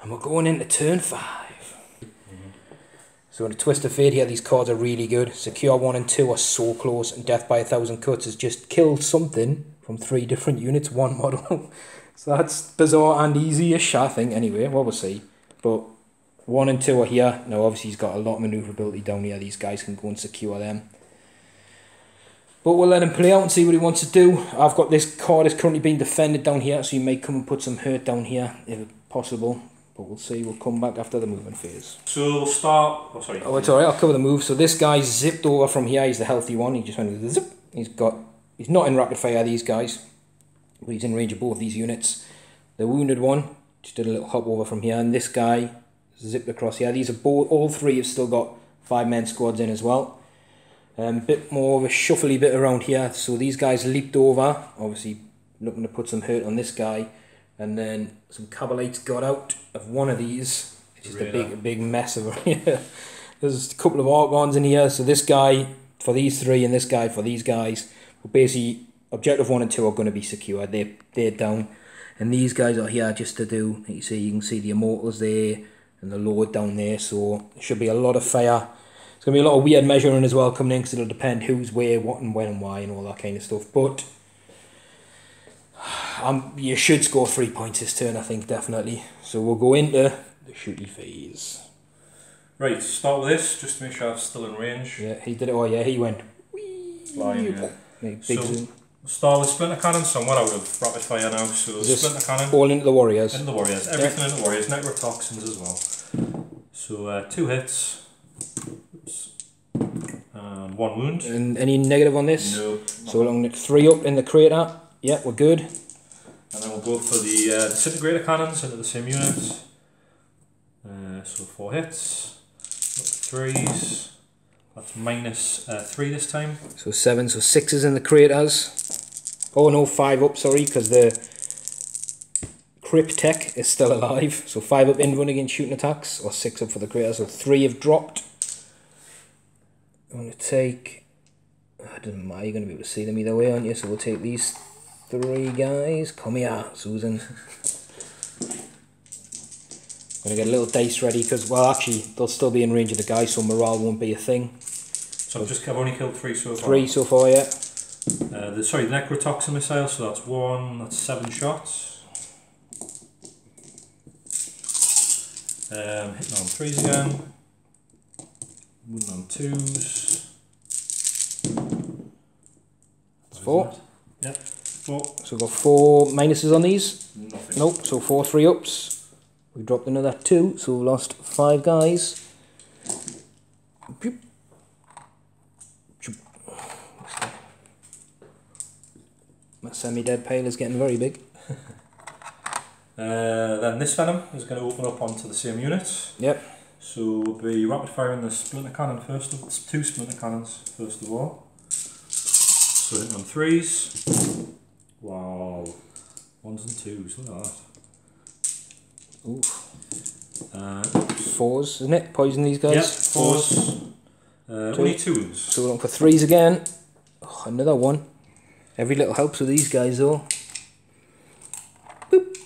And we're going into turn 5. So in a twist of fate here, these cards are really good. Secure 1 and 2 are so close, and Death by 1,000 Cuts has just killed something from 3 different units, 1 model. So that's bizarre and easy-ish, I think, anyway. Well, we'll see. But 1 and 2 are here. Now, obviously, he's got a lot of manoeuvrability down here. These guys can go and secure them. But we'll let him play out and see what he wants to do. I've got this card is currently being defended down here, so you may come and put some hurt down here, if possible. But we'll see, we'll come back after the movement phase. So we'll start... Oh, sorry. Oh, it's alright, I'll cover the move. So this guy's zipped over from here, he's the healthy one. He just went zip. He's not in rapid fire, these guys. But he's in range of both these units. The wounded one just did a little hop over from here. And this guy zipped across here. These are both, all 3 have still got 5-man squads in as well. Bit more of a shuffly bit around here. So these guys leaped over, obviously looking to put some hurt on this guy. And then some Cabalites got out of one of these. It's just a big mess of here. There's a couple of Archons in here. So this guy for these 3 and this guy for these guys. But basically, objective 1 and 2 are going to be secure. They're down. And these guys are here just to do, you can see the Immortals there and the Lord down there. So there should be a lot of fire. It's going to be a lot of weird measuring as well coming in, because it'll depend who's where, what and when and why and all that kind of stuff. But you should score 3 points this turn, I think, definitely. So we'll go into the shooty phase. Right, start with this, just to make sure I'm still in range. Yeah, he did it. Oh yeah, he went. Flying, yeah. Big so, zoom. Start with Splinter Cannon, somewhere out of rapid fire now. So Splinter Cannon. All into the Warriors. Into the Warriors, everything into the Warriors, Necrotoxins as well. So 2 hits. Oops. And 1 wound. And any negative on this? No. So we'll only 3 up in the crater. Yeah, we're good. And then we'll go for the Disintegrator Cannons into the same unit. So 4 hits. Up 3s. That's minus 3 this time. So 7, so 6s in the craters. Oh no, 5 up, sorry, because the Cryptek is still alive. So 5 up in run against shooting attacks, or 6 up for the craters. So 3 have dropped. I'm going to take... it doesn't matter, you're going to be able to see them either way, aren't you? So we'll take these 3 guys. Come here, Susan. Going to get a little dice ready, because, well, actually, they'll still be in range of the guy, so morale won't be a thing. So I've only killed 3 so far. 3 so far, yeah. The Necrotoxin missile, so that's 1, that's 7 shots. Hitting on 3s again. Wounding on 2s. That's 4. Yep, 4. So we've got 4 minuses on these. Nothing. Nope, so 4 3 ups. We dropped another 2, so we've lost 5 guys. My semi-dead pile is getting very big. Then this Venom is going to open up onto the same unit. Yep. So we'll be rapid firing the Splinter Cannon first, 2 Splinter Cannons first of all. So hitting on 3s. Wow. 1s and 2s, look at that. Oof. 4s, isn't it? Poison these guys? Yep, 4s. Only 2s. So we're on for 3s again. Oh, another 1. Every little helps with these guys though. Boop.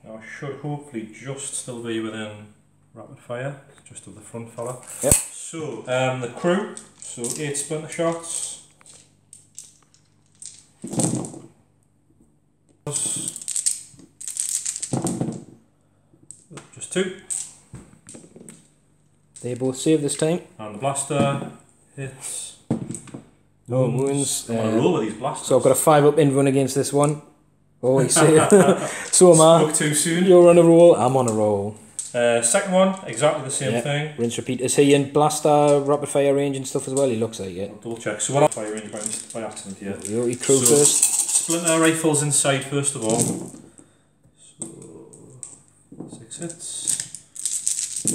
Now I should hopefully just still be within rapid fire, just of the front fella. Yep. So, the crew, so 8 splinter shots. Just 2. They both save this time. And the blaster hits. No wounds. I'm on a roll with these blasters. So I've got a 5 up in run against this one. Oh, you see. So am I. Spoke too soon. You're on a roll, I'm on a roll. Second one, exactly the same thing. Rinse repeat. Is he in blaster, rapid fire range and stuff as well? He looks like it. I'll double check. So what fire range by accident here. He crew so, first. Splinter rifles inside first of all. So 6 hits.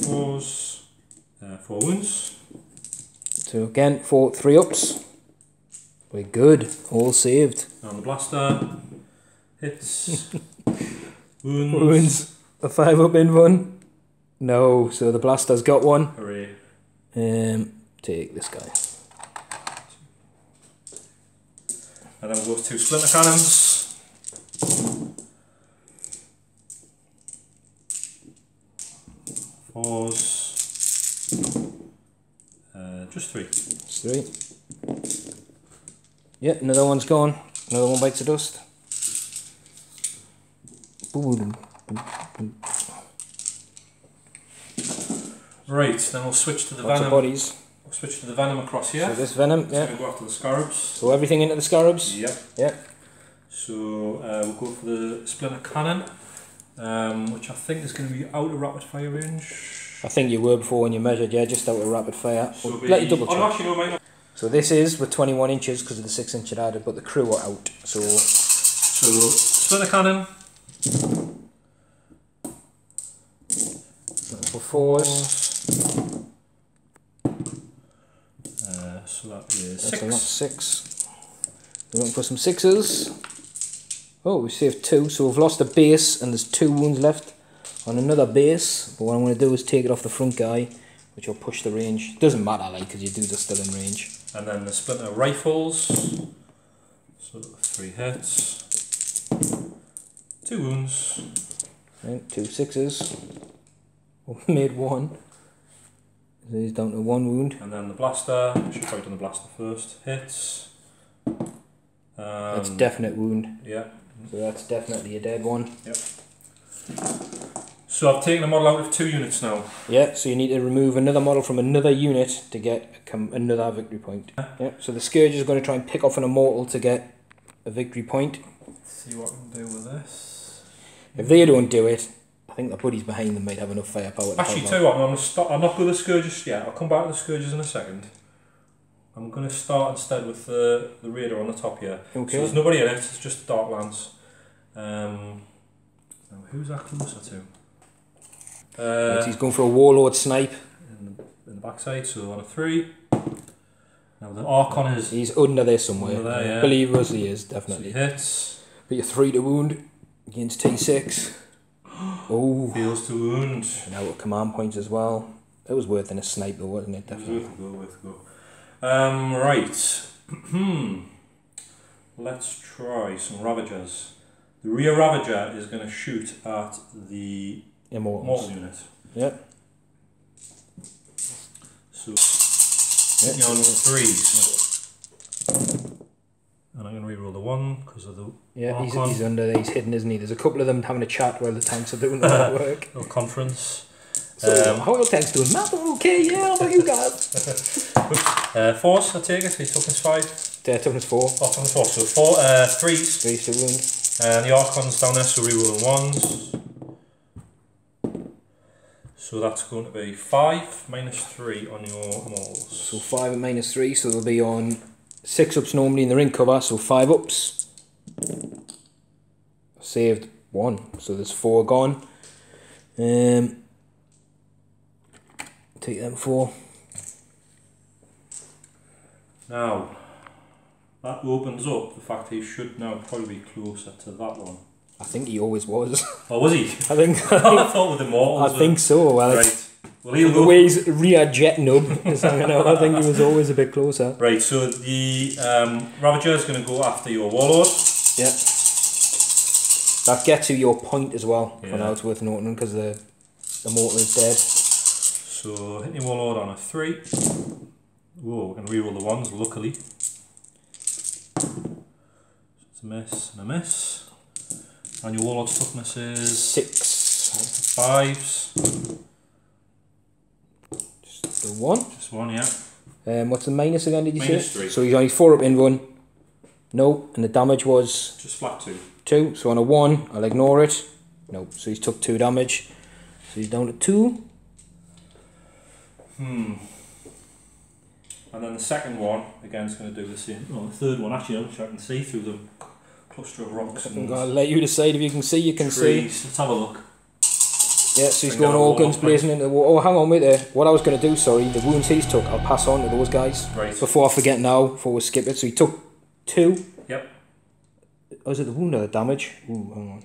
4 wounds. So again, 3 ups. Very good. All saved. And the blaster. Hits. Wounds. Wounds. A 5 up in one. No, so the blaster's got one. Hooray. Take this guy. And then we'll go to splinter cannons. Fours. Just 3. Just 3. Yeah, another one's gone. Another one bites the dust. Boom. Right, then we'll switch to the Lots venom. of bodies. We'll switch to the venom across here. So this venom, It's going to go after the scarabs. So everything into the scarabs? Yep. Yep. So we'll go for the splinter cannon, which I think is going to be out of rapid fire range. I think you were before when you measured, yeah, just out of rapid fire. So Let you double check. Actually, no, mate. So this is with 21 inches because of the 6 inch it added, but the crew are out. So splinter cannon. For 4s. So that is That's 6. a lot, 6. We're looking for some 6s. Oh, we saved 2, so we've lost a base and there's 2 wounds left on another base. But what I'm going to do is take it off the front guy, which will push the range. Doesn't matter, like, because your dudes are still in range. And then the splinter rifles. So 3 hits. 2 wounds. Right, 2 6s. We made 1. So he's down to 1 wound. And then the blaster. I should fight on the blaster first. Hits. That's definite wound. Yeah. So that's definitely a dead one. Yep. So I've taken a model out of 2 units now. Yeah, so you need to remove another model from another unit to get another victory point. Yeah, so the Scourge is going to try and pick off an Immortal to get a victory point. Let's see what we can do with this. If they don't do it, I think the buddies behind them might have enough firepower to Actually, tell you what, I'm not going to the Scourges yet. I'll come back to the Scourges in a second. I'm going to start instead with the Raider on the top here. Okay. So there's nobody in it, it's just Darklands. Now who's that closer to? Right, he's going for a Warlord snipe. In the backside, so on a 3. Now the Archon is... He's under there somewhere. Under there, yeah. I believe us he is, definitely. So he hits. But you're 3 to wound against T6. Oh. Fails to wound. And now with command points as well. It was worth in a snipe though, wasn't it? Definitely. Worth go. Right. Let's try some Ravagers. The rear Ravager is going to shoot at the Immortal unit. Yep. So, on 3s. And I'm going to reroll the 1 because of the Archon. He's under there, he's hidden, isn't he? There's a couple of them having a chat while the tanks are doing the work. Little conference. So, how are the tanks doing? Map okay, yeah, how about you guys? 4s, I take it, so he took his 5. Toughness 4. Oh, toughness 4, so 3s. 3 to wound. And the Archon's down there, so reroll 1s. So that's going to be 5 minus 3 on your Immortals. So 5 and minus 3, so they'll be on 6 ups normally in the ring cover, so 5 ups. Saved 1, so there's 4 gone. Take them 4. Now, that opens up the fact he should now probably be closer to that one. I think he always was. Oh, was he? I thought with Immortals. I think so. Well, right. Well, he'll the way he's rear jet nub is hanging out, I think he was always a bit closer. Right, so the Ravager is going to go after your Warlord. Yep. That gets you your point as well. Yeah. For now it's worth noting because the Immortal is dead. So hit your Warlord on a 3. Whoa, we're going to reroll the 1s, luckily. So it's a miss and a miss. And your Warlord's toughness is 6. 5s. Just the 1. Just 1, yeah. What's the minus again, did you minus say? 3. So he's only 4 up in 1. No, and the damage was? Just flat 2. 2, so on a 1, I'll ignore it. No, so he's took 2 damage. So he's down to 2. And then the second one, again, is going to do the same. No, the third one, actually, which I can see through the cluster of rocks. I'll let you decide. If you can see, you can trees. see. Let's have a look. Yeah, so he's going all guns blazing into the water. Oh, hang on, wait there. What I was going to do, sorry, the wounds he's took, I'll pass on to those guys. Right. Before I forget now, before we skip it. So he took 2. Yep. Oh, is it the wound or the damage? Ooh, hang on.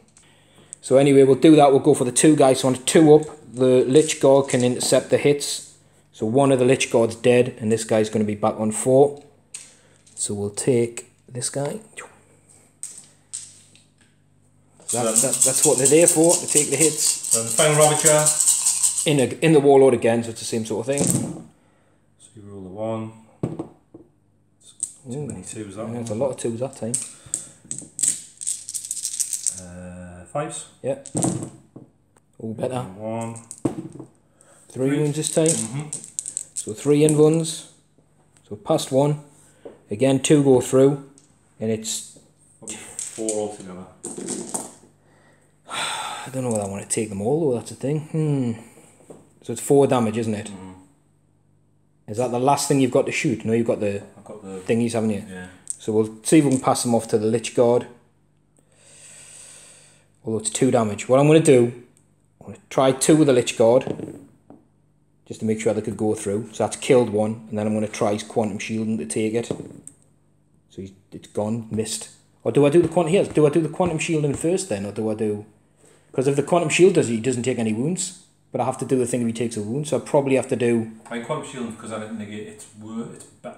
So anyway, we'll do that. We'll go for the 2 guys. So on 2 up, the Lich Guard can intercept the hits. So one of the Lich Guards dead, and this guy's going to be back on 4. So we'll take this guy. That's what they're there for, to take the hits. And the final Ravager. In the Warlord again, so it's the same sort of thing. So you roll the 1. Too many 2s that one. There's a lot of 2s that time. 5s. Yeah. Oh, better. 1. 3 wounds this time. So 3 invuns. So past 1. Again, 2 go through. And it's... 4 altogether. I don't know whether I want to take them all though, that's the thing. So it's 4 damage, isn't it? Is that the last thing you've got to shoot? No, you've got the thingies, haven't you? Yeah. So we'll see if we can pass them off to the Lich Guard. Although it's 2 damage. What I'm going to do, I'm going to try 2 with the Lich Guard. Just to make sure they could go through. So that's killed 1. And then I'm going to try his Quantum Shielding to take it. So it's gone, missed. Or do I do the Quantum Shielding first then? Or do I do... Because if the Quantum Shield does it, he doesn't take any wounds. But I have to do the thing if he takes a wound. So I probably have to do... I mean, Quantum Shielding, because I didn't negate it's better.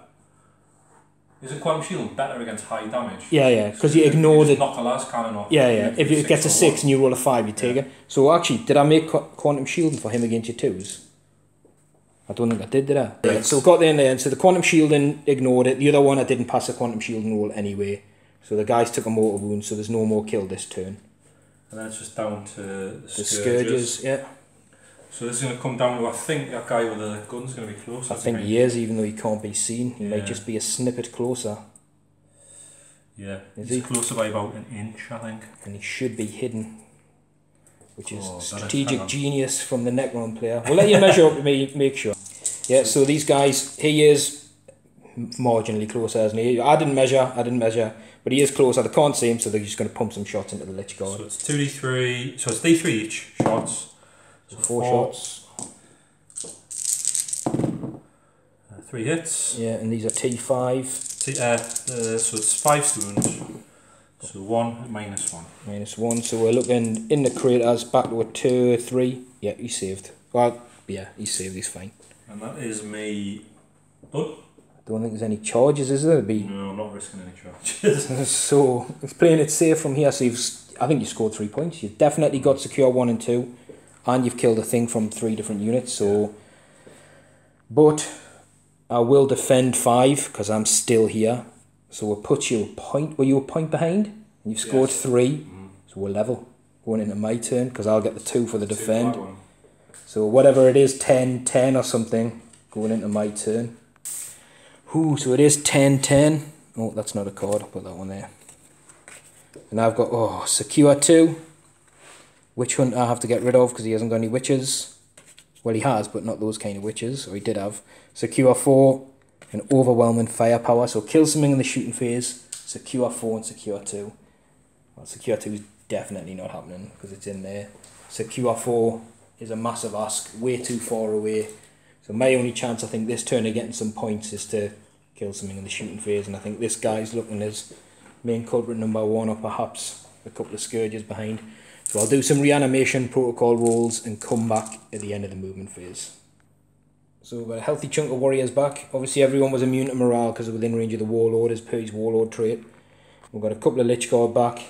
Isn't Quantum Shielding better against high damage? Yeah, because you ignore the... knock the last cannon off. Yeah. If it gets a 6 and you roll a 5, you take it. So actually, did I make Quantum Shielding for him against your 2s? I don't think I did I? Yeah, so we got there in the end. So the Quantum Shielding ignored it. The other one I didn't pass the Quantum Shielding roll anyway. So the guys took a mortal wound, so there's no more kill this turn. And then it's just down to the Scourges, yeah. So this is going to come down to, I think, that guy with the gun's going to be close. I think he is, even though he can't be seen. He might just be a snippet closer. Yeah, he's closer by about an inch, I think. And he should be hidden. Which is strategic genius from the Necron player. We'll let you measure up to make sure. Yeah, so these guys, he is marginally closer, isn't he? I didn't measure, but he is closer. They can't see him, so they're just going to pump some shots into the Lich Guard. So it's 2d3, so it's d3 each shots. So 4 shots. 3 hits. Yeah, and these are T5. So it's 5 stones. So 1 minus 1. Minus 1, so we're looking in the craters back to a 2, 3. Yeah, he's saved. Well, yeah, he's saved, he's fine. And that is me done. I don't think there's any charges, is there? No, I'm not risking any charges. So, he's playing it safe from here, so I think you scored 3 points. You've definitely got secure 1 and 2, and you've killed a thing from 3 different units, so... But, I will defend 5, because I'm still here. So we'll put you a point. Were you a point behind? And you've scored 3. So we're level. Going into my turn, because I'll get the 2 for the defend. So whatever it is, 10, 10 or something, going into my turn. Ooh, so it is 10, 10. Oh, that's not a card. I'll put that one there. And I've got, secure 2. Witch Hunter I have to get rid of, because he hasn't got any witches. Well, he has, but not those kind of witches. Or he did have. Secure 4. And overwhelming firepower, so kill something in the shooting phase, secure 4 and secure 2. Well, secure 2 is definitely not happening because it's in there. Secure 4 is a massive ask, way too far away. So my only chance, I think, this turn of getting some points is to kill something in the shooting phase, and I think this guy's looking as main culprit number 1, or perhaps a couple of scourges behind. So I'll do some reanimation protocol rolls and come back at the end of the movement phase. So we've got a healthy chunk of warriors back. Obviously everyone was immune to morale because they're within range of the warlord as per his warlord trait. We've got a couple of Lich Guard back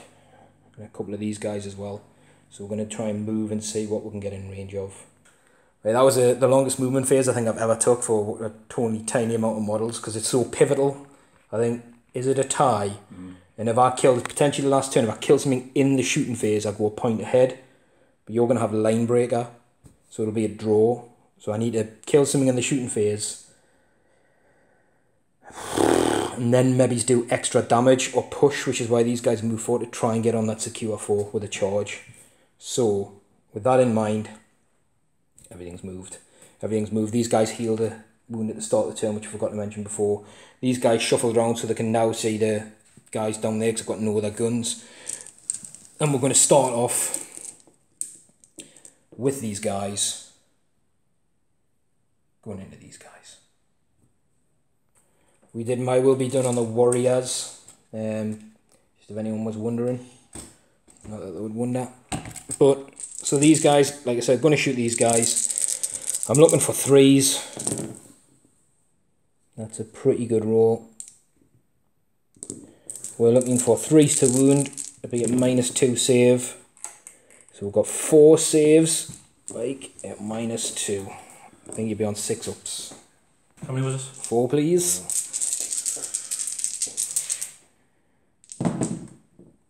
and a couple of these guys as well. So we're going to try and move and see what we can get in range of. Right, that was the longest movement phase I think I've ever took for a tiny amount of models because it's so pivotal. I think, is it a tie? And if I kill, potentially the last turn, if I kill something in the shooting phase, I go a point ahead. But you're going to have a line breaker, so it'll be a draw. So I need to kill something in the shooting phase. And then maybe do extra damage or push, which is why these guys move forward to try and get on that secure 4 with a charge. So, with that in mind, Everything's moved. Everything's moved. These guys healed a wound at the start of the turn, which I forgot to mention before. These guys shuffled around so they can now see the guys down there because I've got no other guns. And we're going to start off with these guys. Going into these guys. We did My Will Be Done on the Warriors. Just if anyone was wondering. Not that they would wonder. But, so these guys, like I said, going to shoot these guys. I'm looking for 3s. That's a pretty good roll. We're looking for 3s to wound. It'll be at -2 save. So we've got 4 saves, like at -2. I think you'd be on 6 ups. How many was this? 4, please.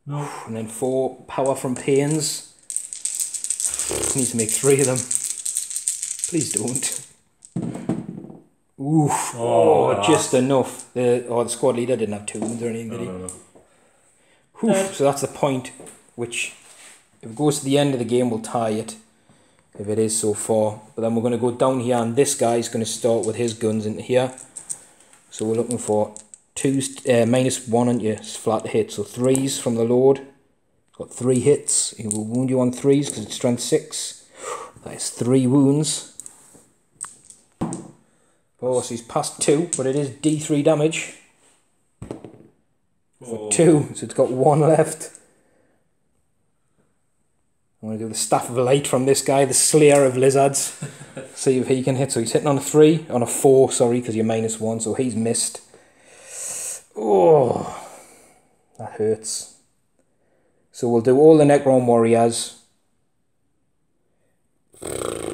No. And then 4 power from pains. Need to make 3 of them. Please don't. Oof. Oh, just enough. The squad leader didn't have 2 wounds or anything, did he? No. So that's the point, which if it goes to the end of the game, we'll tie it. If it is so far. But then we're going to go down here, and this guy's going to start with his guns into here. So we're looking for -1 on your flat to hit. So 3s from the Lord. It's got 3 hits. He will wound you on 3s because it's strength 6. That is 3 wounds. Oh, so he's passed 2, but it is D3 damage. For 2, so it's got 1 left. I'm going to do the Staff of Light from this guy, the Slayer of Lizards. See if he can hit. So he's hitting on a 3, on a 4, sorry, because you're -1, so he's missed. Oh, that hurts. So we'll do all the Necron Warriors.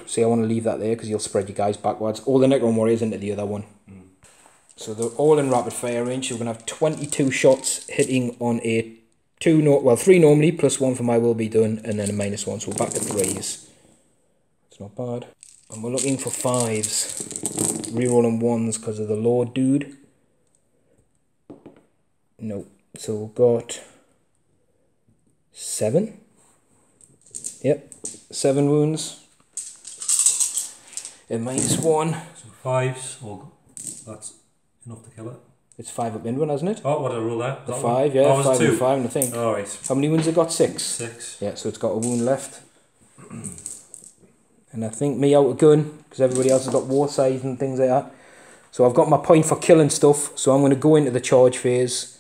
See, I want to leave that there because you'll spread your guys backwards. All the Necron Warriors into the other one. So they're all in rapid fire range. So we're going to have 22 shots hitting on a 3 normally, +1 for My Will Be Done, and then a -1. So we're back to 3s. It's not bad. And we're looking for 5s. Rerolling 1s because of the Lord dude. No. So we've got 7. Yep. 7 wounds. And -1. So 5s. Oh, that's enough to kill it. It's 5 up in one, hasn't it? Oh, what did I roll that? The 5, yeah. Oh, 5 2? and 5, I think. Oh, right. How many wounds have it got? 6? 6. Yeah, so it's got a wound left. And I think me out of gun, because everybody else has got war size and things like that. So I've got my point for killing stuff, so I'm going to go into the charge phase.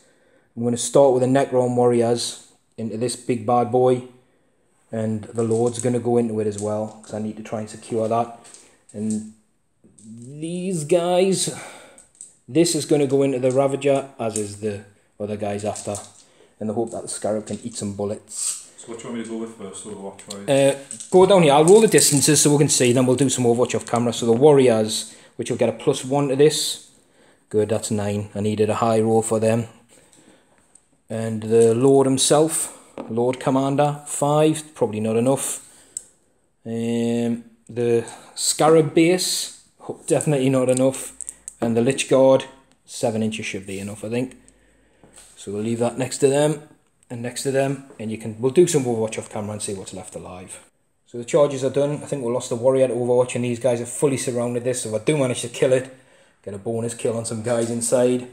I'm going to start with the Necron Warriors into this big bad boy. And the Lord's going to go into it as well, because I need to try and secure that. And these guys, this is going to go into the Ravager, as is the other guys after, in the hope that the Scarab can eat some bullets. So what do you want me to go with first, Overwatch-wise? Go down here, I'll roll the distances so we can see, then we'll do some Overwatch off camera. So the Warriors, which will get a +1 to this. Good, that's 9. I needed a high roll for them. And the Lord himself, Lord Commander, 5, probably not enough. The Scarab base, definitely not enough. And the Lich Guard, 7 inches should be enough, I think. So we'll leave that next to them, and next to them, and we'll do some Overwatch off camera and see what's left alive. So the charges are done. I think we lost the Warrior to Overwatch, and these guys have fully surrounded this. So if I do manage to kill it, get a bonus kill on some guys inside.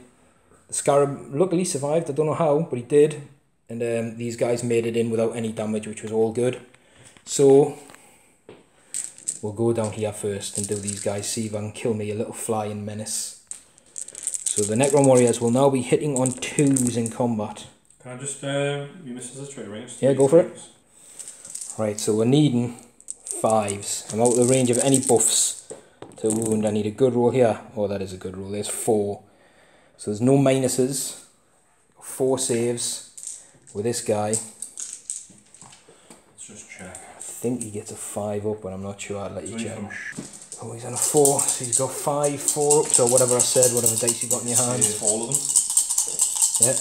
The Scarab luckily survived. I don't know how, but he did. And these guys made it in without any damage, which was all good. So we'll go down here first and do these guys, see if I can kill me a little flying menace. So the Necron Warriors will now be hitting on 2s in combat. Can I just, you missed the trade range? Yeah, go for it. Right, so we're needing 5s. I'm out of the range of any buffs to wound. I need a good roll here. Oh, that is a good roll. There's 4. So there's no minuses. 4 saves with this guy. Let's just check. I think he gets a 5 up, but I'm not sure. I'll let you check. Oh, he's on a 4. So he's got 5, 4 ups, or whatever I said, whatever dice you got in your hand. Yeah, all of them. Yeah.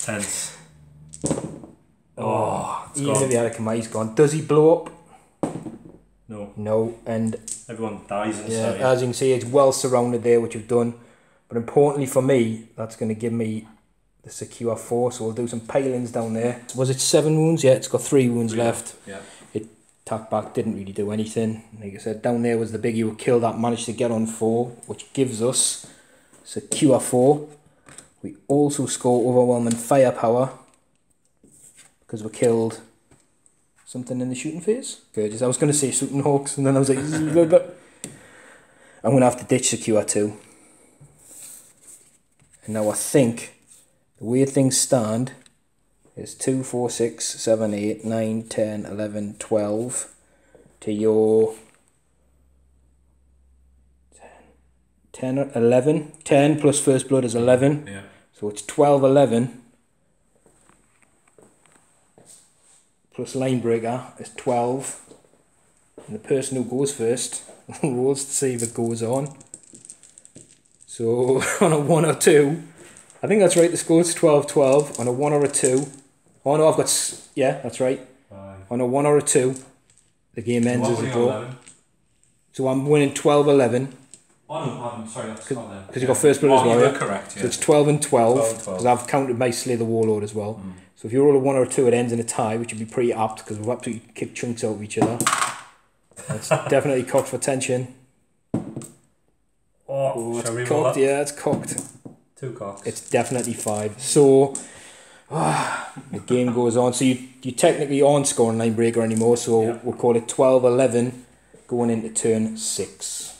Tense. Oh, even if he had a command, he's gone. Does he blow up? No. No, and everyone dies inside. Yeah, as you can see, it's well surrounded there, which we've done. But importantly for me, that's going to give me the secure 4, so we'll do some pilings down there. Was it 7 wounds? Yeah, it's got 3 wounds left. Yeah. It tacked back, didn't really do anything. Like I said, down there was the biggie who killed that, managed to get on 4, which gives us secure 4. We also score overwhelming firepower because we killed something in the shooting phase. Good. I was going to say shooting hawks, and then I was like, I'm going to have to ditch secure 2. And now I think the way things stand is 2, 4, 6, 7, 8, 9, 10, 11, 12 to your 10, 11. 10 plus first blood is 11. Yeah. So it's 12, 11. Plus line breaker is 12. And the person who goes first rolls to see if it goes on. So on a 1 or 2, I think that's right, the score is 12, 12. On a 1 or a 2. Oh no, I've got, yeah, that's right. 5. On a 1 or a 2, the game ends as a draw. So I'm winning 12, 11. Oh no, I'm sorry, that's not there. Because you got first blood as well. You're correct, yeah. So it's 12 and 12, 12. because I've counted my Slay the Warlord as well. So if you roll a 1 or a 2, it ends in a tie, which would be pretty apt, because we've absolutely kicked chunks out of each other. That's definitely cocked for tension. Oh, it's shall we roll cocked, that? yeah, it's cocked. 2 cocks. It's definitely 5. So the game goes on. So you technically aren't scoring line breaker anymore, so yeah. we'll call it 12, 11 going into turn 6.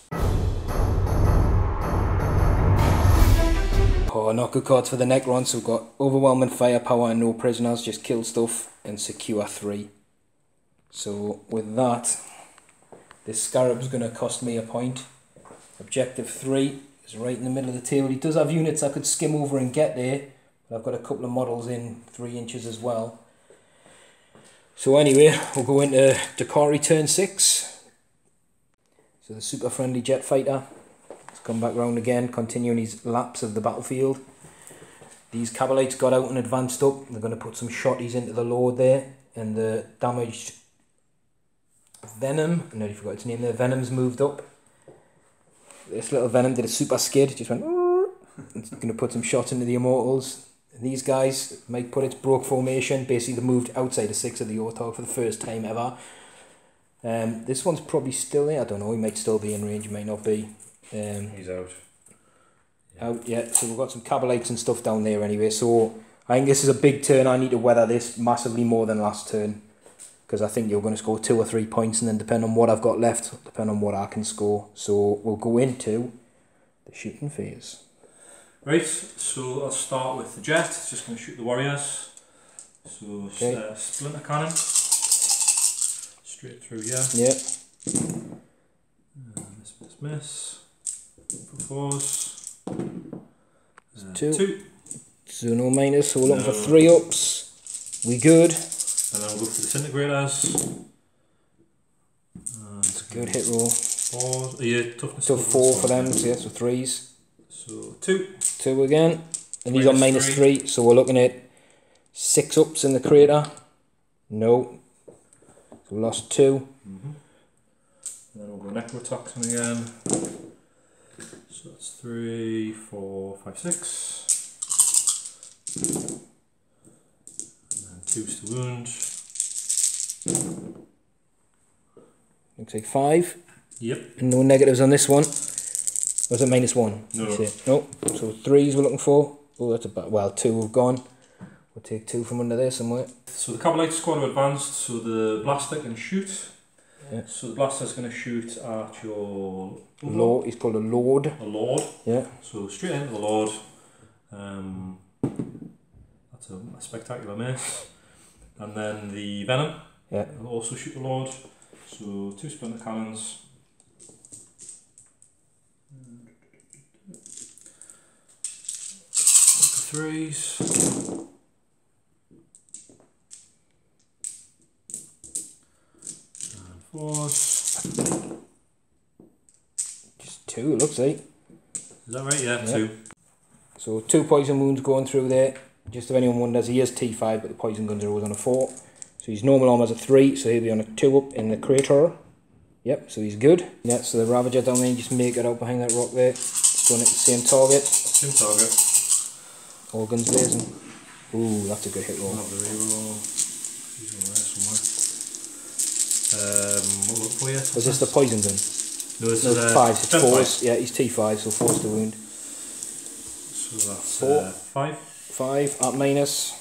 Oh, not good cards for the Necrons. So we've got overwhelming firepower and no prisoners, just kill stuff, and secure 3. So with that, this Scarab's going to cost me a point. Objective 3 is right in the middle of the table. He does have units I could skim over and get there, but I've got a couple of models in 3 inches as well. So anyway, we'll go into Drukhari turn 6. So the super friendly jet fighter has come back round again, continuing his laps of the battlefield. These Cabalites got out and advanced up. They're going to put some shotties into the Lord there, and the damaged Venom, I nearly forgot its name there, Venom's moved up. This little Venom did a super skid, just went, it's going to put some shots into the Immortals. And these guys might put its broke formation, basically they moved outside of 6 of the Ortog for the first time ever. This one's probably still there, I don't know, he might still be in range, he might not be. He's out. Out, yeah, so we've got some Cabalites and stuff down there anyway, so I think this is a big turn. I need to weather this massively more than last turn, because I think you're going to score 2 or 3 points, and then depending on what I've got left, depending on what I can score. So we'll go into the shooting phase. Right, so I'll start with the jet. It's just going to shoot the warriors. So okay. Splinter Cannon. Straight through here. Yeah. Miss. Force. 2. 2. So no minus, so we're looking for 3 ups. We good. And then we'll go for the disintegrators. It's a good hit roll. 4. Yeah, toughness. So 4 for them, so yeah, so 3s. So 2. 2 again. And these are minus 3, so we're looking at 6 ups in the crater. No. So we lost 2. And then we'll go Necrotoxin again. So that's 3, 4, 5, 6. And then 2's to wound. Looks like 5. Yep. And no negatives on this one. Was it minus 1? No. No. So 3s we're looking for. Oh, that's about, well, 2 have gone. We'll take 2 from under there somewhere. So the Cavalite squad are advanced, so the blaster can shoot. Yeah. So the blaster's going to shoot at your Lord. He's called a Lord. A Lord. Yeah. So straight into the Lord. That's a spectacular miss. And then the Venom. Yeah. Will also shoot the Lord. So 2 splinter cannons. Threes. And 4s. Just 2 it looks like. Is that right? Yeah, 2. So 2 poison wounds going through there. Just if anyone wonders, he is T5, but the poison guns are always on a 4. So his normal armor's a 3, so he'll be on a 2 up in the crater. Yep, so he's good. Yeah, so the Ravager down there, just make it out behind that rock there. Just going at the same target. Same target. All guns blazing. Ooh, that's a good hit roll. I'll have the reroll. He's in there somewhere. What for you? Was this the poison gun? No, this No, is 5. It's 4s. five. Yeah, he's T5, so 4's the wound. So that's 4. 5. 5 at minus.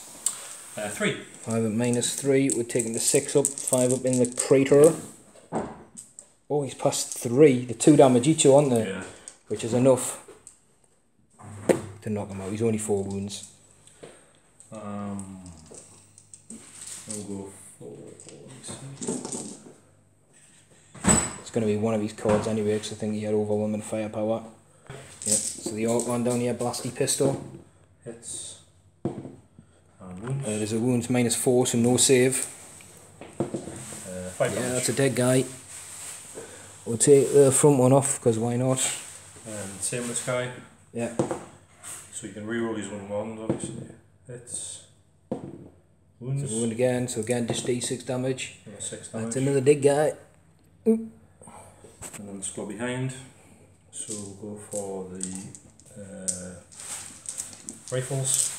3. 5 at minus 3. We're taking the 6 up. 5 up in the crater. Oh, he's passed 3. The 2 damage each, aren't they? Yeah. Which is enough to knock him out. He's only 4 wounds. We'll go for. It's going to be one of his cards anyway, because I think he had overwhelming firepower. Yep. So the orc one down here, blasty pistol. Hits. And wounds. There's a wounds minus 4, so no save. 5 Yeah, damage. that's a dead guy. We'll take the front one off, because why not? And same with this guy. Yeah. So you can reroll these 1/1s, obviously. Hits. Wounds. So wound again, so again just D6 damage. And 6 damage. That's another dead guy. Ooh. And then squad behind. So we'll go for the rifles.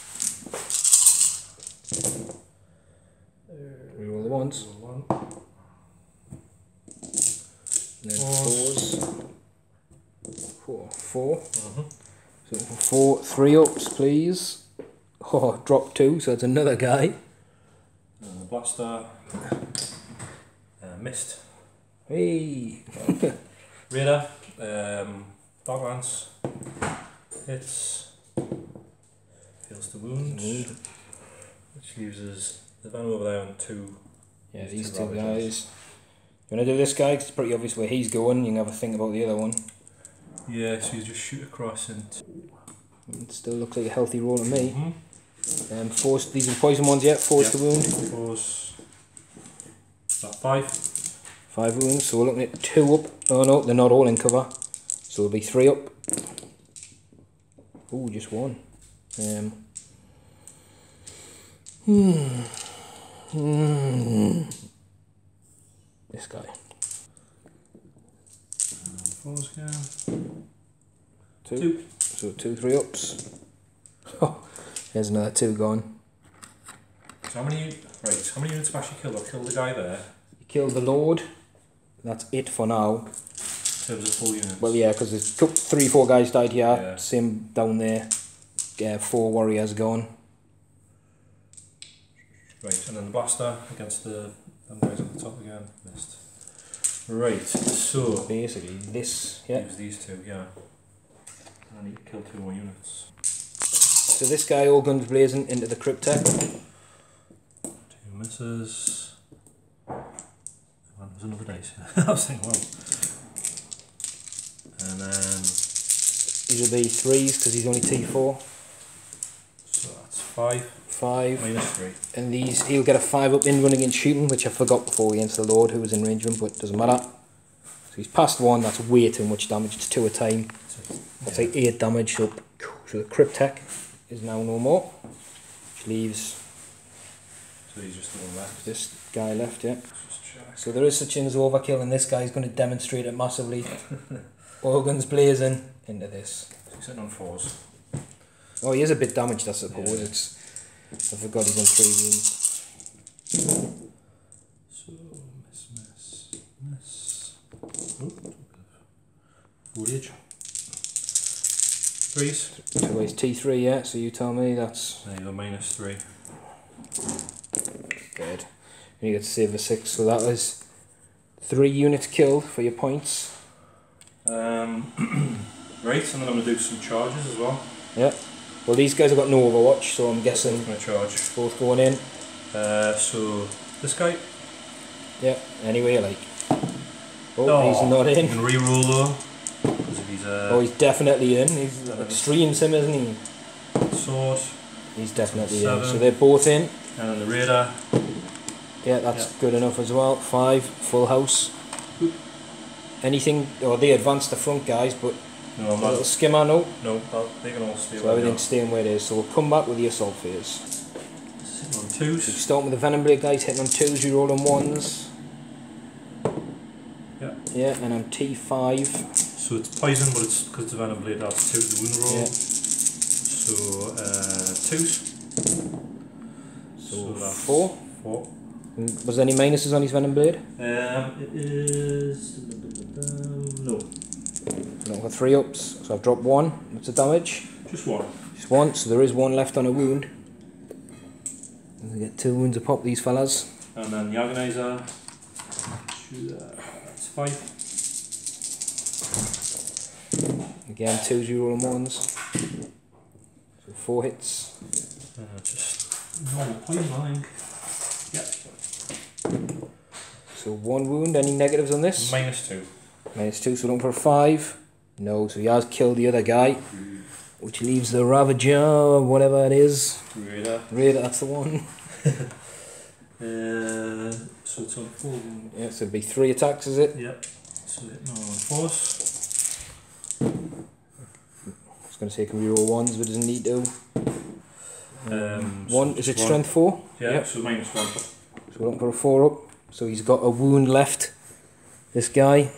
Reroll the ones. Roll 1. And then 4s. 4. 4. So 4, 3 ups, please. Oh, drop 2, so that's another guy. And the blaster. Missed. Hey! Raider. Dark Lance. Hits. Fails to wound. Which leaves us the van over there and 2. Yeah, these these two two ravages. guys. You want to do this guy? 'Cause it's pretty obvious where he's going. You can have a think about the other one. Yeah, so you just shoot across and. It still looks like a healthy roll to me. Mm-hmm. 4, these are the poison ones, yeah. 4's the wound. 4's. That 5. 5 wounds, so we're looking at 2 up. Oh no, they're not all in cover. So it'll be 3 up. Ooh, just 1. This guy. 4's again. 2. So 2 3 ups. Oh, there's another 2 gone. So how many? Right. How many units have actually killed? I've killed the guy there. You killed the Lord. That's it for now. In terms of full units. Well, yeah, because there's 3 4 guys died here. Yeah. Same down there. 4 warriors gone. Right, and then the blaster against the them guys at the top again. Missed. Right. So Basically, this. Yeah. use these 2. Yeah. And I need to kill 2 more units. So this guy, all guns blazing into the cryptek. 2 misses. There's another dice. I was thinking, well. And then. These will be 3s because he's only T4. So that's 5. 5. Minus 3. And these, he'll get a 5 up in running and shooting, which I forgot before against the Lord, who was in range of him, but it doesn't matter. So he's passed 1, that's way too much damage, it's 2 a time. That's like 8 damage, so the cryptek is now no more. Which leaves So he's just the one left. this guy left, yeah. Just check. So there is such thing as overkill, and this guy's going to demonstrate it massively. All guns blazing into this. So he's sitting on 4s. Oh, he is a bit damaged, I suppose. Yeah. It's I forgot he's on 3 wounds. So miss. Oh, foliage. 3s. So he's T3, yeah. So you tell me that's There you go, minus 3. good. And you get to save a 6. So that was 3 units killed for your points. Right, and then I'm going to do some charges as well. Yeah. Well, these guys have got no Overwatch, so I'm guessing I'm going to charge. both going in. So this guy. Yeah. Anyway, like. Oh, he's not in. You can re-roll though. Because if he's Oh, he's definitely in. He's extreme sim, isn't he? sword. He's definitely in. 7. So they're both in. And then the raider. Yeah, that's good enough as well. 5, full house. Anything, or they advanced the front guys, but No, I'm a little not. skimmer, no. No, they can all stay So where they everything's are. staying where it is. So we'll come back with the assault phase. Sitting on So 2s. starting with the Venom Blade guys, hitting on 2s, you roll on 1s. Yeah. Yeah, and I'm T5. So it's poison, but it's because the venom blade adds 2 to the wound roll. Yeah. So 2s. So 4. 4. And was there any minuses on his Venom Blade? It is... no. So I've got 3 ups, so I've dropped 1. What's the damage? Just 1. Just 1, so there is 1 left on a wound. And we get 2 wounds a pop, these fellas. And then the Agonizer, that's 5. Again, 2s you roll and 1s. So 4 hits. Just normal poison, I think. Yep. So 1 wound, any negatives on this? -2. -2, so looking for a 5. No, so he has killed the other guy. Which leaves the Ravager, or whatever it is. Raider, that's the one. So it's on 4 wounds. Yeah, so it'd be 3 attacks, is it? Yep. So hitting on force. I was going to say can we roll 1s, but doesn't need to. 1, is it strength 4? Yeah, yep. so -1. So we're looking for a 4 up. So he's got a wound left, this guy.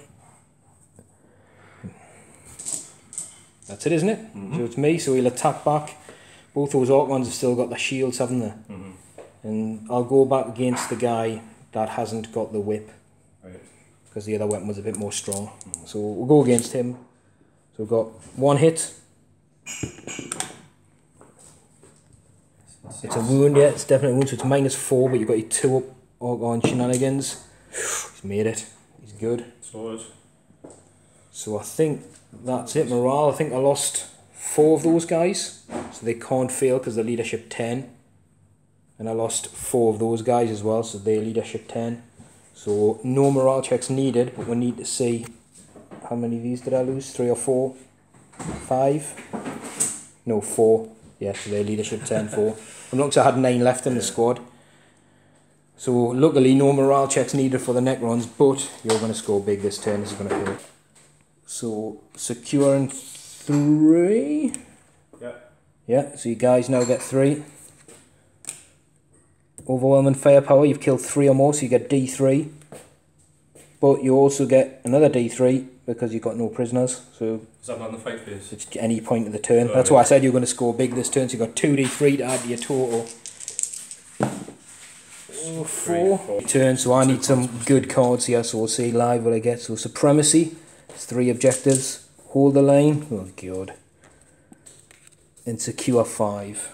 That's it, isn't it? So it's me, so he'll attack back. Both those Archons have still got their shields, haven't they? And I'll go back against the guy that hasn't got the whip. Right. Because the other weapon was a bit more strong. So we'll go against him. So we've got 1 hit. It's a wound, yeah, it's definitely a wound, so it's -4, but you've got your 2 up Archon shenanigans. He's made it. He's good. So it is. So I think that's it. Morale, I think I lost 4 of those guys. So they can't fail because they're leadership 10. And I lost 4 of those guys as well, so they're leadership 10. So no morale checks needed, but we need to see how many of these did I lose? 3 or 4? 5? No, 4. Yeah, so they're leadership 10, 4. And looks I had 9 left in the squad. So luckily no morale checks needed for the Necrons, but you're going to score big this turn. This is going to hurt. So securing 3. Yeah. Yeah, so you guys now get 3. Overwhelming firepower, you've killed 3 or more, so you get D3. But you also get another D3 because you've got no prisoners. So is that not in the fight phase? It's any point of the turn. That's why I said you're going to score big this turn. So you've got 2D3 to add to your total. 4 turn, so I need some good cards here, so we'll see live what I get. So Supremacy, it's 3 objectives. Hold the line, oh god. And secure 5.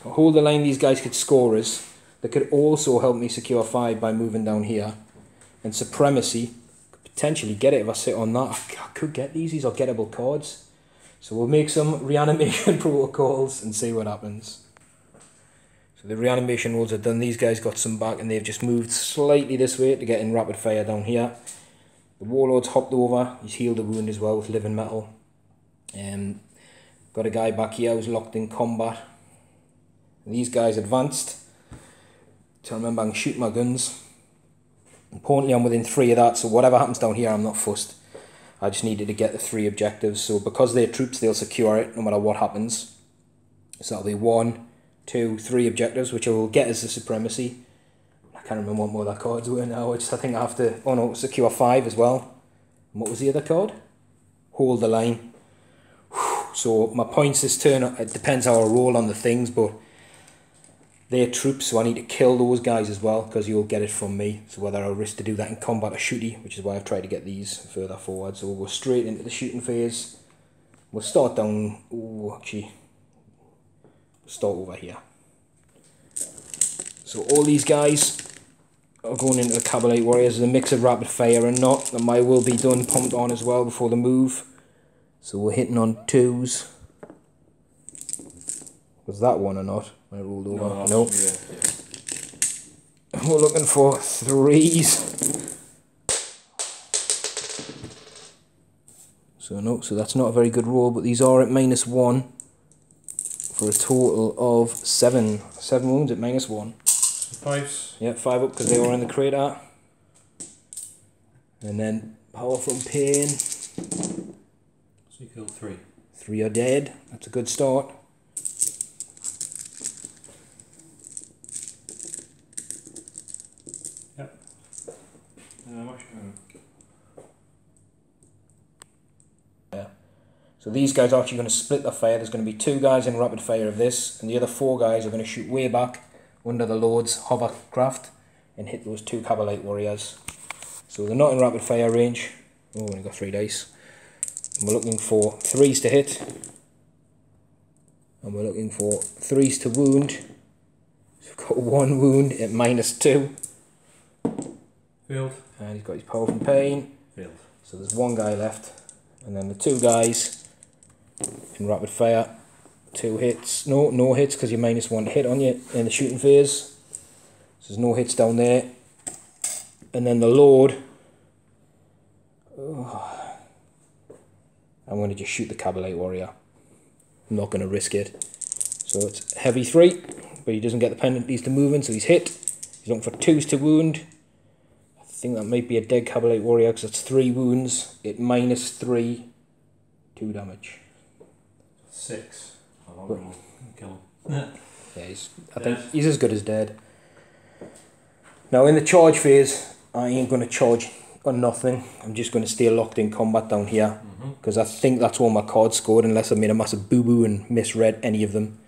Hold the line, these guys could score us. They could also help me secure 5 by moving down here. And Supremacy, could potentially get it if I sit on that. I could get these are gettable cards. So we'll make some reanimation protocols and see what happens. So the reanimation rolls are done. These guys got some back and they've just moved slightly this way to get in rapid fire down here. The Warlord's hopped over. He's healed a wound as well with living metal. Got a guy back here who's locked in combat. And these guys advanced. So remember I can shoot my guns. Importantly I'm within 3 of that, so whatever happens down here I'm not fussed. I just needed to get the 3 objectives. So because they're troops they'll secure it no matter what happens. So that'll be 1, 2, 3 objectives, which I will get as the Supremacy. I can't remember what more that cards were now. I think I have to, oh no, secure 5 as well. And what was the other card? Hold the line. So my points this turn, it depends how I roll on the things, but they're troops, so I need to kill those guys as well, because you'll get it from me. So whether I risk to do that in combat or shooty, which is why I've tried to get these further forward. So we'll go straight into the shooting phase. We'll start down, start over here. So all these guys are going into the Cavalry Warriors. There's a mix of rapid fire and not. That might will be done, pumped on as well before the move. So we're hitting on 2s. Was that one or not? I rolled over. No. Yeah. We're looking for 3s. So no, so that's not a very good roll, but these are at -1 for a total of 7. 7 wounds at -1. 5s. Yeah, 5 up because they were in the crater. And then power from pain. So you killed 3. 3 are dead. That's a good start. Yep. Yeah. So these guys are actually going to split the fire. There's going to be 2 guys in rapid fire of this, and the other 4 guys are going to shoot way back under the Lord's hovercraft and hit those 2 Cabalite warriors. So they're not in rapid fire range. Oh, we've only got 3 dice. And we're looking for 3s to hit. And we're looking for 3s to wound. So we've got 1 wound at -2. Failed. And he's got his power from pain. Failed. So there's 1 guy left. And then the 2 guys in rapid fire, 2 hits. No hits because you're -1 to hit on you in the shooting phase. So there's no hits down there. And then the Lord. Oh, I'm going to just shoot the Cabalite warrior. I'm not going to risk it. So it's heavy 3, but he doesn't get the penalties to movement, so he's hit. He's looking for 2s to wound. I think that might be a dead Cabalite warrior because it's 3 wounds at -3, 2 damage. 6. I won't kill him. Yeah, I think he's as good as dead. Now in the charge phase, I ain't going to charge on nothing. I'm just going to stay locked in combat down here because I think that's all my cards scored unless I made a massive boo-boo and misread any of them.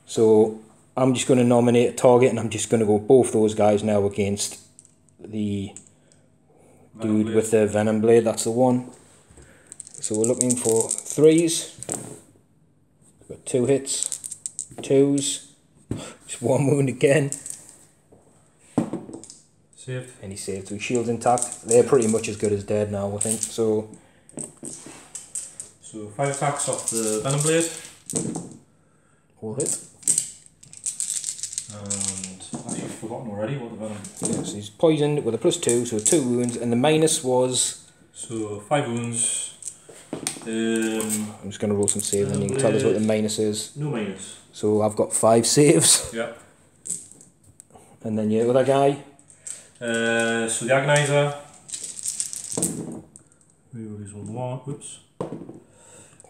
So I'm just going to nominate a target and I'm just going to go both those guys now against the dude with the Venom Blade. That's the one. So we're looking for 3s. We've got 2 hits, 2s, just 1 wound again. Saved. And he saved, so his shield's intact. They're pretty much as good as dead now, I think. So 5 attacks off the Venom Blade. All hit. And actually I've forgotten already what the Venom. Yeah, so he's poisoned with a +2, so 2 wounds, and the minus was. So 5 wounds. I'm just going to roll some saves and you can tell us what the minus is. No minus. So I've got 5 saves. Yeah. And then your other guy. So the Agonizer. We will use 1. Whoops.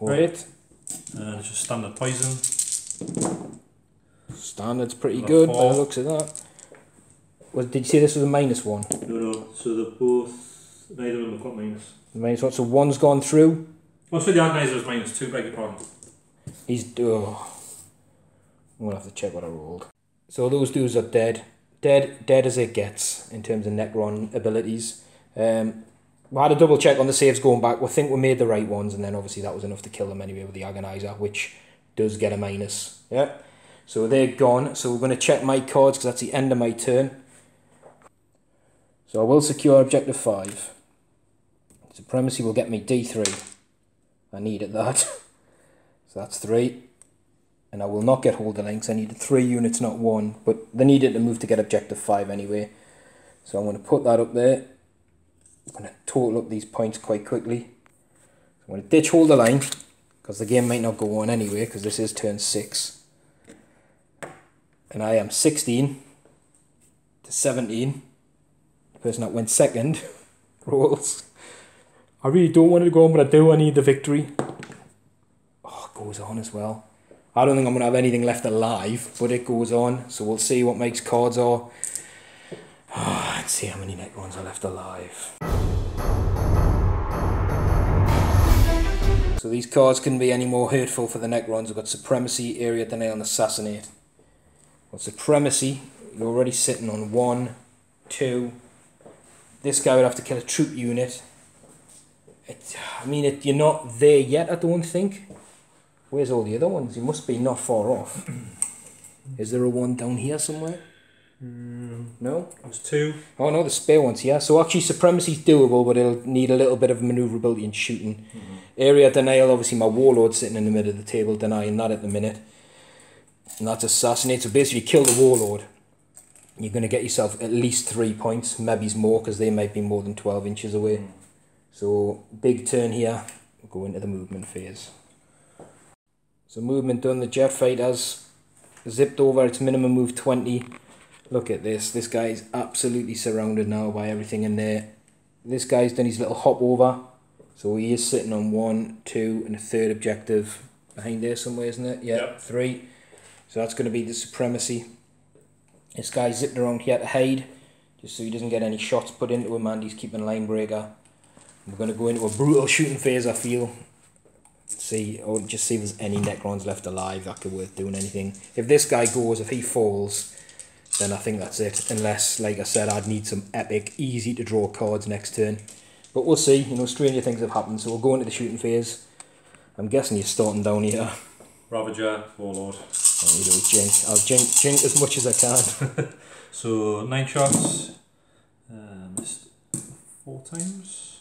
All hit. And it's just standard poison. Standard's pretty good by the looks of that. Did you say this was a -1? No. So they're both. Neither of them have got minus. The -1. So 1's gone through. Oh, so the Agonizer was -2, beg your pardon. He's. Oh. I'm going to have to check what I rolled. So those dudes are dead. Dead as it gets in terms of Necron abilities. We had a double check on the saves going back. We think we made the right ones, and then obviously that was enough to kill them anyway with the Agonizer, which does get a minus. Yeah. So they're gone. So we're going to check my cards because that's the end of my turn. So I will secure objective 5. Supremacy will get me D3. I needed that. So that's 3. And I will not get hold of links. I needed 3 units, not 1. But they needed to move to get objective 5 anyway. So I'm going to put that up there. I'm going to total up these points quite quickly. I'm going to ditch hold the line. Because the game might not go on anyway. Because this is turn 6. And I am 16 to 17. The person that went second rolls. I really don't want it to go on, but I do. I need the victory. Oh, it goes on as well. I don't think I'm going to have anything left alive, but it goes on. So we'll see what Mike's cards are. Oh, let's see how many Necrons are left alive. So these cards couldn't be any more hurtful for the Necrons. We've got Supremacy, Area Denial, and Assassinate. Well, Supremacy, you're already sitting on 1, 2. This guy would have to kill a troop unit. You're not there yet, I don't think. Where's all the other ones? You must be not far off. Is there a one down here somewhere? No? There's 2. Oh no, the spare one's here. So actually Supremacy's doable, but it'll need a little bit of manoeuvrability in shooting. Area Denial, obviously my Warlord's sitting in the middle of the table, denying that at the minute. And that's Assassinate. So basically kill the Warlord. You're going to get yourself at least 3 points, maybe more, because they might be more than 12 inches away. So big turn here, we'll go into the movement phase. So movement done, the jet fighter's zipped over, its minimum move 20. Look at this guy is absolutely surrounded now by everything in there. This guy's done his little hop over, so he is sitting on 1, 2 and a 3rd objective behind there somewhere, isn't it? Yeah, yep. 3. So that's going to be the Supremacy. This guy zipped around here to hide, just so he doesn't get any shots put into him, and he's keeping line breaker. We're going to go into a brutal shooting phase, I feel. See, or just see if there's any Necrons left alive that could be worth doing anything. If this guy goes, if he falls, then I think that's it. Unless, like I said, I'd need some epic, easy to draw cards next turn. But we'll see. You know, stranger things have happened. So we'll go into the shooting phase. I'm guessing you're starting down here. Ravager, Warlord. Oh, you know, jink. I'll jink as much as I can. So 9 shots. Missed 4 times.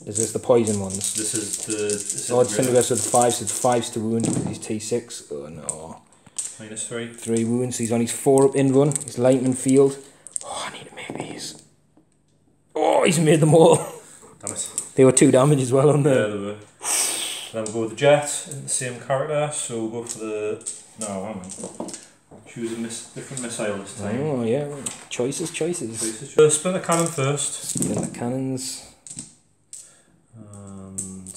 Is this the poison ones? This is the... Oh, Disintegrator with 5, so it's 5's to wound because he's T6. Oh no. -3. 3 wounds, so he's on his 4 up in one. His lightning field. Oh, I need to make these. Oh, he's made them all. Damn it. They were 2 damage as well on there. Yeah, they were. Then we'll go with the Jet in the same character, so we'll go for the... No, hang on. I'll choose a different missile this time. Oh yeah, choices. Split the cannon first. Then the cannons. And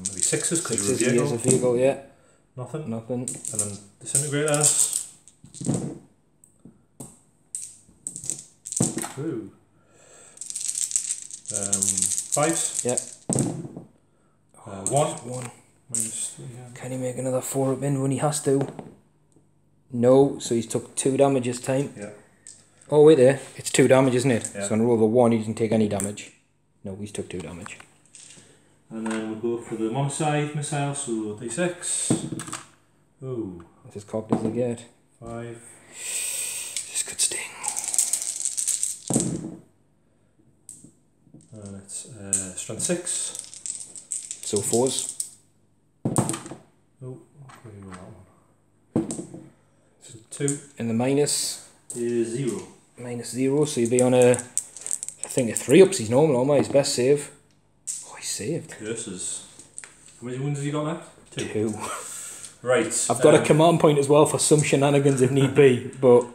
maybe 6s because you're a 6's vehicle. is a vehicle, yeah. Nothing. Nothing. And then Disintegrators. Ooh. 5s. Yeah. 1. One. -3, yeah. Can he make another 4 up in when he has to? No, so he's took 2 damage this time. Yeah. Oh wait there, it's 2 damage, isn't it? Yeah. So on a roll of a 1 he doesn't take any damage. No, he's took 2 damage. And then we'll go for the monocyte missile, so D6. Ooh. That's as cocked as they get. 5. This could sting. And it's strength 6. So 4s. Oh, where you that one? So 2 And the minus is 0. -0, so you'd be on a, I think a 3 ups he's normal on his best save. Oh, he's saved. Curses. How many wounds have you got left? 2. Right. I've got a command point as well for some shenanigans if need be, but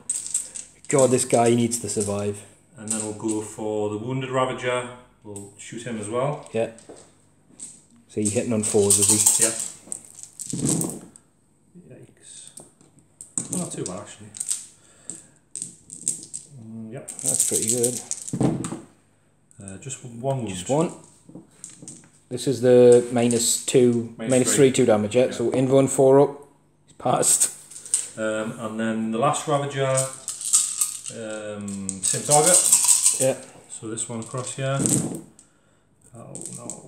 God, this guy needs to survive. And then we'll go for the Wounded Ravager. We'll shoot him as well. Yeah. So you're hitting on 4s, is he? Yeah. Yikes. Well, not too bad actually. Yep. That's pretty good. Just 1 wound. Just 1. This is the -2, -3, 2 damage, yeah? So Invon 4 up, he's passed. And then the last Ravager, same target. Yeah. So this one across here. Oh no.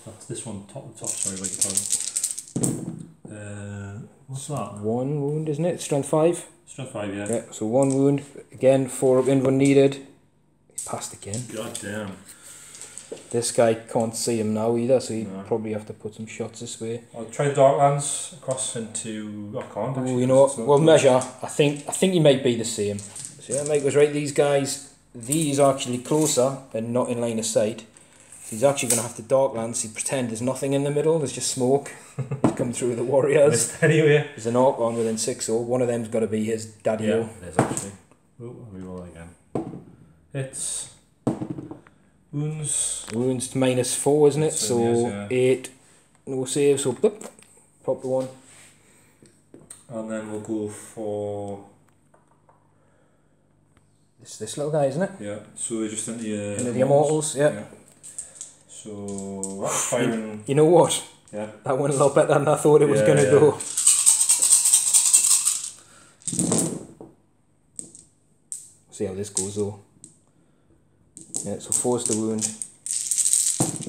That's this one, top, sorry, beg your pardon. What's that? 1 wound, isn't it? Strength 5? Strength 5, yeah. Yeah, so 1 wound. Again, 4 up Invon needed. He's passed again. God damn. This guy can't see him now either, so he'd No. probably have to put some shots this way. I'll try the Darklands across into... I can't actually. Oh, you know what? We'll measure. I think he might be the same. So yeah, Mike was right. These guys, these are actually closer and not in line of sight. He's actually going to have to Darklands. He pretend there's nothing in the middle. There's just smoke. He's come through the warriors. Anyway. There's an orc on within 6 or one of them's got to be his daddy. Yeah, there's actually. Oh, we roll again. Hits. Wounds. Wounds to -4, isn't it? So Yes, yeah. 8. No save. So boop, pop the 1. And then we'll go for... It's this little guy, isn't it? Yeah, so we're just into Into the Immortals, yeah. So, that's firing... You know what? Yeah. That went a lot better than I thought it was Yeah, going to yeah. go. See how this goes though. Yeah, so 4's the wound.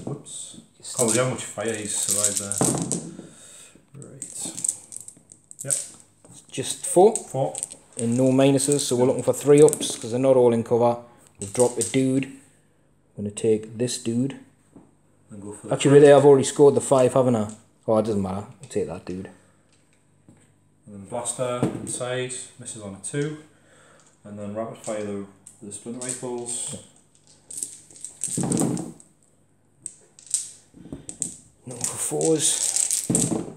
Whoops. Oh, see how much fire he's survived there. Right. Yep. Just 4 4. and no minuses, so we're looking for 3 ups because they're not all in cover. We've dropped a dude. I'm going to take this dude. And go for the Actually, really, I've already scored the 5, haven't I? Oh, it doesn't matter. I'll take that dude. And then blaster inside, misses on a 2. And then rapid fire the splinter rifles. No for 4s.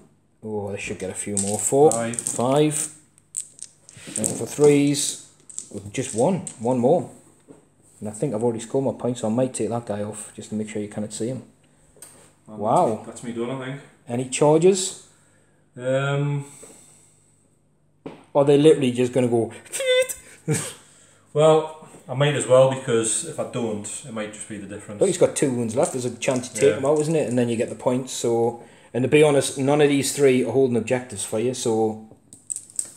Oh, they should get a few more. 4. 5. No for 3s. Just 1. 1 more. And I think I've already scored my points, so I might take that guy off just to make sure you cannot see him. And Wow. That's me done, I think. Any charges? Or are they literally just going to go... Well, I might as well, because if I don't, it might just be the difference. But he's got 2 wounds left. There's a chance to take him out, isn't it? And then you get the points. So, and to be honest, none of these 3 are holding objectives for you. So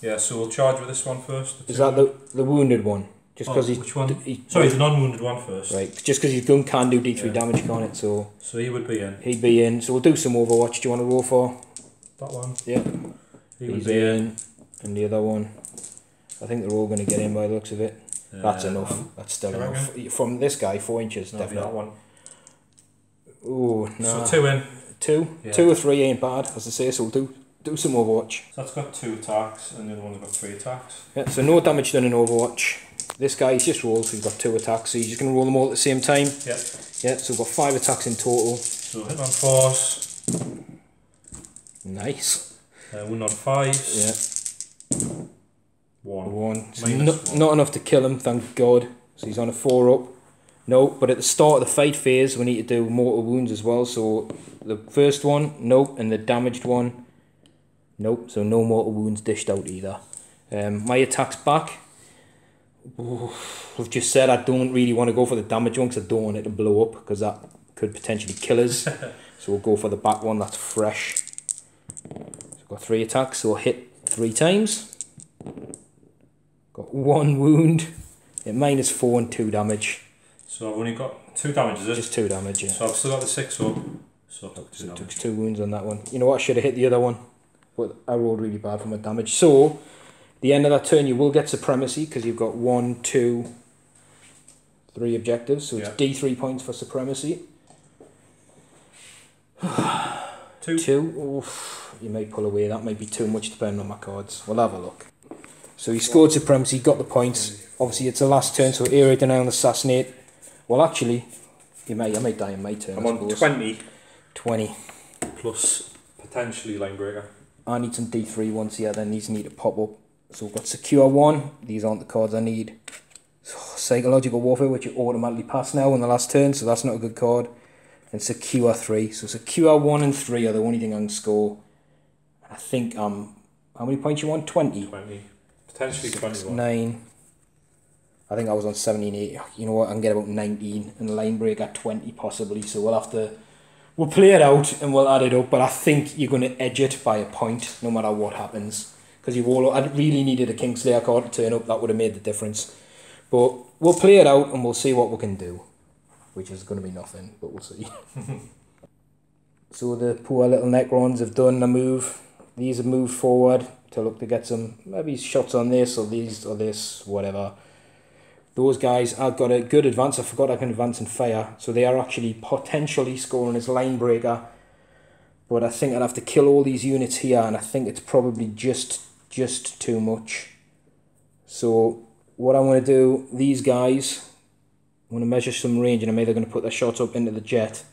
yeah, so we'll charge with this one first. Is that the wounded one? Just because which one? Sorry, the non-wounded one first. Right, just because his gun can do D3 damage, can't it? So he would be in. He'd be in. So we'll do some Overwatch. Do you want to roll for that one? Yeah. He's in. And the other one. I think they're all going to get in by the looks of it. That's enough. That's still enough. From this guy, 4 inches, definitely. That one. Oh, no. So 2 in. 2? Yeah. 2 or 3 ain't bad, as I say, so we'll do some Overwatch. So that's got 2 attacks, and the other one's got 3 attacks. Yeah, so no damage done in Overwatch. This guy, he's just rolled, so he's got 2 attacks, so he's just going to roll them all at the same time. Yeah. Yeah, so we've got 5 attacks in total. So hit on force. Nice. Wound on 5s. Yeah. 1. So 1. Not enough to kill him, thank God. So he's on a 4 up. No, but at the start of the fight phase, we need to do mortal wounds as well. So the first one, nope, and the damaged one, nope. So no mortal wounds dished out either. My attack's back. Ooh, I've just said I don't really want to go for the damage one because I don't want it to blow up because that could potentially kill us. So we'll go for the back one, that's fresh. So I've got 3 attacks, so I'll hit 3 times. Got 1 wound at -4 and 2 damage. So I've only got 2 damage, is it? Just 2 damage, yeah. So I've still got the 6 up. So I took 2 wounds on that one. You know what, I should have hit the other one. But I rolled really bad for my damage. So, the end of that turn you will get supremacy because you've got 1, 2, 3 objectives. So it's D3 points for supremacy. 2. 2. Oof, you may pull away. That might be too much depending on my cards. We'll have a look. So he scored supremacy, got the points. Obviously it's the last turn, so Aerate, Denial and Assassinate. Well actually, I might die in my turn. I'm on 20. 20. Plus potentially Linebreaker. I need some D3 ones here, then these need to pop up. So we've got Secure 1. These aren't the cards I need. Psychological Warfare, which you automatically pass now in the last turn, so that's not a good card. And Secure 3. So Secure 1 and 3 are the only thing I can score. I think, how many points you want? 20? 20. Potentially 21. 9. I think I was on 17, 8. You know what, I can get about 19 and Linebreaker 20 possibly, so we'll play it out and we'll add it up, but I think you're going to edge it by a point no matter what happens. Because I really needed a Kingslayer card to turn up, that would have made the difference. But we'll play it out and we'll see what we can do. Which is going to be nothing, but we'll see. So the poor little Necrons have done a move. These have moved forward to look to get some, maybe shots on this or these or this, whatever. Those guys have got a good advance. I forgot I can advance and fire. So they are actually potentially scoring as Linebreaker. But I think I'd have to kill all these units here, and I think it's probably just too much. So what I want to do, these guys, I want to measure some range, and I'm either going to put their shots up into the jet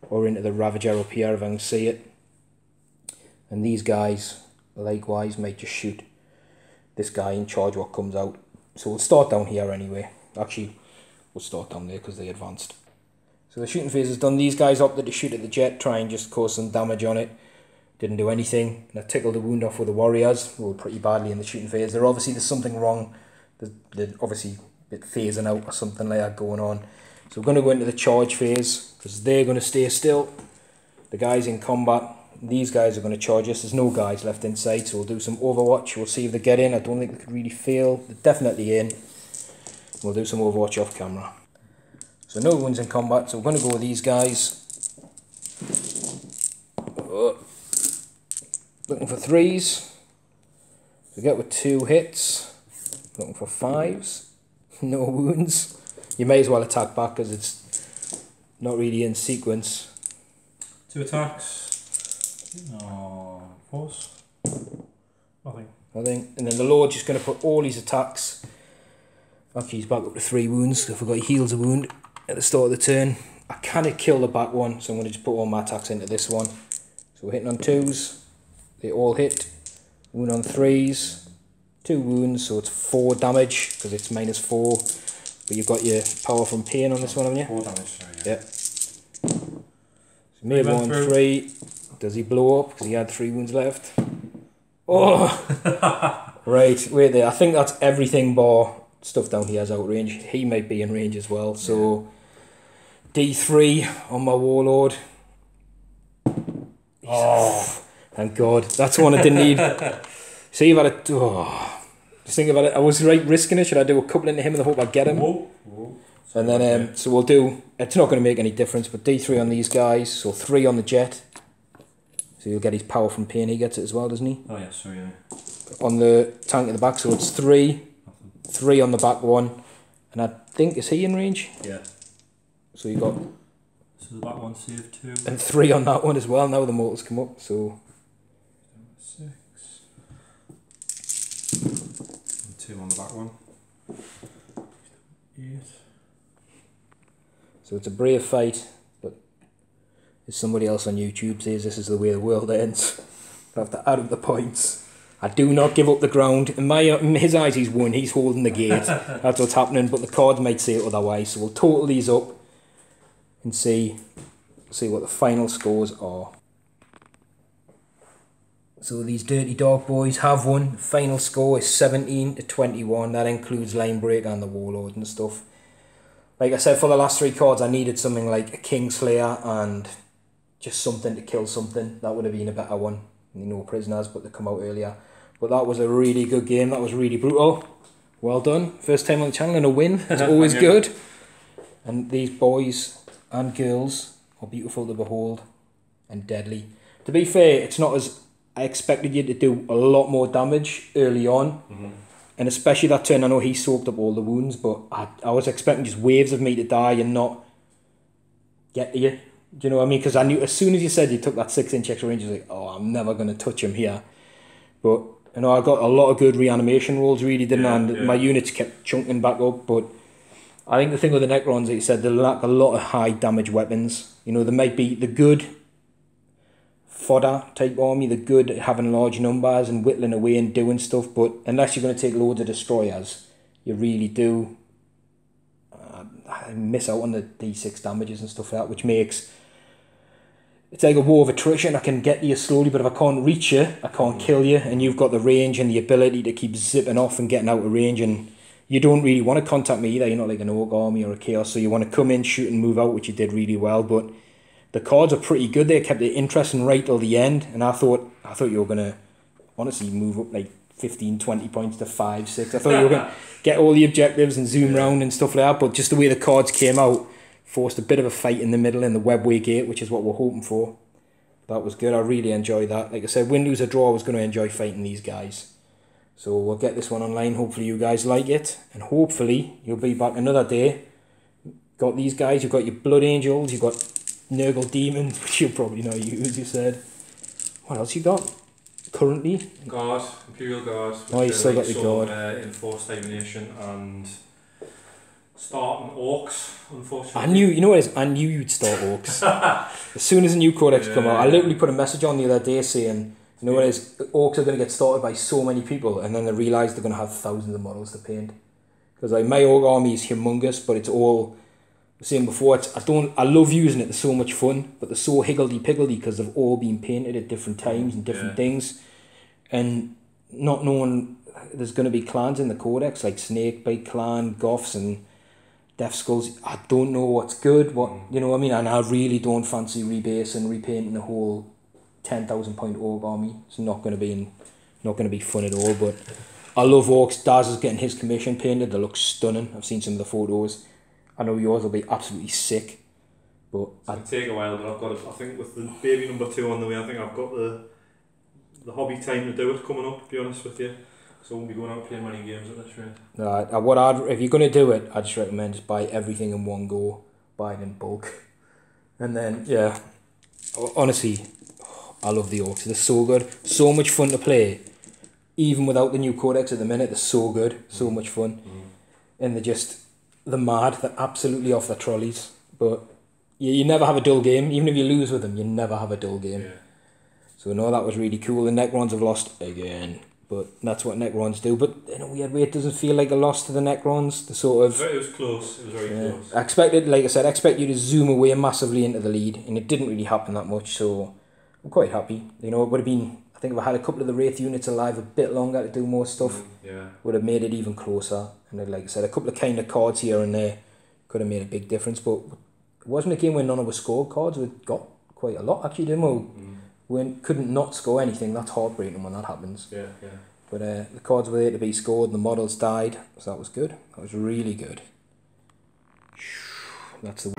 or into the Ravager up here if I can see it. And these guys, likewise, might just shoot this guy in charge what comes out. So we'll start down here anyway. Actually, we'll start down there because they advanced. So the shooting phase is done. These guys opted to shoot at the jet, try and just cause some damage on it. Didn't do anything. And I tickled the wound off with the warriors. Rolled pretty badly in the shooting phase. There's something wrong. They're obviously a bit phasing out or something like that going on. So we're going to go into the charge phase because they're going to stay still. The guys in combat, these guys are going to charge us. There's no guys left inside, so we'll do some Overwatch. We'll see if they get in. I don't think they could really fail. They're definitely in. We'll do some Overwatch off camera. So no one's in combat, so we're going to go with these guys. Looking for 3s. We get with 2 hits. Looking for 5s. No wounds. You may as well attack back because it's not really in sequence. 2 attacks. No, force. Nothing. And then the Lord's just going to put all his attacks. Actually, he's back up to 3 wounds. I forgot he heals a wound at the start of the turn. I kind of kill the back one, so I'm going to just put all my attacks into this one. So we're hitting on 2s. They all hit. Wound on 3s. 2 wounds, so it's 4 damage because it's -4. But you've got your power from pain on this one, haven't you? 4 damage, sorry. Yeah. So maybe on 3. Does he blow up because he had 3 wounds left? Oh! Right, wait there. I think that's everything bar stuff down here is out of range. He might be in range as well. So D3 on my Warlord. Oh, thank God. That's one I didn't need. See if I'd... just think about it. I was risking it. Should I do a couple into him in the hope I get him? Whoa. And then, so we'll do... It's not going to make any difference, but D3 on these guys. So 3 on the Jet. So you'll get his power from pain. He gets it as well, doesn't he? Oh, yeah, sorry, yeah. On the tank at the back, so it's 3 on the back one, and I think, is he in range? Yeah. So you got... So the back one saved 2. And 3 on that one as well, now the mortals come up, so... 6. And 2 on the back one. 8. So it's a brave fight, but if somebody else on YouTube says this is the way the world ends, I have to add up the points. I do not give up the ground. In his eyes, he's won. He's holding the gate. That's what's happening. But the cards might say it otherwise. So we'll total these up and see what the final scores are. So these dirty dog boys have won. The final score is 17-21. That includes Line Breaker and the Warlord and stuff. Like I said, for the last 3 cards, I needed something like a Kingslayer and just something to kill something. That would have been a better one. No prisoners, but they come out earlier. But that was a really good game. That was really brutal. Well done. First time on the channel and a win. It's always good. And these boys and girls are beautiful to behold and deadly. To be fair, it's not as I expected you to do a lot more damage early on. And especially that turn, I know he soaked up all the wounds, but I was expecting just waves of me to die and not get to you. Do you know what I mean? Because I knew as soon as you said you took that 6-inch extra range, I was like, oh, I'm never going to touch him here. But, you know, I got a lot of good reanimation rolls, really, didn't I? And my units kept chunking back up. But I think the thing with the Necrons, like you said, they lack a lot of high damage weapons. You know, they might be the good fodder type army, the good at having large numbers and whittling away and doing stuff. But unless you're going to take loads of destroyers, you really do miss out on the D6 damages and stuff like that, which makes... It's like a war of attrition. I can get to you slowly, but if I can't reach you, I can't kill you. And you've got the range and the ability to keep zipping off and getting out of range. And you don't really want to contact me either. You're not like an Orc army or a Chaos. So you want to come in, shoot and move out, which you did really well. But the cards are pretty good. They kept it interesting right till the end. And I thought you were going to honestly move up like 15, 20 points to 5, 6. I thought you were going to get all the objectives and zoom round and stuff like that. But just the way the cards came out, forced a bit of a fight in the middle in the webway gate, which is what we're hoping for. That was good. I really enjoyed that. Like I said, win, lose or draw, I was going to enjoy fighting these guys. So we'll get this one online. Hopefully you guys like it. And hopefully you'll be back another day. Got these guys. You've got your Blood Angels. You've got Nurgle Demons, which you'll probably not use, you said. What else you got? Currently? Guard. Imperial Guard. Oh, you still got the Guard. Enforced Divination and... starting Orcs, unfortunately. I knew you'd start Orcs. As soon as a new codex come out, I literally put a message on the other day saying, you know what it is, Orcs are going to get started by so many people, and then they realise they're going to have thousands of models to paint. Because like my Orc army is humongous, but it's all, I was saying before, I love using it, they're so much fun, but they're so higgledy-piggledy because they've all been painted at different times and different things. And not knowing there's going to be clans in the codex, like Snakebite Clan, Goths and Death Skulls. I don't know what's good, you know what I mean? And I really don't fancy rebase and repainting the whole 10,000 point Orc army. It's not going to be fun at all, but I love Orcs. Daz is getting his commission painted. They look stunning. I've seen some of the photos. I know yours will be absolutely sick. But it'll take a while, but I've got it. I think with the baby number 2 on the way, I think I've got the hobby time to do it coming up, to be honest with you. So I won't be going out playing many games at this rate. No, if you're going to do it, I'd just recommend just buy everything in one go. Buy it in bulk. And then, yeah, honestly, I love the Orcs. They're so good. So much fun to play. Even without the new codex at the minute, they're so good. So much fun. And they're mad. They're absolutely off their trolleys. But you never have a dull game. Even if you lose with them, you never have a dull game. Yeah. So no, that was really cool. The Necrons have lost again. But that's what Necrons do. But in a weird way, it doesn't feel like a loss to the Necrons. The sort of... It was close. It was very close. I expected, like I said, I expect you to zoom away massively into the lead. And it didn't really happen that much. So I'm quite happy. You know, it would have been I think if I had a couple of the Wraith units alive a bit longer to do more stuff, would have made it even closer. And then, like I said, a couple of kind of cards here and there could have made a big difference. But it wasn't a game where none of us scored cards. We got quite a lot, actually, didn't we? We couldn't not score anything. That's heartbreaking when that happens. Yeah. But the cards were there to be scored, and the models died, so that was good. That was really good. That's the